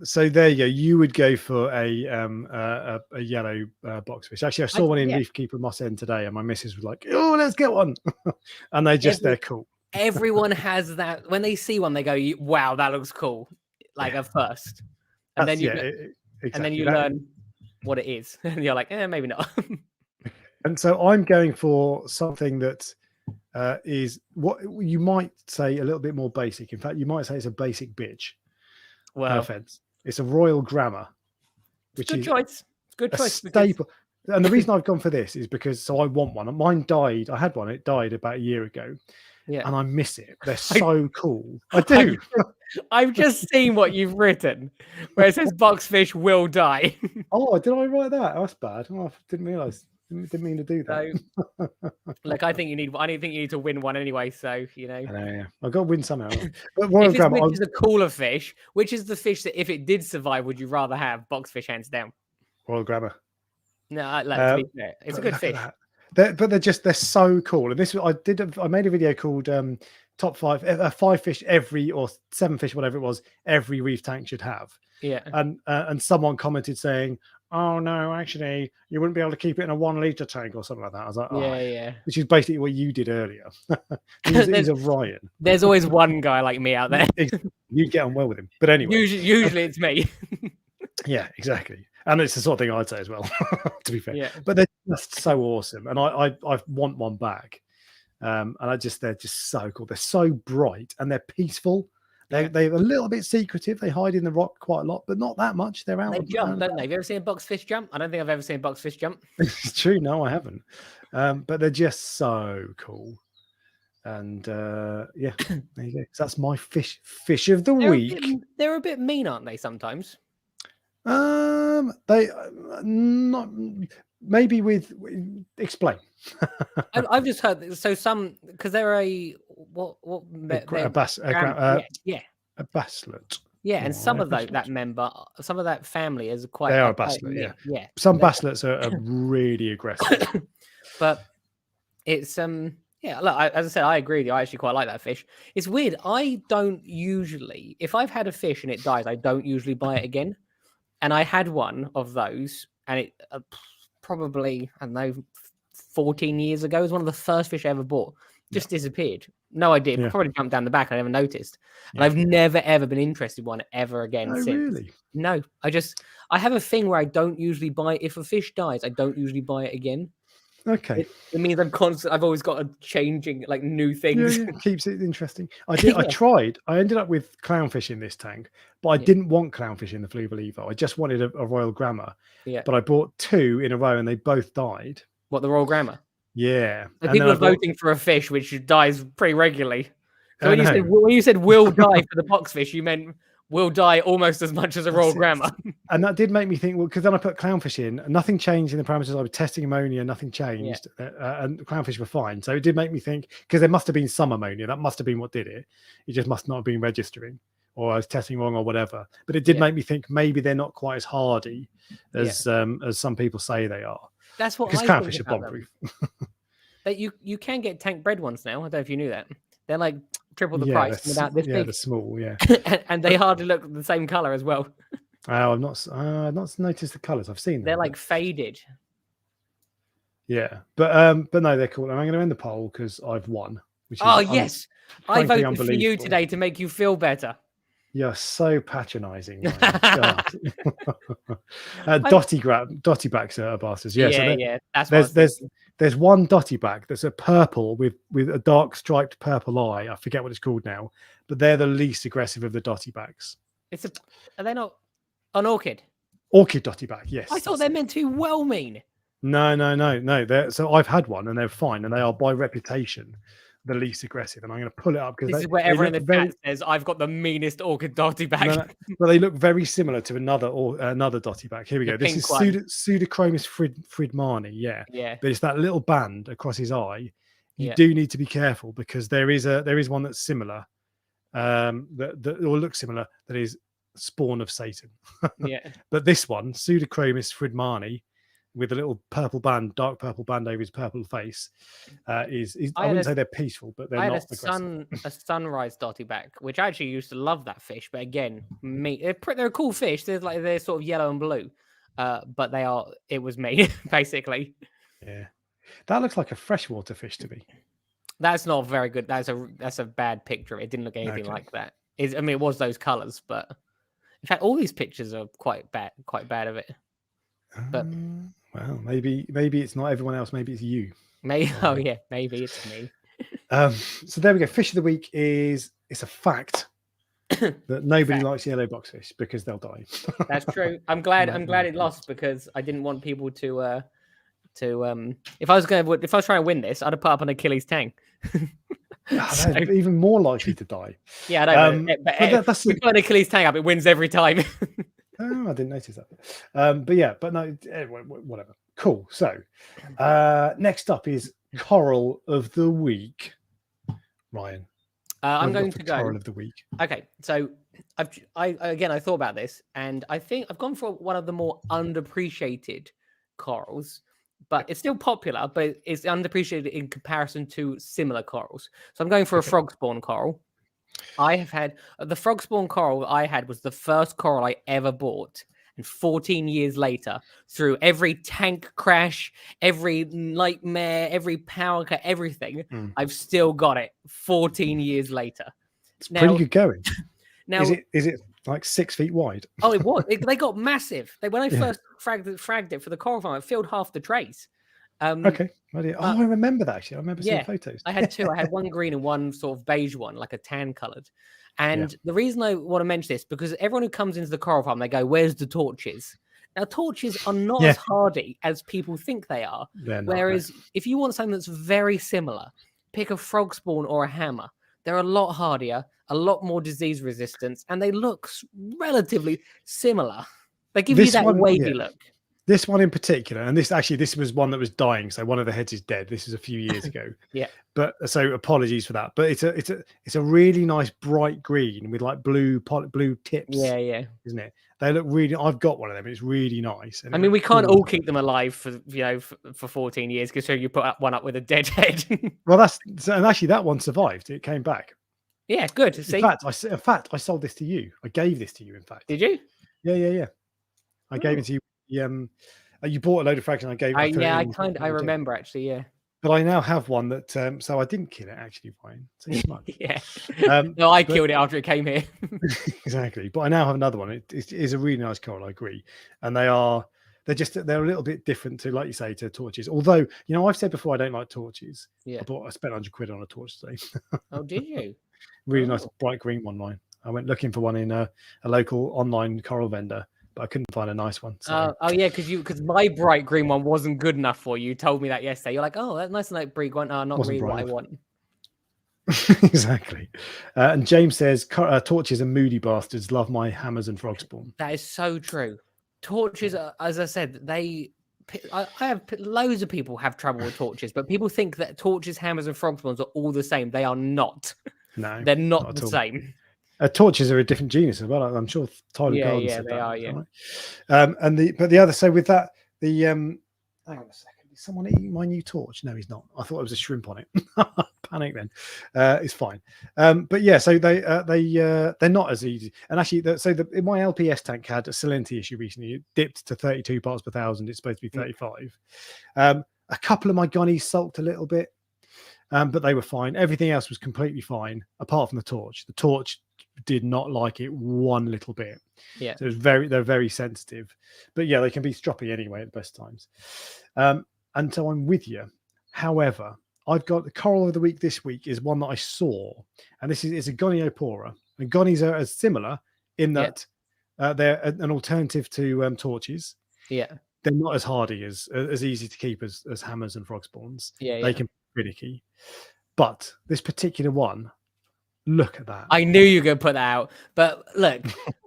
So there you go. You would go for a yellow box fish. Actually, I saw one in Reef Keeper Moss End today, and my missus was like, "Oh, let's get one," and they're cool. Everyone has that. When they see one, they go, "Wow, that looks cool!" Like at first, and then you learn what it is, and you're like, maybe not. And so I'm going for something that is what you might say a little bit more basic. In fact, you might say it's a basic bitch. Well, no offense. It's a Royal Grammar, which is good choice. Staple. And the reason I've gone for this is because I want one. Mine died. I had one. It died about a year ago. Yeah. And I miss it. They're so cool. I do. I've just seen what you've written where it says boxfish will die. Oh, did I write that? Oh, that's bad. Oh, I didn't realize. Didn't mean to do that. So, like, I think you need to win one anyway. So Yeah. I've got to win somehow. But which is a cooler fish? Which is the fish that, if it did survive, would you rather have? Boxfish, hands down. Royal Grammar. No, to be fair, it's a good fish. They're so cool. And I made a video called top 5 fish or 7 fish, whatever it was, every reef tank should have. Yeah. And someone commented saying, "Oh no, actually, you wouldn't be able to keep it in a 1 liter tank or something like that." I was like, yeah. Which is basically what you did earlier. He's a Ryan. There's always one guy like me out there. You get on well with him, but anyway, usually it's me. Yeah, exactly. And it's the sort of thing I'd say as well, to be fair. Yeah. But they're just so awesome, and I want one back. And they're just so cool. They're so bright and they're peaceful. They're a little bit secretive. They hide in the rock quite a lot, but not that much. They're out. They jump, don't they? Have you ever seen a boxfish jump? I don't think I've ever seen a boxfish jump. It's true. No, I haven't. But they're just so cool. And there you go. So that's my fish of the week. They're a bit mean, aren't they? Sometimes. They not maybe with explain. I've just heard because they're a basslet. Yeah, and some of that family is quite. They are a basslet. Yeah. Some basslets are really aggressive. But it's yeah. Look, as I said, I agree with you. I actually quite like that fish. It's weird. I don't usually, if I've had a fish and it dies, I don't usually buy it again. And I had one of those, and it probably, I don't know, 14 years ago. It was one of the first fish I ever bought. Just disappeared. No idea. Yeah. Probably jumped down the back. I never noticed. And I've never, ever been interested in one ever again since. Really? No. I have a thing where I don't usually buy, if a fish dies, I don't usually buy it again. Okay. It means I've always got a changing, like, new things. Yeah. Keeps it interesting. I tried. I ended up with clownfish in this tank, but I didn't want clownfish in the Fluval Evo. I just wanted a Royal Grammar. Yeah. But I bought 2 in a row and they both died. What, the Royal Grammar? Yeah. So people are voting for a fish which dies pretty regularly. So when you said will die for the boxfish, you meant will die almost as much as a Royal Grammar. And that did make me think, well, because then I put clownfish in, nothing changed in the parameters. I was testing ammonia, nothing changed, and the clownfish were fine. So it did make me think, because there must have been some ammonia, that must have been what did it. It just must not have been registering, or I was testing wrong or whatever. But it did make me think maybe they're not quite as hardy as some people say they are. That's what, because clownfish are bomb-proof. But you can get tank bred ones now. I don't know if you knew that. They're like triple the price without this big. They're small, and they hardly look the same color as well. I've not noticed the colors. I've seen them. They're like faded. Yeah, but no, they're cool. And I'm going to end the poll because I've won. Yes, I voted for you today to make you feel better. You're so patronising. Dotty backs are bastards. Yeah, that's there's one dotty back that's a purple with a dark striped purple eye. I forget what it's called now, but they're the least aggressive of the dotty backs. Are they not an orchid? Orchid dotty back, yes. I thought they're meant to be well mean. No. So I've had one and they're fine, and they are by reputation the least aggressive. And I'm going to pull it up because this is where everyone in the chat says I've got the meanest orchid dotty back. No, but they look very similar to another dotty back. Here we go. This is Pseudochromis fridmani. Yeah. But it's that little band across his eye. You do need to be careful because there is one that's similar, that or looks similar, that is spawn of Satan. But this one, Pseudochromis fridmani, with a little purple band, dark purple band over his purple face, I wouldn't say they're peaceful, but they're not aggressive. A sunrise dotty back, which I actually used to love that fish, but again, they're a cool fish. They're sort of yellow and blue, but it was me basically. Yeah, that looks like a freshwater fish to me. That's not very good. That's a bad picture. It didn't look anything like that. It was those colors, but in fact, all these pictures are quite bad of it. But well, maybe it's not everyone else. Maybe it's you. Maybe maybe it's me. So there we go. Fish of the week it's a fact that nobody likes yellow boxfish because they'll die. That's true. I'm glad it lost because I didn't want people to if I was trying to win this, I'd have put up an Achilles tang. They're even more likely to die. Yeah, I know. But we put an Achilles tang up, it wins every time. Oh, I didn't notice that. But no, whatever. Cool. So next up is Coral of the Week. Ryan. I'm going to go Coral of the Week. Okay, so I thought about this, and I think I've gone for one of the more underappreciated corals, but it's still popular, but it's underappreciated in comparison to similar corals. So I'm going for a frog spawn coral. I have had the frog spawn coral I had was the first coral I ever bought. And 14 years later, through every tank crash, every nightmare, every power cut, everything, I've still got it 14 years later. It's pretty good going. Now, is it like 6 feet wide? Oh, it was. They got massive. When I first fragged it for the coral farm, it filled half the trays. Okay. I remember that actually. I remember seeing photos. I had two. I had one green and one sort of beige one, like a tan coloured. And the reason I want to mention this, because everyone who comes into the coral farm, they go, "Where's the torches?" Now, torches are not as hardy as people think they are. Whereas if you want something that's very similar, pick a frog spawn or a hammer. They're a lot hardier, a lot more disease resistance, and they look relatively similar. They give you that wavy look. This one in particular, and this was one that was dying, so one of the heads is dead. This is a few years ago. But so apologies for that. But it's a really nice bright green with like blue tips. Isn't it? They look really. I've got one of them. It's really nice. I mean, we can't all keep them alive for 14 years because you put one up with a dead head. Well, and actually that one survived. It came back. Yeah, good. See? In fact, I sold this to you. I gave this to you. In fact, did you? Yeah. I gave it to you. You bought a load of frags and I gave it. I remember actually, yeah. But I now have one that so I didn't kill it actually, Brian. So No, I killed it after it came here. Exactly. But I now have another one. It is a really nice coral, I agree. And they're a little bit different to, like you say, to torches. Although, I've said before I don't like torches. Yeah. I spent £100 on a torch today. Oh, did you? Really nice bright green one, mine. I went looking for one in a local online coral vendor, but I couldn't find a nice one. So. Because my bright green one wasn't good enough for you. You told me that yesterday. You're like, oh, that's nice and like bright one. Oh, not really what I want. Exactly. And James says, torches and moody bastards love my hammers and frog spawn. That is so true. Torches, as I said, I have loads of people have trouble with torches, but people think that torches, hammers, and frog spawns are all the same. They are not. No, they're not the same. Torches are a different genus as well. I'm sure Tyler Garden said they that. are. Yeah. Right? But the other, so with that, hang on a second. Is someone eating my new torch? No, he's not. I thought it was a shrimp on it. Panic then. It's fine. But yeah, so they're not as easy. And actually, in my LPS tank had a salinity issue recently. It dipped to 32 parts per thousand. It's supposed to be 35. A couple of my gunnies sulked a little bit, but they were fine. Everything else was completely fine, apart from the torch. The torch did not like it one little bit. Yeah. So they're very sensitive. But yeah, they can be stroppy anyway at the best times. And so I'm with you. However, I've got the coral of the week this week is one that I saw, and it's a goniopora. And gonies are as similar in that they're an alternative to torches. Yeah, they're not as hardy as easy to keep as hammers and frog spawns. They can be finicky. But this particular one, look at that. I knew you were going to put that out, but look,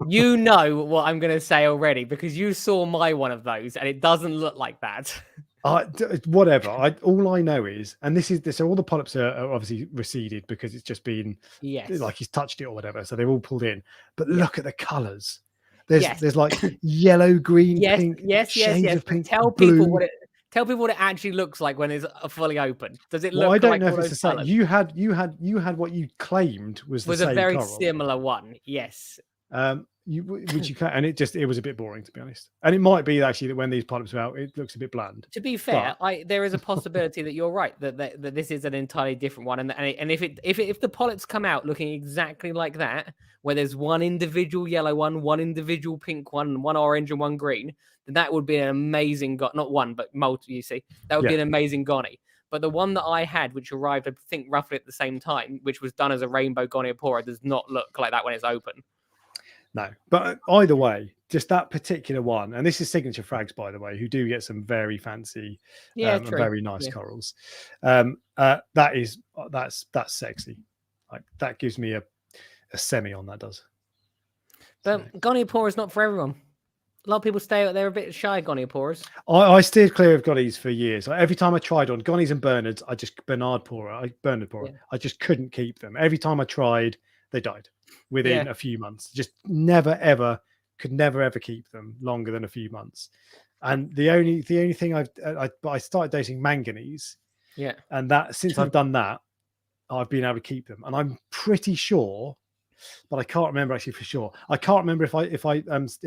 you know what I'm going to say already because you saw my one of those, and it doesn't look like that. Whatever. All I know is, and this is so all the polyps are obviously receded because it's just been like he's touched it or whatever, so they're all pulled in. But look at the colours. There's like yellow, green, pink, shades of pink. Tell people what it actually looks like when it's fully open. Does it look? Well, I don't like know if it's the same. You had what you claimed was the same a very coral. Similar one. Yes. And it was a bit boring, to be honest. And it might be actually that when these polyps are out, it looks a bit bland. To be fair, there is a possibility that you're right that this is an entirely different one, and if the polyps come out looking exactly like that, where there's one individual yellow one individual pink one orange and one green, then that would be an amazing not one but multi. You see, that would be an amazing goni. But the one that I had, which arrived I think roughly at the same time, which was done as a rainbow goniopora, does not look like that when it's open. No, but either way, just that particular one, and this is signature frags, by the way, who do get some very fancy, very nice corals. That's sexy. Like that gives me a semi on that does. But goniopora is not for everyone. A lot of people they're a bit shy, gonioporers. I steered clear of gonnies for years. Like, every time I tried on gonnies and Bernard pourer, I just couldn't keep them. Every time I tried, they died within a few months. Just could never ever keep them longer than a few months. And the only thing I started dating manganese. Yeah. And that since I've done that, I've been able to keep them. And I'm pretty sure, but I can't remember actually for sure. I can't remember if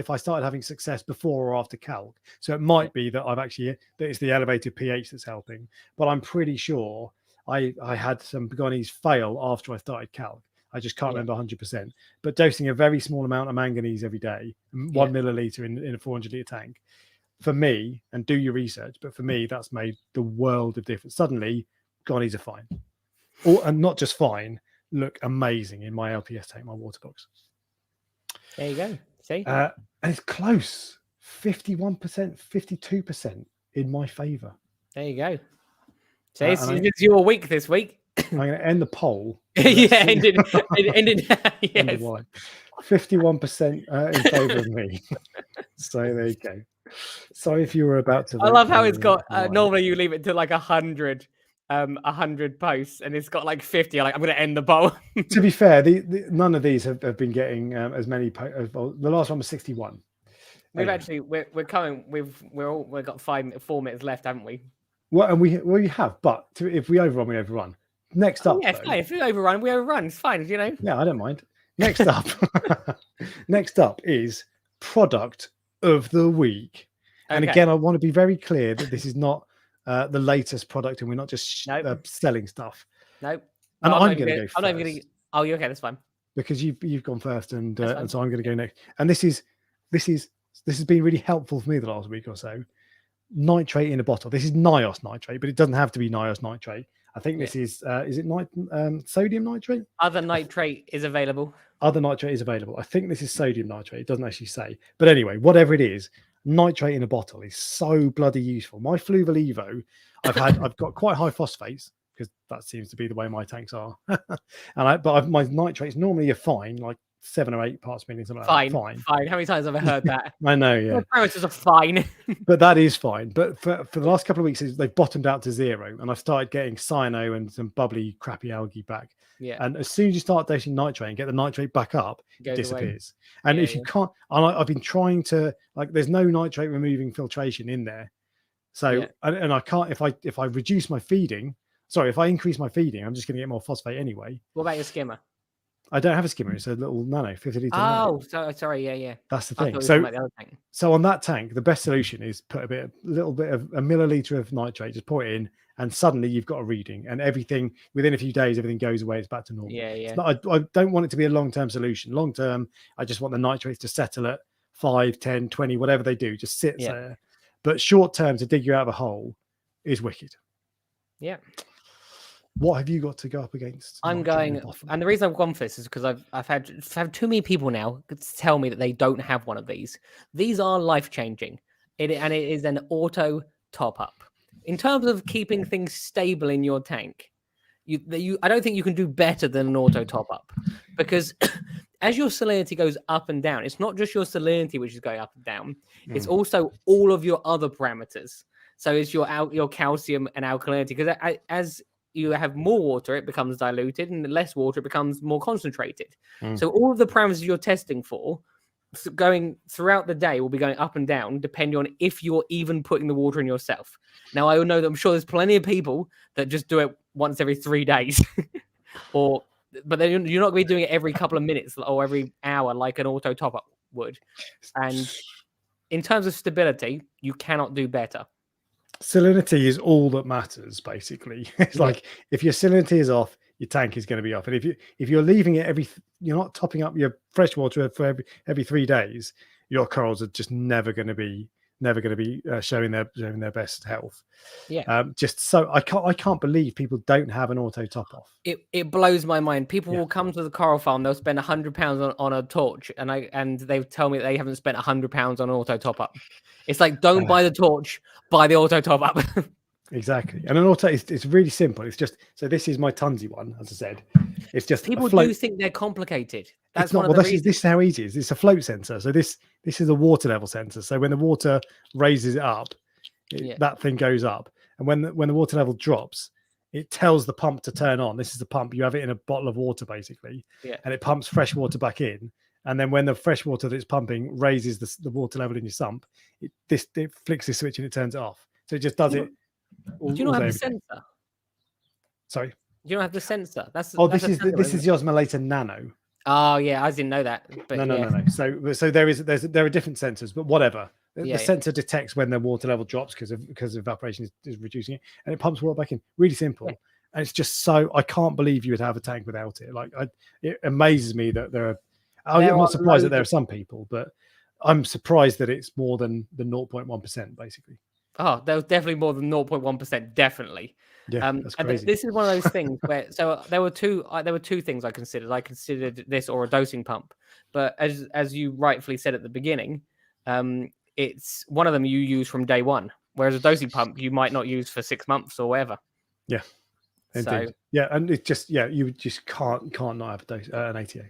I started having success before or after calc. So it might be that that it's the elevated pH that's helping. But I'm pretty sure I had some begonias fail after I started calc. I just can't remember 100%. But dosing a very small amount of manganese every day, 1 milliliter in a 400-litre tank, for me, and do your research, but for me, that's made the world of difference. Suddenly, begonias are fine, and not just fine. Look amazing in my LPS tank, my water box. There you go. See, and it's close, 51%, 52% in my favour. There you go. So it's your week this week. I'm going to end the poll. Ended. Yes. 51% in favour of me. So there you go. Sorry if you were about to. I love how it's got. Normally, you leave it to like 100 posts, and it's got like 50. I'm going to end the poll. To be fair, none of these have been getting as many. The last one was 61. We've actually we're coming. We've got 4 minutes left, haven't we? Well, and we have, but if we overrun, we overrun. Next up, fine. If we overrun, we overrun. It's fine, you know. Yeah, I don't mind. Next up, next up is product of the week. And again, I want to be very clear that this is not the latest product, and we're not just selling stuff. Nope. And I'm going to go first. I'm not even going to. Oh, you're okay. That's fine. Because you've gone first, and so I'm going to go next. And this has been really helpful for me the last week or so. Nitrate in a bottle. This is NIOS nitrate, but it doesn't have to be NIOS nitrate. I think this is it sodium nitrate? Other nitrate is available. Other nitrate is available. I think this is sodium nitrate. It doesn't actually say. But anyway, whatever it is, nitrate in a bottle is so bloody useful. My Fluval Evo, I've got quite high phosphates because that seems to be the way my tanks are. But my nitrates normally are fine, like 7 or 8 parts per million, something like that. Fine. How many times have I heard that? I know, yeah. The parameters are fine. But that is fine. But for the last couple of weeks, they've bottomed out to 0, and I've started getting cyano and some bubbly, crappy algae back. Yeah. And as soon as you start dosing nitrate and get the nitrate back up, it disappears. Away. And if you can't, I've been trying to, there's no nitrate removing filtration in there. So, and I can't, if I reduce my feeding, if I increase my feeding, I'm just going to get more phosphate anyway. What about your skimmer? I don't have a skimmer. It's a little nano, 50 litre. Oh, sorry. Yeah. That's the thing. So on that tank, the best solution is put a little bit of a milliliter of nitrate, just pour it in, and suddenly you've got a reading, and everything within a few days, everything goes away. It's back to normal. Yeah. I don't want it to be a long-term solution. Long-term, I just want the nitrates to settle at 5, 10, 20, whatever they do, just sit there. But short-term, to dig you out of a hole is wicked. Yeah. What have you got to go up against? I'm going, and the reason I've gone for this is because I've had too many people now tell me that they don't have one of these. These are life-changing, and it is an auto top-up. In terms of keeping things stable in your tank, I don't think you can do better than an auto top-up, because as your salinity goes up and down, it's not just your salinity which is going up and down; it's also all of your other parameters. So it's your calcium and alkalinity, because as you have more water, it becomes diluted, and less water, it becomes more concentrated. So all of the parameters you're testing for going throughout the day will be going up and down, depending on if you're even putting the water in yourself. Now, I know that I'm sure there's plenty of people that just do it once every 3 days, but then you're not going to be doing it every couple of minutes or every hour like an auto top-up would. And in terms of stability, you cannot do better. Salinity is all that matters, basically. It's like if your salinity is off, your tank is going to be off. And if you're leaving it you're not topping up your fresh water for every 3 days, your corals are just never going to be showing their best health. Yeah. I can't believe people don't have an auto top off. It blows my mind. People will come to the coral farm, they'll spend £100 on a torch, and they tell me that they haven't spent £100 on auto top up. It's like, don't buy the torch, buy the auto top up. Exactly. And an auto, it's really simple. It's just, so this is my Tunsy one, as I said. It's just people do think they're complicated. That's it's not. one of Well, the this is how easy it is. It's a float sensor. So this is a water level sensor. So when the water raises it up, that thing goes up, and when the water level drops, it tells the pump to turn on. This is the pump. You have it in a bottle of water, basically, and it pumps fresh water back in. And then when the fresh water that it's pumping raises the water level in your sump, it flicks the switch and it turns it off. So it just does it. Do you not have the sensor? Sorry. You don't have the sensor. This is the Osmolator Nano. Oh yeah, I didn't know that. But no. So there are different sensors, but whatever. The sensor detects when the water level drops because evaporation is reducing it, and it pumps water back in. Really simple, and it's just so I can't believe you would have a tank without it. Like it amazes me that there are. I'm not surprised that there are some people, but I'm surprised that it's more than the 0.1% basically. Oh, there was definitely more than 0.1%, definitely. Yeah, that's crazy. And this is one of those things where there were two things I considered. I considered this or a dosing pump, but as you rightfully said at the beginning, it's one of them you use from day one, whereas a dosing pump you might not use for 6 months or whatever. Yeah, indeed. So, yeah, and it just you just can't not have an ATO,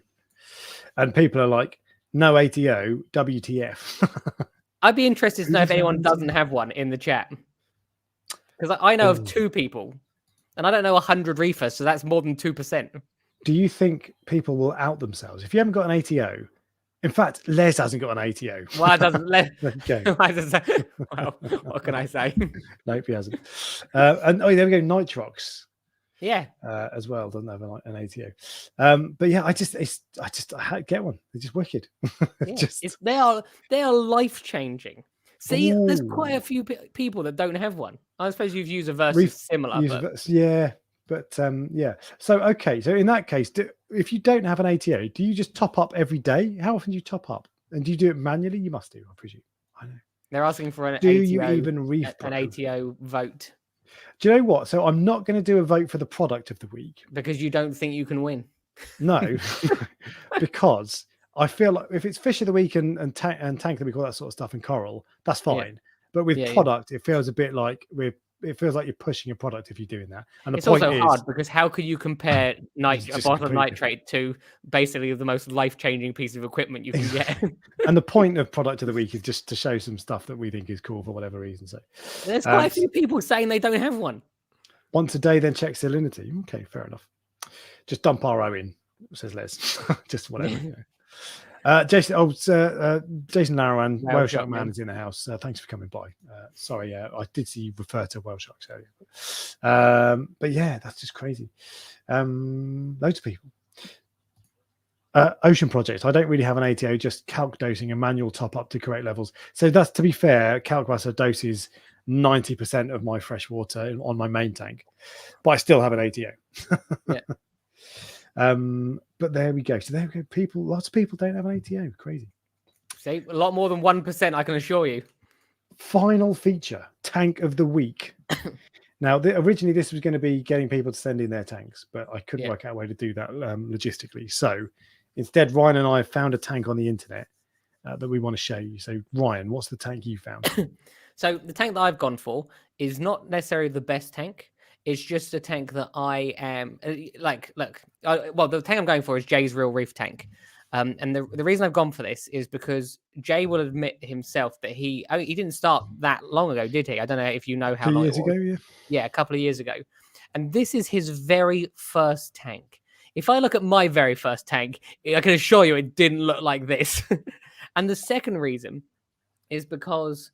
and people are like, no ATO, WTF. I'd be interested to know if anyone doesn't have one in the chat. Because I know of 2 people, and I don't know 100 reefers, so that's more than 2%. Do you think people will out themselves? If you haven't got an ATO, in fact, Les hasn't got an ATO. Why doesn't Les? Okay. Well, what can I say? Nope, he hasn't. And there we go, Nitrox. Yeah. As well, doesn't have an ATO. But yeah, I just get one. They're just wicked. Yeah, they are life changing. See, there's quite a few people that don't have one. I suppose you've used a Versus similar. But So okay, so in that case, if you don't have an ATO, do you just top up every day? How often do you top up? And do you do it manually? You must do, I presume. I know. They're asking for an do ATO. You even reef an ATO vote? Do you know what? So I'm not going to do a vote for the product of the week because you don't think you can win. No, because I feel like if it's fish of the week and tank of the week, all that sort of stuff, and coral, that's fine. Yeah. But with product, it feels a bit like it feels like you're pushing a product if you're doing that. And it's also hard because how could you compare a bottle of nitrate to basically the most life-changing piece of equipment you can get? And the point of product of the week is just to show some stuff that we think is cool for whatever reason. So there's quite a few people saying they don't have one. Once a day, then check salinity. Okay, fair enough. Just dump RO in, says Les. Just whatever. You know. Jason Larawan, Whale Shark Man is in the house. Thanks for coming by. Sorry, I did see you refer to whale sharks earlier. But yeah, that's just crazy. Loads of people. Ocean Project. I don't really have an ATO, just calc dosing and manual top up to correct levels. So that's, to be fair, kalkwasser doses 90% of my fresh water on my main tank, but I still have an ATO. Yeah. But there we go. So there we go. Lots of people don't have an ATO. Crazy. See, a lot more than 1%, I can assure you. Final feature, tank of the week. Now, originally this was going to be getting people to send in their tanks, but I couldn't work out a way to do that logistically. So instead, Ryan and I have found a tank on the internet that we want to show you. So Ryan, what's the tank you found? So the tank that I've gone for is not necessarily the best tank. It's just a tank that I am well, the tank I'm going for is Jay's Real Reef tank. And the reason I've gone for this is because Jay will admit himself that he didn't start that long ago, did he? I don't know if you know how long. 2 years ago, yeah, a couple of years ago. And this is his very first tank. If I look at my very first tank, I can assure you it didn't look like this. And the second reason is because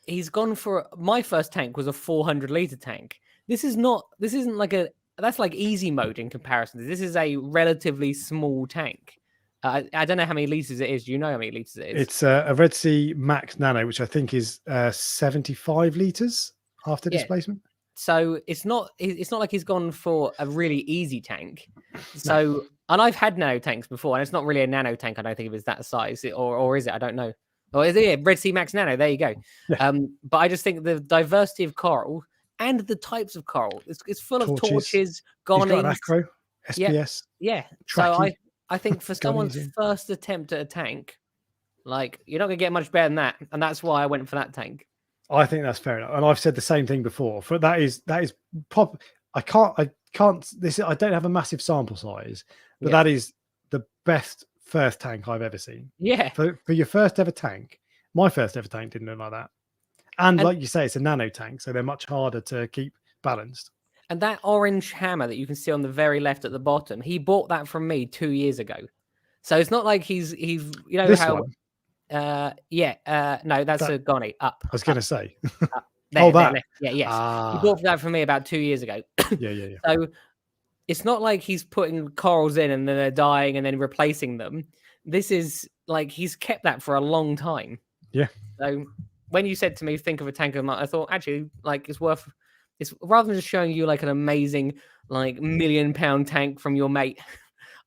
he's gone for my first tank was a 400-liter tank. This isn't like that's like easy mode in comparison. This is a relatively small tank. I don't know how many liters it is. Do you know how many liters it is? It's a Red Sea Max Nano, which I think is 75 liters after displacement. So it's not like he's gone for a really easy tank. So and I've had nano tanks before, and it's not really a nano tank. I don't think it was that size, or is it? I don't know. Or is it Red Sea Max Nano? There you go. Yeah. But I just think the diversity of coral and the types of coral, it's full of torches, gonings. He's got an acro, SPS. Yeah. Tracky. So I think for someone's first attempt at a tank, like you're not gonna get much better than that, and that's why I went for that tank. I think that's fair enough, and I've said the same thing before. For that is pop. I can't. I don't have a massive sample size, but that is the best first tank I've ever seen. Yeah. For your first ever tank, my first ever tank didn't look like that. And like you say, it's a nano tank, so they're much harder to keep balanced. And that orange hammer that you can see on the very left at the bottom, he bought that from me 2 years ago. So it's not like he's you know this how one? No, that's a Gonny up. I was going to say. There, Oh, that. there. Yeah, yes. He bought that from me about 2 years ago. Yeah. So it's not like he's putting corals in and then they're dying and then replacing them. This is like he's kept that for a long time. Yeah. So when you said to me, think of a tank of mine, I thought actually, like, it's rather than just showing you like an amazing, like, £1 million tank from your mate.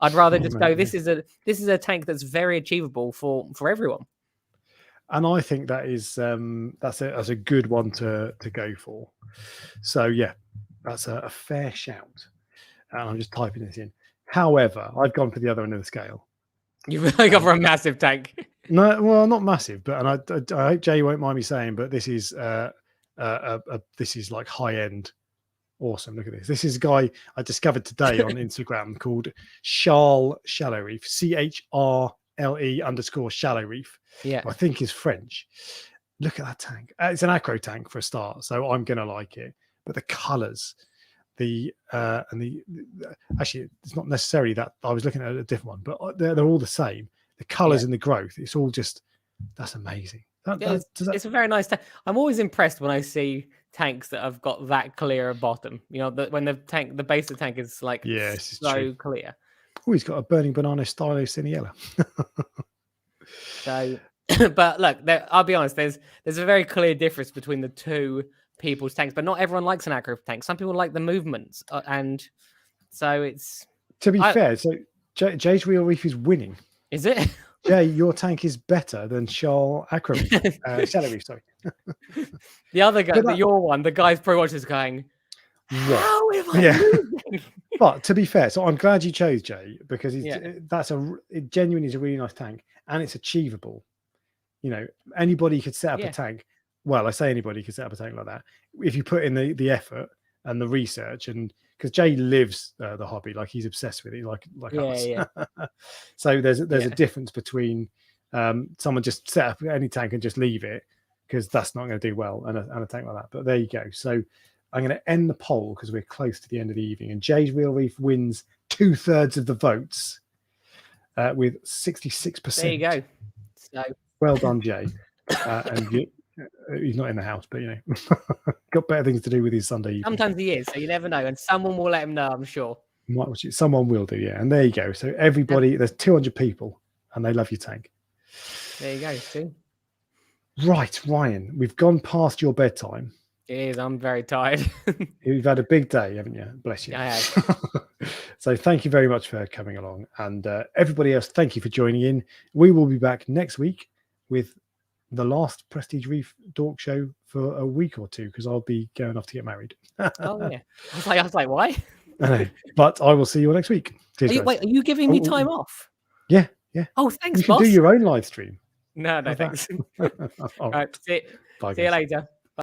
I'd rather just go, this is a tank that's very achievable for everyone. And I think that is that's a good one to go for. So yeah, that's a fair shout. And I'm just typing this in. However, I've gone for the other end of the scale. You've gone for a massive tank. No, well, not massive, but and I hope Jay won't mind me saying, but this is this is like high end. Awesome. Look at this. This is a guy I discovered today on Instagram called Charles Shallow Reef, CHRLE_Shallow Reef. Yeah. I think is French. Look at that tank. It's an acro tank for a start, so I'm gonna like it. But the colors, actually, it's not necessarily that. I was looking at a different one, but they're all the same. The colors and the growth, it's all just, that's amazing. It's a very nice tank. I'm always impressed when I see tanks that have got that clear a bottom. You know, when the base of the tank is like so clear. Oh, he's got a burning banana stylo Ciniella. So, but look, I'll be honest. There's a very clear difference between the two people's tanks, but not everyone likes an acro tank. Some people like the movements, and so it's. To be fair, so Jay's Real Reef is winning. Is it? Jay, your tank is better than Charles Acro Shallow Reef. Sorry. The other guy, your one, the guy's probably watching this going, "How am I losing?" But to be fair, so I'm glad you chose Jay because it genuinely is a really nice tank and it's achievable. You know, anybody could set up a tank. Well, I say anybody could set up a tank like that if you put in the effort and the research, and because Jay lives the hobby, like he's obsessed with it, like us. Yeah. So there's a difference between someone just set up any tank and just leave it, because that's not going to do well, and a tank like that. But there you go. So I'm going to end the poll because we're close to the end of the evening, and Jay's Real Reef wins 2/3 of the votes with 66%. There you go. So well done, Jay. And he's not in the house, but you know, got better things to do with his Sunday evening. Sometimes he is, so you never know, and someone will let him know, I'm sure. Someone will do, yeah. And there you go. So everybody, there's 200 people, and they love your tank. There you go. See. Right, Ryan, we've gone past your bedtime. It is. I'm very tired. You've had a big day, haven't you? Bless you. I have. So thank you very much for coming along, and everybody else, thank you for joining in. We will be back next week with the last Prestige Reef Dork Show for a week or two, because I'll be going off to get married. Oh yeah, I was like, why? I know, but I will see you all next week. Cheers, are you giving me time off? Yeah. Oh, thanks, you should do your own live stream. No, thanks. All right. See you later.